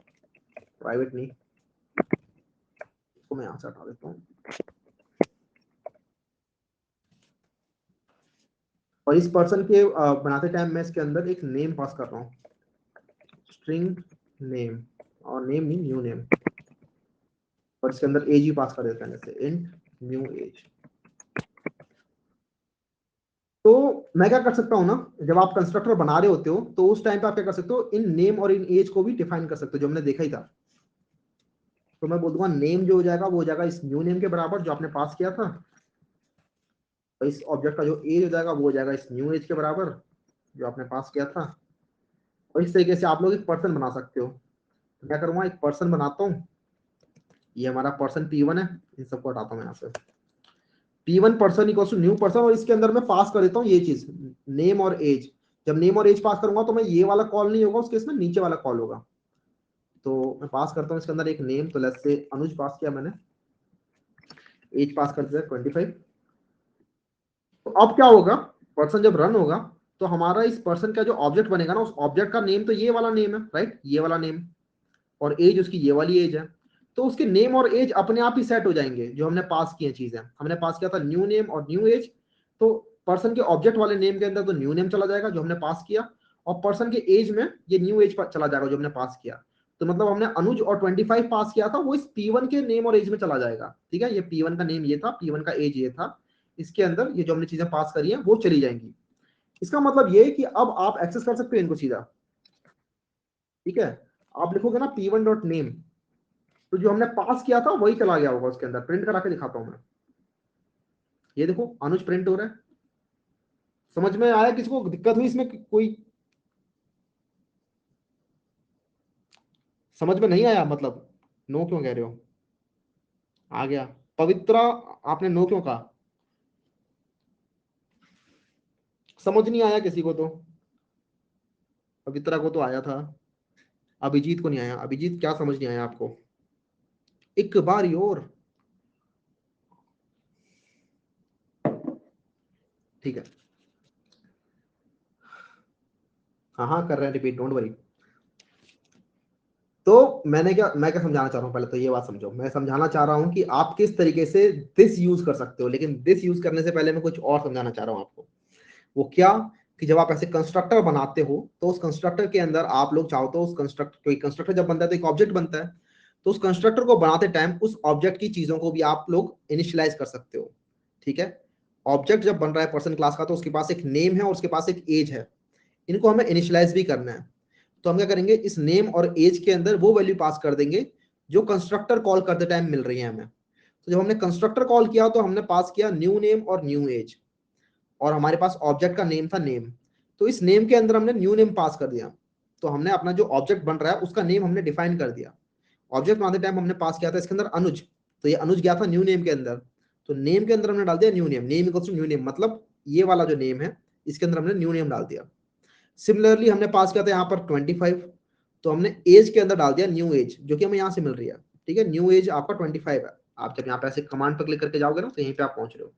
प्राइवेट नहीं, इसको मैं यहाँ से हटा देता हूँ। और इस पर्सन के बनाते टाइम मैं इसके अंदर एक नेम पास कर रहा हूँ, स्ट्रिंग नेम, और नेम नहीं न्यू नेम। और इसके अंदर एज ही पास कर देते हैं, जैसे इंट न्यू एज। तो मैं क्या कर सकता हूँ ना, जब आप कंस्ट्रक्टर बना रहे होते हो तो उस टाइम पे आप क्या कर सकते हो, इन नेम और इन एज को भी डिफाइन कर सकते हो, जो हमने देखा ही था। तो मैं बोल दूंगा नेम जो हो जाएगा वो हो जाएगा इस न्यू नेम के बराबर जो आपने पास किया था, और इस ऑब्जेक्ट का जो एज हो जाएगा वो हो जाएगा इस न्यू एज के बराबर जो आपने पास किया था। और इस तरीके से आप लोग एक पर्सन बना सकते हो। तो क्या करूंगा, एक पर्सन बनाता हूँ, ये हमारा पर्सन P1 है, इन सबको हटाता हूँ यहाँ से। P1 person equal to new person, और इसके अंदर मैं पास कर देता हूँ ये चीज, नेम और एज। जब नेम और एज पास करूंगा तो मैं ये वाला कॉल नहीं होगा उस केस में, नीचे वाला कॉल होगा। तो मैं पास करता हूँ इसके अंदर एक नेम, तो लेट्स से अनुज पास किया मैंने, एज पास कर दिया 25। तो अब क्या होगा, पर्सन जब रन होगा तो हमारा इस पर्सन का जो ऑब्जेक्ट बनेगा ना, उस ऑब्जेक्ट का नेम तो ये वाला नेम है, राइट, ये वाला नेम, और एज उसकी ये वाली एज है। तो उसके नेम और एज अपने आप ही सेट हो जाएंगे जो हमने पास किए चीजें। हमने पास किया था न्यू नेम और न्यू एज, तो पर्सन के ऑब्जेक्ट वाले नेम के अंदर तो न्यू नेम चला जाएगा जो हमने पास किया, और पर्सन के एज में ये न्यू एज चला जाएगा जो हमने पास किया। तो मतलब हमने अनुज और 25 पास किया था, वो इस P1 के नेम और एज में चला जाएगा, ठीक है। ये P1 का नेम ये था, P1 का एज ये था, इसके अंदर ये जो हमने चीजें पास करी हैं वो चली जाएंगी। इसका मतलब ये कि अब आप एक्सेस कर सकते हो इनको सीधा, ठीक है। आप लिखोगे ना P1 डॉट नेम, तो जो हमने पास किया था वही चला गया होगा उसके अंदर। प्रिंट करा के दिखाता हूं मैं, ये देखो अनुज प्रिंट हो रहा है। समझ में आया? किसको दिक्कत हुई इसमें कोई? समझ में नहीं आया? मतलब नो क्यों कह रहे हो? आ गया। पवित्रा, आपने नो क्यों कहा? समझ नहीं आया किसी को? तो पवित्रा को तो आया था, अभिजीत को नहीं आया। अभिजीत क्या समझ नहीं आया आपको? एक बार और, ठीक है। हाँ हाँ कर रहे हैं रिपीट, डोंट वरी। तो मैं क्या समझाना चाह रहा हूँ, पहले तो ये बात समझो। मैं समझाना चाह रहा हूँ कि आप किस तरीके से दिस यूज कर सकते हो, लेकिन दिस यूज करने से पहले मैं कुछ और समझाना चाह रहा हूँ आपको। वो क्या, कि जब आप ऐसे कंस्ट्रक्टर बनाते हो तो उस कंस्ट्रक्टर के अंदर आप लोग चाहो तो उस कंस्ट्रक्टर, कोई कंस्ट्रक्टर जब बनता है तो एक ऑब्जेक्ट बनता है, तो उस कंस्ट्रक्टर को बनाते टाइम उस ऑब्जेक्ट की चीजों को भी आप लोग इनिशियलाइज कर सकते हो। ठीक है, ऑब्जेक्ट जब बन रहा है पर्सन क्लास का, तो उसके पास एक नेम है और उसके पास एक एज है, इनको हमें इनिशियलाइज भी करना है। तो हम क्या करेंगे, इस नेम और एज के अंदर वो वैल्यू पास कर देंगे जो कंस्ट्रक्टर कॉल करते टाइम मिल रही है हमें। तो जब हमने कंस्ट्रक्टर कॉल किया तो हमने पास किया न्यू नेम और न्यू एज, और हमारे पास ऑब्जेक्ट का नेम था नेम, तो इस नेम के अंदर हमने न्यू नेम पास कर दिया। तो हमने अपना जो ऑब्जेक्ट बन रहा है उसका नेम हमने डिफाइन कर दिया। ऑब्जेक्ट बनाते टाइम हमने पास किया था इसके अंदर अनुज, तो ये अनुज गया था न्यू नेम के अंदर, तो नेम के अंदर हमने डाल दिया new name, name equals to new name, मतलब ये वाला जो नेम है इसके अंदर हमने न्यू नेम डाल दिया। सिमिलरली हमने पास किया था यहाँ पर 25, तो हमने एज के अंदर डाल दिया न्यू एज, जो कि हमें यहाँ से मिल रही है। ठीक है, न्यू एज आपका 25 है। आप जब यहाँ पे ऐसे कमांड पर क्लिक करके जाओगे ना तो यहीं पे आप पहुंच रहे हो।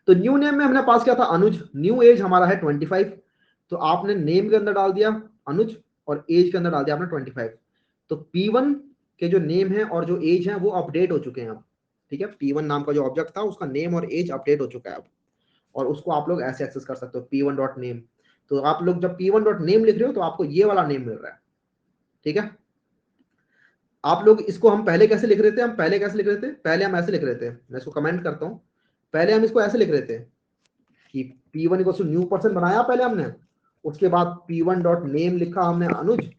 तो न्यू नेम में हमने पास किया था अनुज, न्यू एज हमारा है 25, तो आपने नेम के अंदर डाल दिया अनुज और एज के अंदर डाल दिया आपने 25। तो P1 के जो नेम है और जो एज है वो अपडेट हो चुके हैं अब। ठीक है, P1 नाम का जो ऑब्जेक्ट था उसका नेम और एज अपडेट हो चुका है अब, और उसको आप लोग ऐसे एक्सेस कर सकते हो P1 डॉट नेम। तो आप लोग जब P1 डॉट नेम लिख रहे हो तो आपको ये वाला नेम मिल रहा है। ठीक है, आप लोग इसको, हम पहले कैसे लिख रहे थे, हम पहले कैसे लिख रहे थे, पहले हम ऐसे लिख रहे थे, मैं इसको कमेंट करता हूँ। पहले हम इसको ऐसे लिख रहे थे कि P1 equal to new person बनाया पहले हमने, उसके बाद P1 डॉट नेम लिखा हमने अनुज,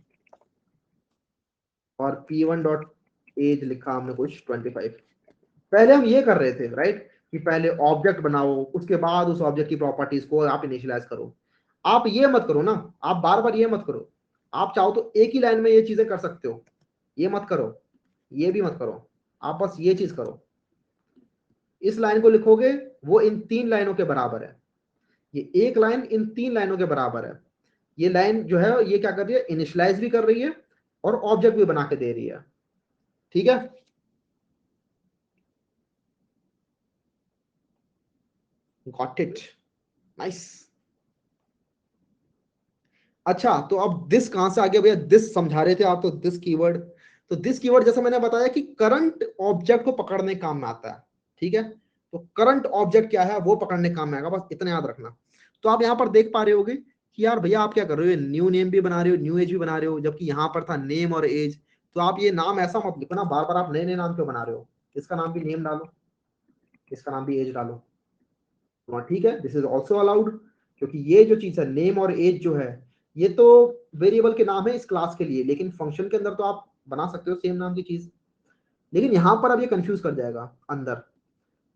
और P1 डॉट एज लिखा हमने कुछ 25। पहले हम ये कर रहे थे राइट, कि पहले ऑब्जेक्ट बनाओ उसके बाद उस ऑब्जेक्ट की प्रॉपर्टीज को आप इनिशियलाइज करो। आप ये मत करो ना, आप बार बार ये मत करो। आप चाहो तो एक ही लाइन में ये चीजें कर सकते हो, ये मत करो, ये भी मत करो, आप बस ये चीज करो। इस लाइन को लिखोगे वो इन 3 लाइनों के बराबर है, ये एक लाइन इन 3 लाइनों के बराबर है। ये लाइन जो है ये क्या कर रही है, इनिशियलाइज भी कर रही है और ऑब्जेक्ट भी बना के दे रही है। ठीक है, गॉट इट, नाइस। अच्छा, तो अब दिस कहां से आ गया भैया? दिस समझा रहे थे आप, तो दिस कीवर्ड, तो दिस कीवर्ड जैसा मैंने बताया कि करंट ऑब्जेक्ट को पकड़ने काम में आता है। ठीक है, तो करंट ऑब्जेक्ट क्या है वो पकड़ने काम में आएगा, बस इतना याद रखना। तो आप यहाँ पर देख पा रहे होगे कि यार भैया आप क्या कर रहे हो, न्यू नेम भी बना रहे हो, न्यू एज भी बना रहे हो, जबकि यहाँ पर था नेम और एज। तो आप ये नाम ऐसा मत लिखो ना, बार बार आप नए नए नाम क्यों बना रहे हो? इसका नाम भी नेम डालो, इसका नाम भी एज डालो। हाँ ठीक है, दिस इज ऑल्सो अलाउड, क्योंकि ये जो चीज है नेम और एज जो है ये तो वेरिएबल के नाम है इस क्लास के लिए, लेकिन फंक्शन के अंदर तो आप बना सकते हो सेम नाम की चीज। लेकिन यहाँ पर अब ये कंफ्यूज कर जाएगा अंदर,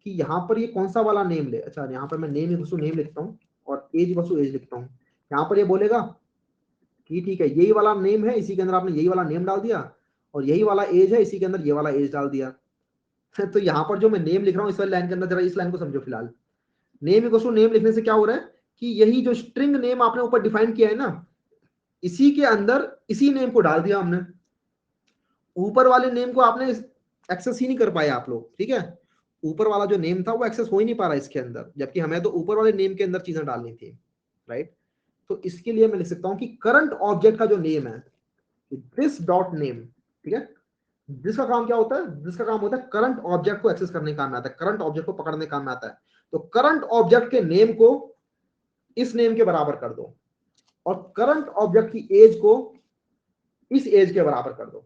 कि यहाँ पर ये कौन सा वाला नेम ले। अच्छा, यहाँ पर मैं नेम इक्वल टू नेम लिखता हूँ और एज इक्वल टू एज लिखता हूँ। यहाँ पर ये बोलेगा कि ठीक है यही वाला नेम है, इसी के अंदर आपने यही वाला नेम डाल दिया, और यही वाला एज है, इसी के अंदर ये वाला एज डाल दिया। तो यहाँ पर जो मैं नेम लिख रहा हूँ इस वाली लाइन के अंदर, जरा इस लाइन को समझो फिलहाल। नेम इक्वल टू नेम लिखने से क्या हो रहा है कि यही जो स्ट्रिंग नेम आपने ऊपर डिफाइन किया है ना, इसी के अंदर इसी नेम को डाल दिया हमने। ऊपर वाले नेम को आपने एक्सेस ही नहीं कर पाए आप लोग। ठीक है, ऊपर वाला जो नेम था वो एक्सेस हो ही नहीं पा रहा इसके अंदर, जबकि हमें तो ऊपर वाले नेम के अंदर चीजें डालनी थी। राइट, तो इसके लिए मैं लिख सकता हूं कि करंट ऑब्जेक्ट का जो नेम है दिस डॉट नेम। ठीक है, जिसका काम क्या होता है, जिसका काम होता है करंट ऑब्जेक्ट को एक्सेस करने का काम आता है, करंट ऑब्जेक्ट को पकड़ने का काम आता है। तो करंट ऑब्जेक्ट के नेम को इस नेम के बराबर कर दो, और करंट ऑब्जेक्ट की एज को इस एज के बराबर कर दो।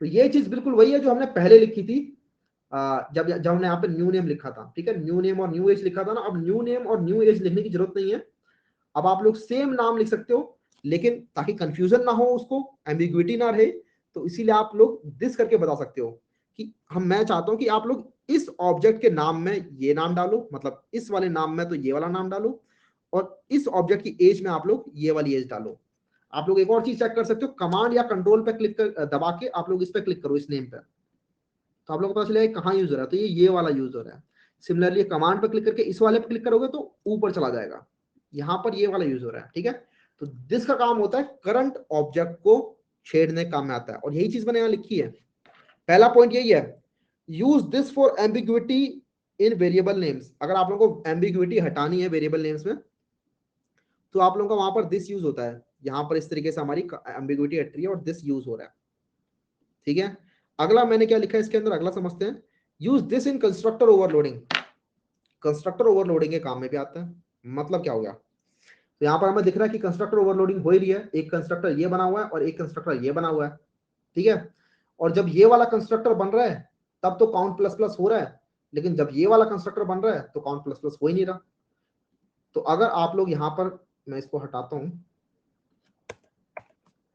तो ये चीज बिल्कुल वही है जो हमने पहले लिखी थी, जब जब हमने यहाँ पे न्यू नेम लिखा था। ठीक है, न्यू नेम और न्यू एज लिखा था ना, अब न्यू नेम और न्यू एज लिखने की जरूरत नहीं है। अब आप लोग सेम नाम लिख सकते हो, लेकिन ताकि कंफ्यूजन ना हो, उसको एम्बिग्विटी ना रहे, तो इसीलिए आप लोग दिस करके बता सकते हो कि मैं चाहता हूं कि आप लोग इस ऑब्जेक्ट के नाम में ये नाम डालो, मतलब इस वाले नाम में तो ये वाला नाम डालो, और इस ऑब्जेक्ट की एज में आप लोग ये वाली एज डालो। आप लोग एक और चीज चेक कर सकते हो, कमांड या कंट्रोल पे क्लिक कर दबा के आप लोग इस पे क्लिक करो, इस नेम पे, तो आप लोग को पता चलेगा कहाँ यूज हो रहा है, तो ये वाला यूज हो रहा है। सिमिलरली कमांड पे क्लिक करके इस वाले पे क्लिक करोगे तो ऊपर चला जाएगा, यहाँ पर ये वाला यूज हो रहा है। ठीक है, तो दिस का काम होता है करंट ऑब्जेक्ट को छेड़ने काम में आता है, और यही चीज मैंने यहाँ लिखी है। पहला पॉइंट यही है, use this for ambiguity in variable names. अगर आप लोगों को एम्बिग्विटी हटानी है वेरिएबल नेम्स में, तो आप लोगों का वहां पर दिस यूज होता है। यहां पर इस तरीके से हमारी एम्बिग्विटी हट रही है और दिस यूज हो रहा है। ठीक है, अगला मैंने क्या लिखा है इसके अंदर, अगला समझते हैं। Use this in constructor overloading. Constructor overloading के काम में भी आता है। मतलब क्या हो गया, तो यहाँ पर हमें दिख रहा है कि कंस्ट्रक्टर ओवरलोडिंग हो ही रही है, एक कंस्ट्रक्टर ये बना हुआ है और एक कंस्ट्रक्टर ये बना हुआ है। ठीक है, और जब ये वाला कंस्ट्रक्टर बन रहा है तब तो काउंट प्लस प्लस हो रहा है, लेकिन जब ये वाला कंस्ट्रक्टर बन रहा है तो काउंट प्लस प्लस हो ही नहीं रहा। तो अगर आप लोग यहाँ पर, मैं इसको हटाता हूं,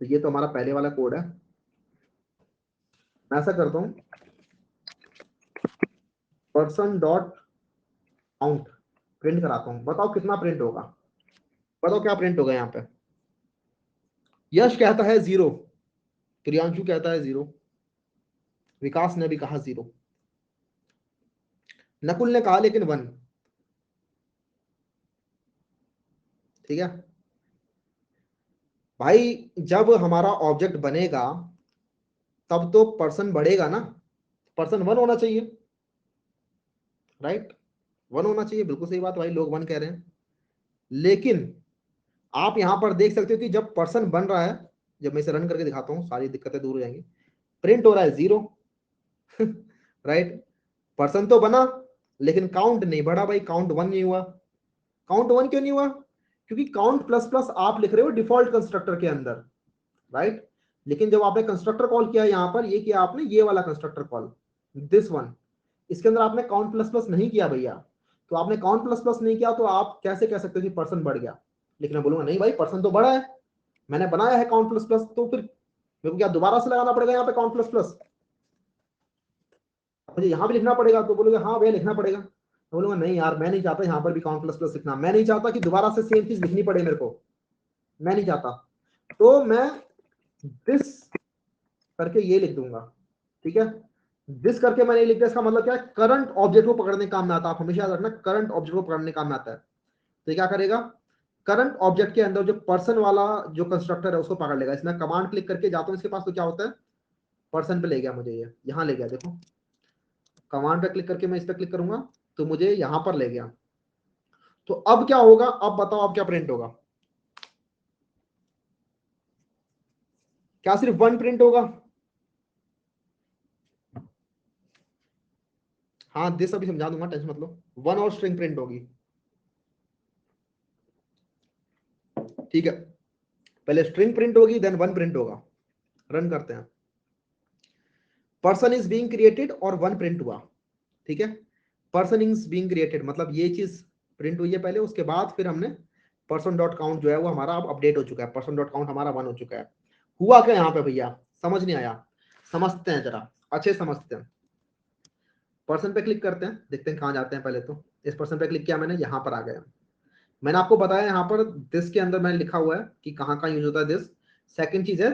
तो ये तो हमारा पहले वाला कोड है। मैं ऐसा करता हूं, पर्सन डॉट काउंट प्रिंट कराता हूं, बताओ कितना प्रिंट होगा, बताओ क्या प्रिंट होगा यहाँ पे। यश कहता है 0, प्रियांशु कहता है 0, विकास ने भी कहा 0, नकुल ने कहा लेकिन 1। ठीक है भाई, जब हमारा ऑब्जेक्ट बनेगा तब तो पर्सन बढ़ेगा ना, पर्सन 1 होना चाहिए, राइट, 1 होना चाहिए, बिल्कुल सही बात भाई, लोग 1 कह रहे हैं। लेकिन आप यहां पर देख सकते हो कि जब पर्सन बन रहा है, जब मैं इसे रन करके दिखाता हूं सारी दिक्कतें दूर हो जाएंगी, प्रिंट हो रहा है 0। राइट, पर्सन तो बना लेकिन काउंट नहीं बढ़ा भाई, काउंट 1 नहीं हुआ। काउंट 1 क्यों नहीं हुआ, क्योंकि काउंट प्लस प्लस आप लिख रहे हो डिफॉल्ट कंस्ट्रक्टर के अंदर, राइट। लेकिन जब आपने कंस्ट्रक्टर कॉल किया यहां पर, ये किया आपने ये वाला कंस्ट्रक्टर कॉल, दिस वन, इसके अंदर आपने काउंट प्लस प्लस नहीं किया भैया। तो आपने काउंट प्लस प्लस नहीं किया तो आप कैसे कह सकते हो कि पर्सन बढ़ गया। लेकिन मैं बोलूंगा नहीं भाई, पर्सन तो बढ़ा है, मैंने बनाया है काउंट प्लस प्लस, तो फिर मेरे को क्या दोबारा से लगाना पड़ेगा यहाँ पे काउंट प्लस प्लस, मुझे यहाँ भी लिखना पड़ेगा। तो बोलोगे हाँ भैया लिखना पड़ेगा, तो बोलूंगा नहीं यार, मैं नहीं चाहता यहाँ पर भी काउंट प्लस प्लस लिखना, मैं नहीं चाहता कि दोबारा से सेम चीज लिखनी पड़े मेरे को, मैं नहीं चाहता। तो मैं दिस करके ये लिख दूंगा। ठीक है, दिस करके मैंने लिख दिया, इसका मतलब क्या है, करंट ऑब्जेक्ट को पकड़ने काम में आता है। आप हमेशा याद रखना, करंट ऑब्जेक्ट को पकड़ने काम में आता है। तो ये क्या करेगा, करंट ऑब्जेक्ट के अंदर जो पर्सन वाला जो कंस्ट्रक्टर है उसको पकड़ लेगा। इसमें कमांड क्लिक करके जाता हूं इसके पास, तो क्या होता है, पर्सन पे ले गया मुझे, ये यहां ले गया, देखो कमांड पे क्लिक करके मैं इस पे क्लिक करूंगा तो मुझे यहां पर ले गया। तो अब क्या होगा, अब बताओ अब क्या प्रिंट होगा, क्या सिर्फ 1 प्रिंट होगा। हाँ दिस अभी समझा दूंगा, टेंशन मत लो, 1 और स्ट्रिंग प्रिंट होगी। ठीक है, पहले स्ट्रिंग प्रिंट होगी देन 1 प्रिंट होगा। रन करते हैं, पर्सन इज बीइंग क्रिएटेड और 1 प्रिंट हुआ। ठीक है, पर्सन इज बीइंग क्रिएटेड मतलब ये चीज प्रिंट हुई है पहले, उसके बाद फिर हमने पर्सन डॉट काउंट जो है वो हमारा अब अपडेट हो चुका है, पर्सन डॉट काउंट हमारा 1 हो चुका है। हुआ क्या यहाँ पे भैया, समझ नहीं आया, समझते हैं जरा, अच्छे समझते हैं। पर्सन पे क्लिक करते हैं, देखते हैं कहाँ जाते हैं। पहले तो इस पर्सन पे क्लिक किया मैंने, यहाँ पर आ गया। मैंने आपको बताया यहाँ पर दिस के अंदर मैंने लिखा हुआ है कि कहाँ कहाँ यूज होता है दिस। सेकंड चीज है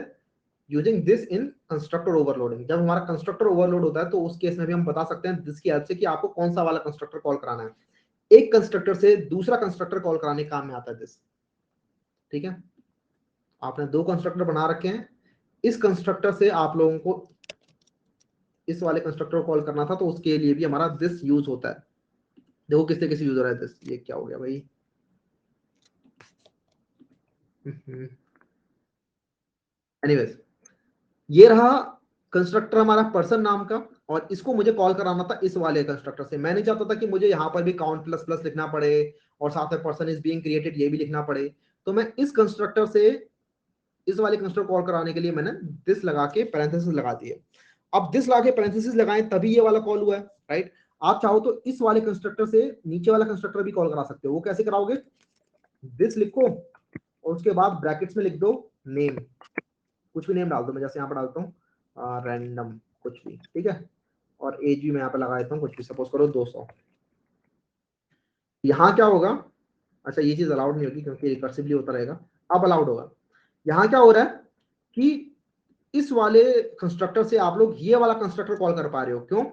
using this in constructor overloading. जब हमारा कंस्ट्रक्टर ओवरलोड होता है तो उस केस में भी हम बता सकते हैं दिस की हेल्प से कि आपको कौन सा वाला कंस्ट्रक्टर कॉल कराना है। एक कंस्ट्रक्टर से दूसरा कंस्ट्रक्टर कॉल कराने काम में आता है दिस। ठीक है, आपने 2 कंस्ट्रक्टर बना रखे हैं, इस कंस्ट्रक्टर से आप लोगों को इस वाले कंस्ट्रक्टर को कॉल करना था, तो उसके लिए भी हमारा दिस यूज होता है। देखो किस तरीके से यूज हो रहा है दिस, ये क्या हो गया भाई। एनीवेज, ये रहा कंस्ट्रक्टर हमारा पर्सन नाम का, और इसको मुझे कॉल कराना था इस वाले कंस्ट्रक्टर से। मैं नहीं चाहता था कि मुझे यहाँ पर भी काउंट प्लस प्लस लिखना पड़े और साथ में पर्सन इज बीइंग क्रिएटेड ये भी लिखना पड़े। तो मैं इस कंस्ट्रक्टर से इस वाले कंस्ट्रक्टर कॉल कराने के लिए मैंने दिस लगा के पैरेंथेसिस लगा दिए। अब दिस लगा के पैरेंथेसिस लगाएं तभी ये वाला कॉल हुआ है, राइट। आप चाहो तो इस वाले कंस्ट्रक्टर से नीचे वाला कंस्ट्रक्टर भी कॉल करा सकते हो। वो कैसे कराओगे, दिस लिखो और उसके बाद ब्रैकेट्स में लिख दो नेम, कुछ भी नेम डाल दो, मैं जैसे यहाँ पर डालता हूँ रैंडम कुछ भी, ठीक है। और एज भी मैं यहाँ पे लगा देता हूँ कुछ भी, सपोज करो 200। यहाँ क्या होगा, अच्छा ये चीज अलाउड नहीं होगी क्योंकि रिकर्सिवली होता रहेगा, अब अलाउड होगा। यहाँ क्या हो रहा है कि इस वाले कंस्ट्रक्टर से आप लोग ये वाला कंस्ट्रक्टर कॉल कर पा रहे हो। क्यों?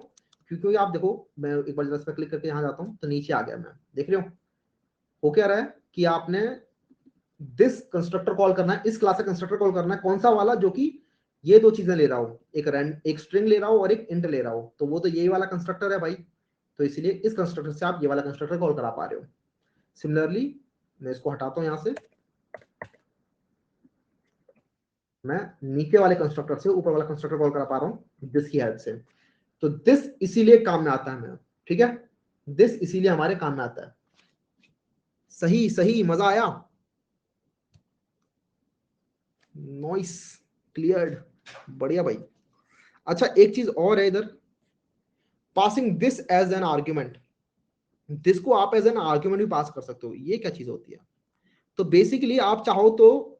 क्योंकि आप देखो, मैं एक बार इस पर क्लिक करके यहाँ जाता हूँ तो नीचे आ गया, मैं देख रहे हो क्या रहा है कि आपने दिस कंस्ट्रक्टर कॉल करना है, इस क्लास का कंस्ट्रक्टर कॉल करना है, कौन सा वाला, जो कि ये दो चीजें ले रहा हूँ, एक स्ट्रिंग ले रहा हूँ और एक इंट ले रहा हूँ, तो वो तो यही वाला कंस्ट्रक्टर है भाई, तो इसलिए इस कंस्ट्रक्टर से आप ये वाला कंस्ट्रक्टर कॉल करा पा रहे हो। सिमिलरली मैं इसको हटाता हूँ यहाँ से, मैं नीचे वाले कंस्ट्रक्टर से ऊपर वाला कंस्ट्रक्टर कॉल करा पा रहा हूँ दिस की हेल्प से। तो दिस इसीलिए काम में आता है मैं, ठीक है, दिस इसीलिए हमारे काम में आता है। सही सही, मजा आया, नॉइस, क्लियर्ड, बढ़िया भाई। अच्छा एक चीज और है इधर, passing this as an argument, this को आप एज एन आर्ग्यूमेंट भी पास कर सकते हो। ये क्या चीज होती है? तो बेसिकली आप चाहो तो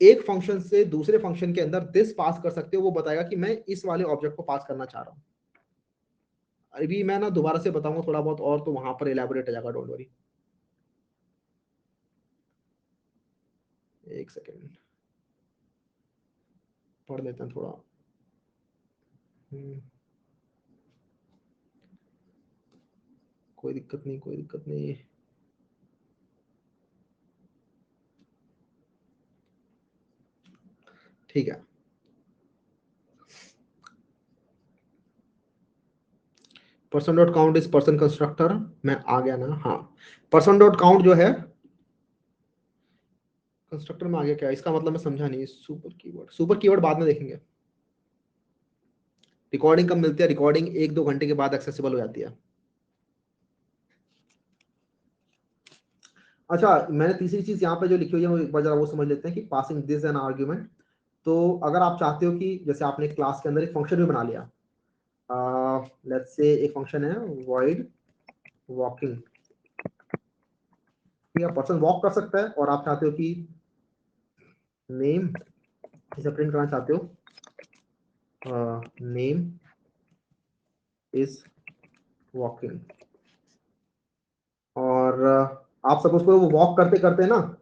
एक फंक्शन से दूसरे फंक्शन के अंदर दिस पास कर सकते हो, वो बताएगा कि मैं इस वाले ऑब्जेक्ट को पास करना चाह रहा हूँ। अभी मैं ना दोबारा से बताऊंगा थोड़ा बहुत और, तो वहां पर इलेबोरेट हो जाएगा, डोंट वरी। एक सेकेंड पढ़ लेते हैं थोड़ा। कोई दिक्कत नहीं, कोई दिक्कत नहीं। ठीक है, person dot count is person constructor, मैं आ गया ना, हाँ। पर्सन डॉट काउंट जो है कंस्ट्रक्टर में आ गया, क्या इसका मतलब मैं समझा नहीं। सुपर कीवर्ड बाद में देखेंगे। रिकॉर्डिंग कब मिलती है? रिकॉर्डिंग 1-2 घंटे के बाद एक्सेसिबल हो जाती है। अच्छा मैंने तीसरी चीज यहाँ पे जो लिखी हुई है वो एक बार जरा वो समझ लेते हैं कि पासिंग दिस एन आर्ग्यूमेंट। तो अगर आप चाहते हो कि जैसे आपने क्लास के अंदर एक फंक्शन भी बना लिया, लेट्स से एक फंक्शन है void walking, ठीक है, पर्सन वॉक कर सकता है और आप चाहते हो कि नेम इसे प्रिंट करना चाहते हो, नेम इज वॉकिंग, और आप सपोज करो वो वॉक करते करते ना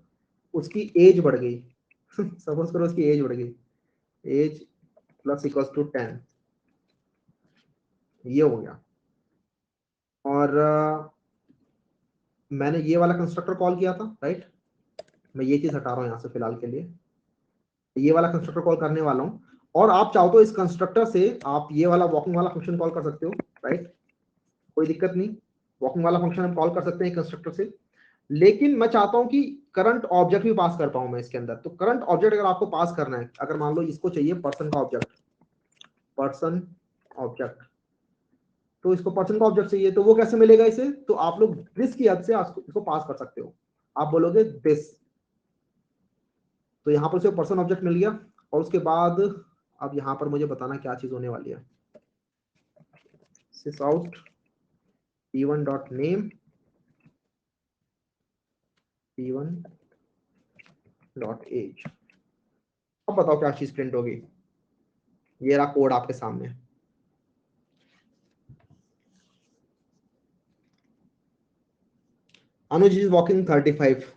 उसकी एज बढ़ गई सपोज करो उसकी एज बढ़ गई, एज प्लस इक्वल्स टू 10, ये हो गया। और मैंने ये वाला कंस्ट्रक्टर कॉल किया था, राइट, मैं ये चीज हटा रहा हूँ यहाँ से फिलहाल के लिए, ये वाला कंस्ट्रक्टर कॉल करने वाला हूँ। और आप चाहो तो इस कंस्ट्रक्टर से आप ये वाला वॉकिंग वाला फंक्शन कॉल कर सकते हो, राइट, कोई दिक्कत नहीं, वॉकिंग वाला फंक्शन हम कॉल कर सकते हैं कंस्ट्रक्टर से। लेकिन मैं चाहता हूं कि करंट ऑब्जेक्ट भी पास कर पाऊं मैं इसके अंदर। तो करंट ऑब्जेक्ट अगर आपको पास करना है, अगर मान लो इसको चाहिए पर्सन का ऑब्जेक्ट, पर्सन ऑब्जेक्ट, तो इसको पर्सन का ऑब्जेक्ट चाहिए, तो वो कैसे मिलेगा इसे? तो आप लोग दिस की हद से इसको पास कर सकते हो, आप बोलोगे दिस, तो यहाँ पर सिर्फ पर्सन ऑब्जेक्ट मिल गया। और उसके बाद अब यहाँ पर मुझे बताना क्या चीज होने वाली है। sysout p1 dot name p1 dot age, अब बताओ क्या चीज प्रिंट होगी। ये रहा कोड आपके सामने, अनुज इज वॉकिंग 35।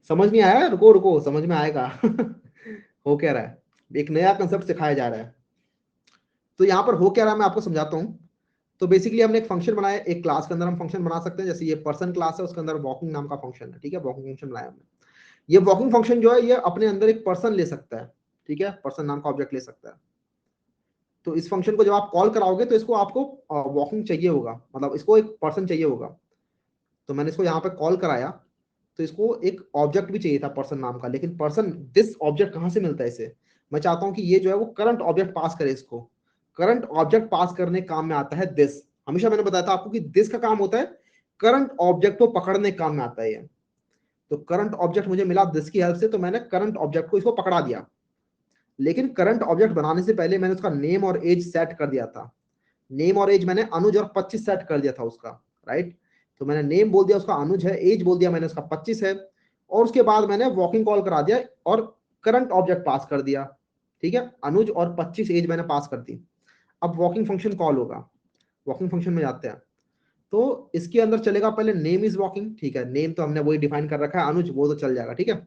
समझ नहीं आया? रुको रुको, समझ में आएगा हो क्या रहा है, एक नया कंसेप्ट सिखाया जा रहा है। तो यहाँ पर हो क्या रहा है मैं आपको समझाता हूँ। तो बेसिकली हमने एक फंक्शन बनाया, एक क्लास के अंदर हम फंक्शन बना सकते हैं, जैसे ये पर्सन क्लास है उसके अंदर वॉकिंग नाम का फंक्शन है, ठीक है, वॉकिंग फंक्शन बनाया हमने। ये वॉकिंग फंक्शन जो है ये अपने अंदर एक पर्सन ले सकता है, ठीक है, पर्सन नाम का ऑब्जेक्ट ले सकता है। तो इस फंक्शन को जब आप कॉल कराओगे तो इसको आपको वॉकिंग चाहिए होगा, मतलब इसको एक पर्सन चाहिए होगा। तो मैंने इसको यहाँ पे कॉल कराया, तो इसको एक ऑब्जेक्ट भी चाहिए था पर्सन नाम का, लेकिन पर्सन दिस ऑब्जेक्ट कहाँ से मिलता है इसे? मैं चाहता हूँ कि ये जो है वो करंट ऑब्जेक्ट पास करे, इसको करंट ऑब्जेक्ट पास करने काम में आता है दिस। हमेशा मैंने बताया था आपको कि दिस का काम होता है करंट ऑब्जेक्ट को पकड़ने काम में आता है ये। तो करंट ऑब्जेक्ट मुझे मिला दिस की हेल्प से, तो मैंने करंट ऑब्जेक्ट को इसको पकड़ा दिया। लेकिन करंट ऑब्जेक्ट बनाने से पहले मैंने उसका नेम और एज सेट कर दिया था। नेम और एज मैंने अनुज और 25 सेट कर दिया था उसका, राइट। तो मैंने नेम बोल दिया उसका अनुज है, एज बोल दिया मैंने उसका 25 है, और उसके बाद मैंने वॉकिंग कॉल करा दिया और करंट ऑब्जेक्ट पास कर दिया, ठीक है, अनुज और 25 एज मैंने पास कर दी। अब वॉकिंग फंक्शन कॉल होगा, वॉकिंग फंक्शन में जाते हैं। तो इसके अंदर चलेगा पहले नेम इज वॉकिंग, ठीक है, नेम तो हमने वही डिफाइन कर रखा है अनुज, वो तो चल जाएगा, ठीक है।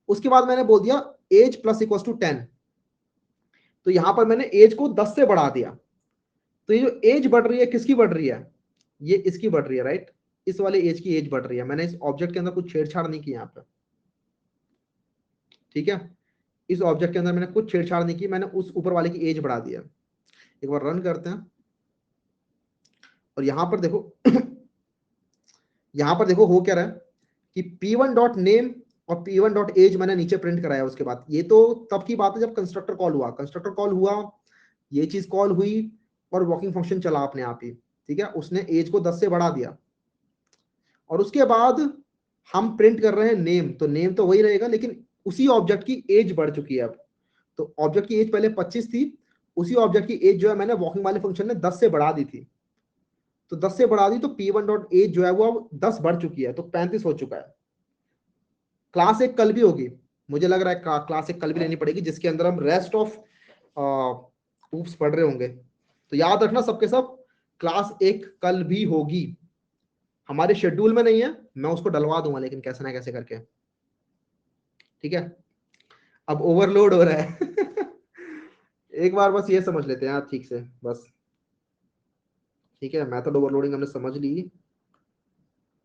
उसके बाद मैंने बोल दिया एज प्लस इक्वल टू 10, तो यहां पर मैंने एज को 10 से बढ़ा दिया। तो ये जो एज बढ़ रही है किसकी बढ़ रही है, ये इसकी बढ़ रही है, राइट, इस वाले एज की एज बढ़ रही है। मैंने इस ऑब्जेक्ट के अंदर कुछ छेड़छाड़ नहीं की यहाँ पे, ठीक है, इस ऑब्जेक्ट के अंदर मैंने कुछ छेड़छाड़ नहीं की, मैंने उस ऊपर वाले की एज बढ़ा दिया। एक बार रन करते हैं और यहां पर देखो यहां पर देखो हो क्या रहा है कि p1 डॉट नेम और p1 डॉट एज मैंने नीचे प्रिंट कराया। उसके बाद ये तो तब की बात है जब कंस्ट्रक्टर कॉल हुआ, कंस्ट्रक्टर कॉल हुआ, ये चीज कॉल हुई और वॉकिंग फंक्शन चला अपने आप ही, ठीक है, उसने एज को 10 से बढ़ा दिया। और उसके बाद हम प्रिंट कर रहे हैं नेम, तो नेम तो वही रहेगा लेकिन उसी ऑब्जेक्ट की एज बढ़ चुकी है अब। तो ऑब्जेक्ट की एज पहले 25 थी, उसी ऑब्जेक्ट की एज जो है मैंने वॉकिंग वाले फंक्शन ने 10 से बढ़ा दी थी, तो 10 से बढ़ा दी, तो p1 डॉट एज जो है वो अब 10 बढ़ चुकी है, तो 35 हो चुका है। क्लास एक कल भी होगी, मुझे लग रहा है क्लास एक कल भी लेनी पड़ेगी, जिसके अंदर हम रेस्ट ऑफ ऊप्स पढ़ रहे होंगे। तो याद रखना सबके सब, क्लास एक कल भी होगी, हमारे शेड्यूल में नहीं है, मैं उसको डलवा दूंगा लेकिन कैसे ना कैसे करके, ठीक है। अब ओवरलोड हो रहा है एक बार बस ये समझ लेते हैं यार ठीक से बस, ठीक है, मेथड ओवरलोडिंग हमने समझ ली,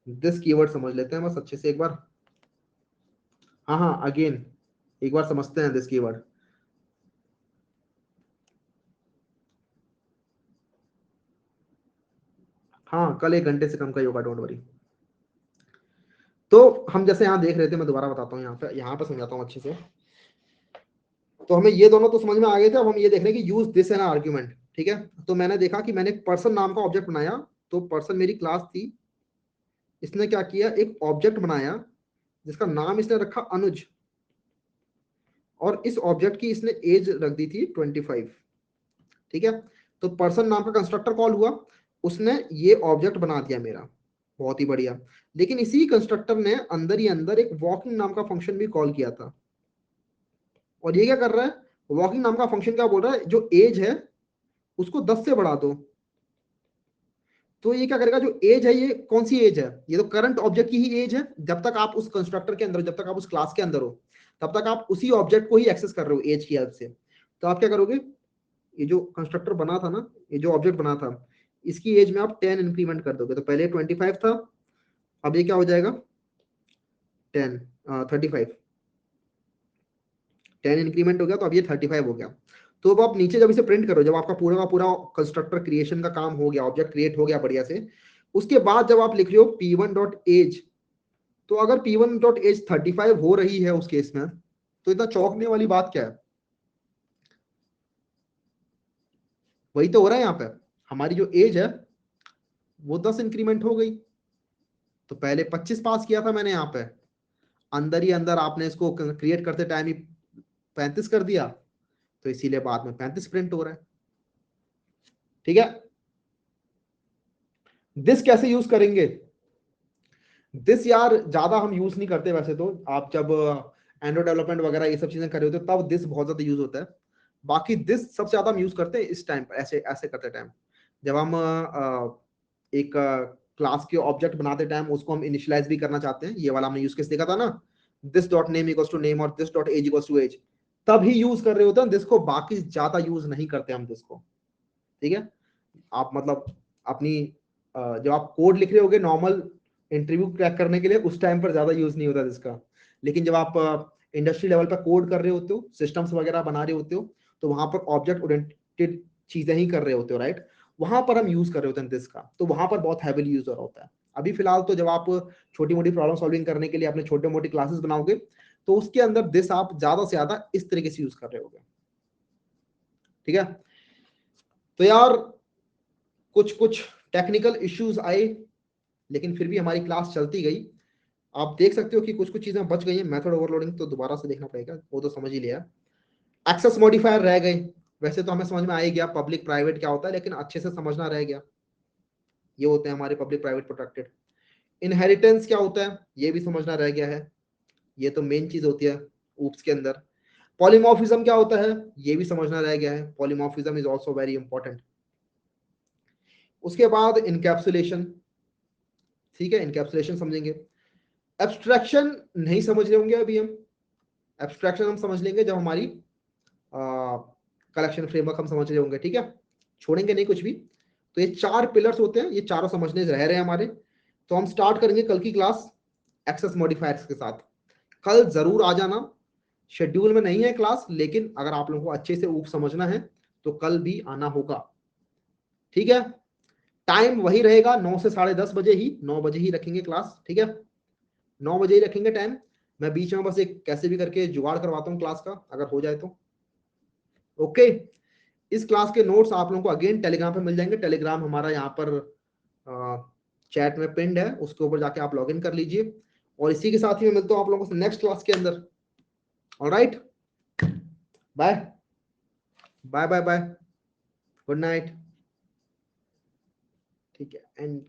दिस कीवर्ड समझ लेते हैं बस अच्छे से एक बार। हाँ हाँ, अगेन एक बार समझते हैं दिस कीवर्ड। हाँ, कल 1 घंटे से कम का योगा, डोंट वरी। तो हम जैसे यहाँ देख रहे थे, मैं दोबारा बताता हूँ, यहाँ पे समझाता हूँ अच्छे से। तो हमें ये दोनों तो समझ में आ गए थे, अब हम ये देख रहे हैं कि यूज दिस एन आर्ग्यूमेंट, ठीक है। तो मैंने देखा कि मैंने एक पर्सन नाम का ऑब्जेक्ट बनाया, तो पर्सन मेरी क्लास थी, इसने क्या किया, एक ऑब्जेक्ट बनाया जिसका नाम इसने रखा अनुज, और इस ऑब्जेक्ट की इसने एज रख दी थी 25, ठीक है। तो पर्सन नाम का कंस्ट्रक्टर कॉल हुआ, उसने ये ऑब्जेक्ट बना दिया मेरा, बहुत ही बढ़िया। लेकिन इसी कंस्ट्रक्टर ने अंदर ही अंदर एक वॉकिंग नाम का फंक्शन भी कॉल किया था, और ये क्या कर रहा है, वॉकिंग नाम का फंक्शन क्या बोल रहा है, जो एज है उसको 10 से बढ़ा दो। तो ये क्या करेगा, जो एज है ये कौन सी एज है, ये तो करंट ऑब्जेक्ट की ही एज है, जब तक आप उस कंस्ट्रक्टर के अंदर, जब तक आप उस क्लास के अंदर हो, तब तक आप उसी ऑब्जेक्ट को ही एक्सेस कर रहे हो एज की हेल्प से। तो आप क्या करोगे, ये जो कंस्ट्रक्टर बना था ना, ये जो ऑब्जेक्ट बना था, इसकी एज में आप 10 इंक्रीमेंट कर दोगे, तो पहले 25 था, अब ये क्या हो जाएगा 10, 35, 10 इंक्रीमेंट हो गया, तो अब ये 35 हो गया। तो अब आप नीचे जब इसे प्रिंट करो, जब आपका पूरा का पूरा कंस्ट्रक्टर क्रिएशन का काम हो गया, ऑब्जेक्ट क्रिएट हो गया बढ़िया से, उसके बाद जब आप लिख रहे हो p1 डॉट एज, तो अगर p1 डॉट एज 35 हो रही है उस केस में, तो इतना चौंकने वाली बात क्या है, वही तो हो रहा है यहाँ पे, हमारी जो एज है वो 10 इंक्रीमेंट हो गई। तो पहले 25 पास किया था मैंने यहाँ पे, अंदर ही अंदर आपने इसको क्रिएट करते टाइम ही 35 कर दिया, तो इसीलिए बाद में 35 प्रिंट हो रहा है, ठीक है। दिस कैसे यूज करेंगे, दिस यार ज्यादा हम यूज नहीं करते वैसे तो, आप जब एंड्रॉइड डेवलपमेंट वगैरह ये सब चीजें कर रहे होते हो तब दिस बहुत ज्यादा यूज होता है। बाकी दिस सबसे ज्यादा हम यूज करते हैं इस टाइम पर, ऐसे ऐसे करते टाइम, जब हम एक क्लास के ऑब्जेक्ट बनाते टाइम उसको हम इनिशियलाइज भी करना चाहते हैं, ये वाला हमने यूज केस देखा था ना, this dot name equals to name और this dot age equals to age, तब ही यूज कर रहे होते हैं दिस को, बाकी ज्यादा यूज नहीं करते हम दिस को, ठीक है। आप मतलब अपनी जब आप कोड लिख रहे होगे नॉर्मल इंटरव्यू क्रैक करने के लिए, उस टाइम पर ज्यादा यूज नहीं होता इसका। लेकिन जब आप इंडस्ट्री लेवल पर कोड कर रहे होते हो, सिस्टम्स वगैरह बना रहे होते हो, तो वहां पर ऑब्जेक्ट ओरिएंटेड चीजें ही कर रहे होते हो, राइट, वहां पर हम यूज कर रहे होते हैं दिस का, तो वहां पर बहुत हैवीली यूज हो रहा होता है। अभी फिलहाल तो जब आप छोटी मोटी प्रॉब्लम सॉल्विंग करने के लिए अपने छोटे मोटी क्लासेस बनाओगे, तो उसके अंदर दिस आप ज्यादा से ज्यादा इस तरीके से यूज कर रहे होगे, ठीक है। तो यार कुछ कुछ टेक्निकल इश्यूज आए, लेकिन फिर भी हमारी क्लास चलती गई। आप देख सकते हो कि कुछ कुछ चीजें बच गई हैं, मेथड ओवरलोडिंग तो दोबारा से देखना पड़ेगा, वो तो समझ ही लिया। एक्सेस मॉडिफायर रह गए, वैसे तो हमें समझ में आ ही गया पब्लिक प्राइवेट क्या होता है, लेकिन अच्छे से समझना रह गया, ये होते हैं हमारे पब्लिक प्राइवेट प्रोटेक्टेड। इनहेरिटेंस क्या होता है ये भी समझना रह गया है, ये तो मेन चीज होती है ऊप्स के अंदर। पॉलीमॉर्फिज्म क्या होता है ये भी समझना रह गया है, polymorphism is also very important. उसके बाद इनकैप्सुलेशन, ठीक है, इनकैप्सुलेशन समझेंगे। एब्स्ट्रैक्शन नहीं समझ रहे होंगे अभी हम। एब्स्ट्रैक्शन हम समझ लेंगे जब हमारी कलेक्शन फ्रेमवर्क हम समझ रहे होंगे, ठीक है, छोड़ेंगे नहीं कुछ भी। तो ये 4 पिलर्स होते हैं, ये चारों समझने रह रहे हैं हमारे। तो हम स्टार्ट करेंगे कल की क्लास एक्सेस मॉडिफायर्स के साथ। कल जरूर आ जाना, शेड्यूल में नहीं है क्लास, लेकिन अगर आप लोगों को अच्छे से ऊप समझना है तो कल भी आना होगा, ठीक है। टाइम वही रहेगा, 9 से 10:30 बजे ही, 9 बजे ही रखेंगे क्लास, ठीक है, 9 बजे ही रखेंगे टाइम। मैं बीच में बस एक कैसे भी करके जुगाड़ करवाता हूँ क्लास का, अगर हो जाए तो। ओके, इस क्लास के नोट्स आप लोगों को अगेन टेलीग्राम पे मिल जाएंगे। टेलीग्राम हमारा यहाँ पर चैट में पिंड है, उसके ऊपर जाके आप लॉग इन कर लीजिए। और इसी के साथ ही मैं मिलता हूँ आप लोगों से नेक्स्ट क्लास के अंदर। Alright, bye bye bye bye, good night, ठीक है, एंड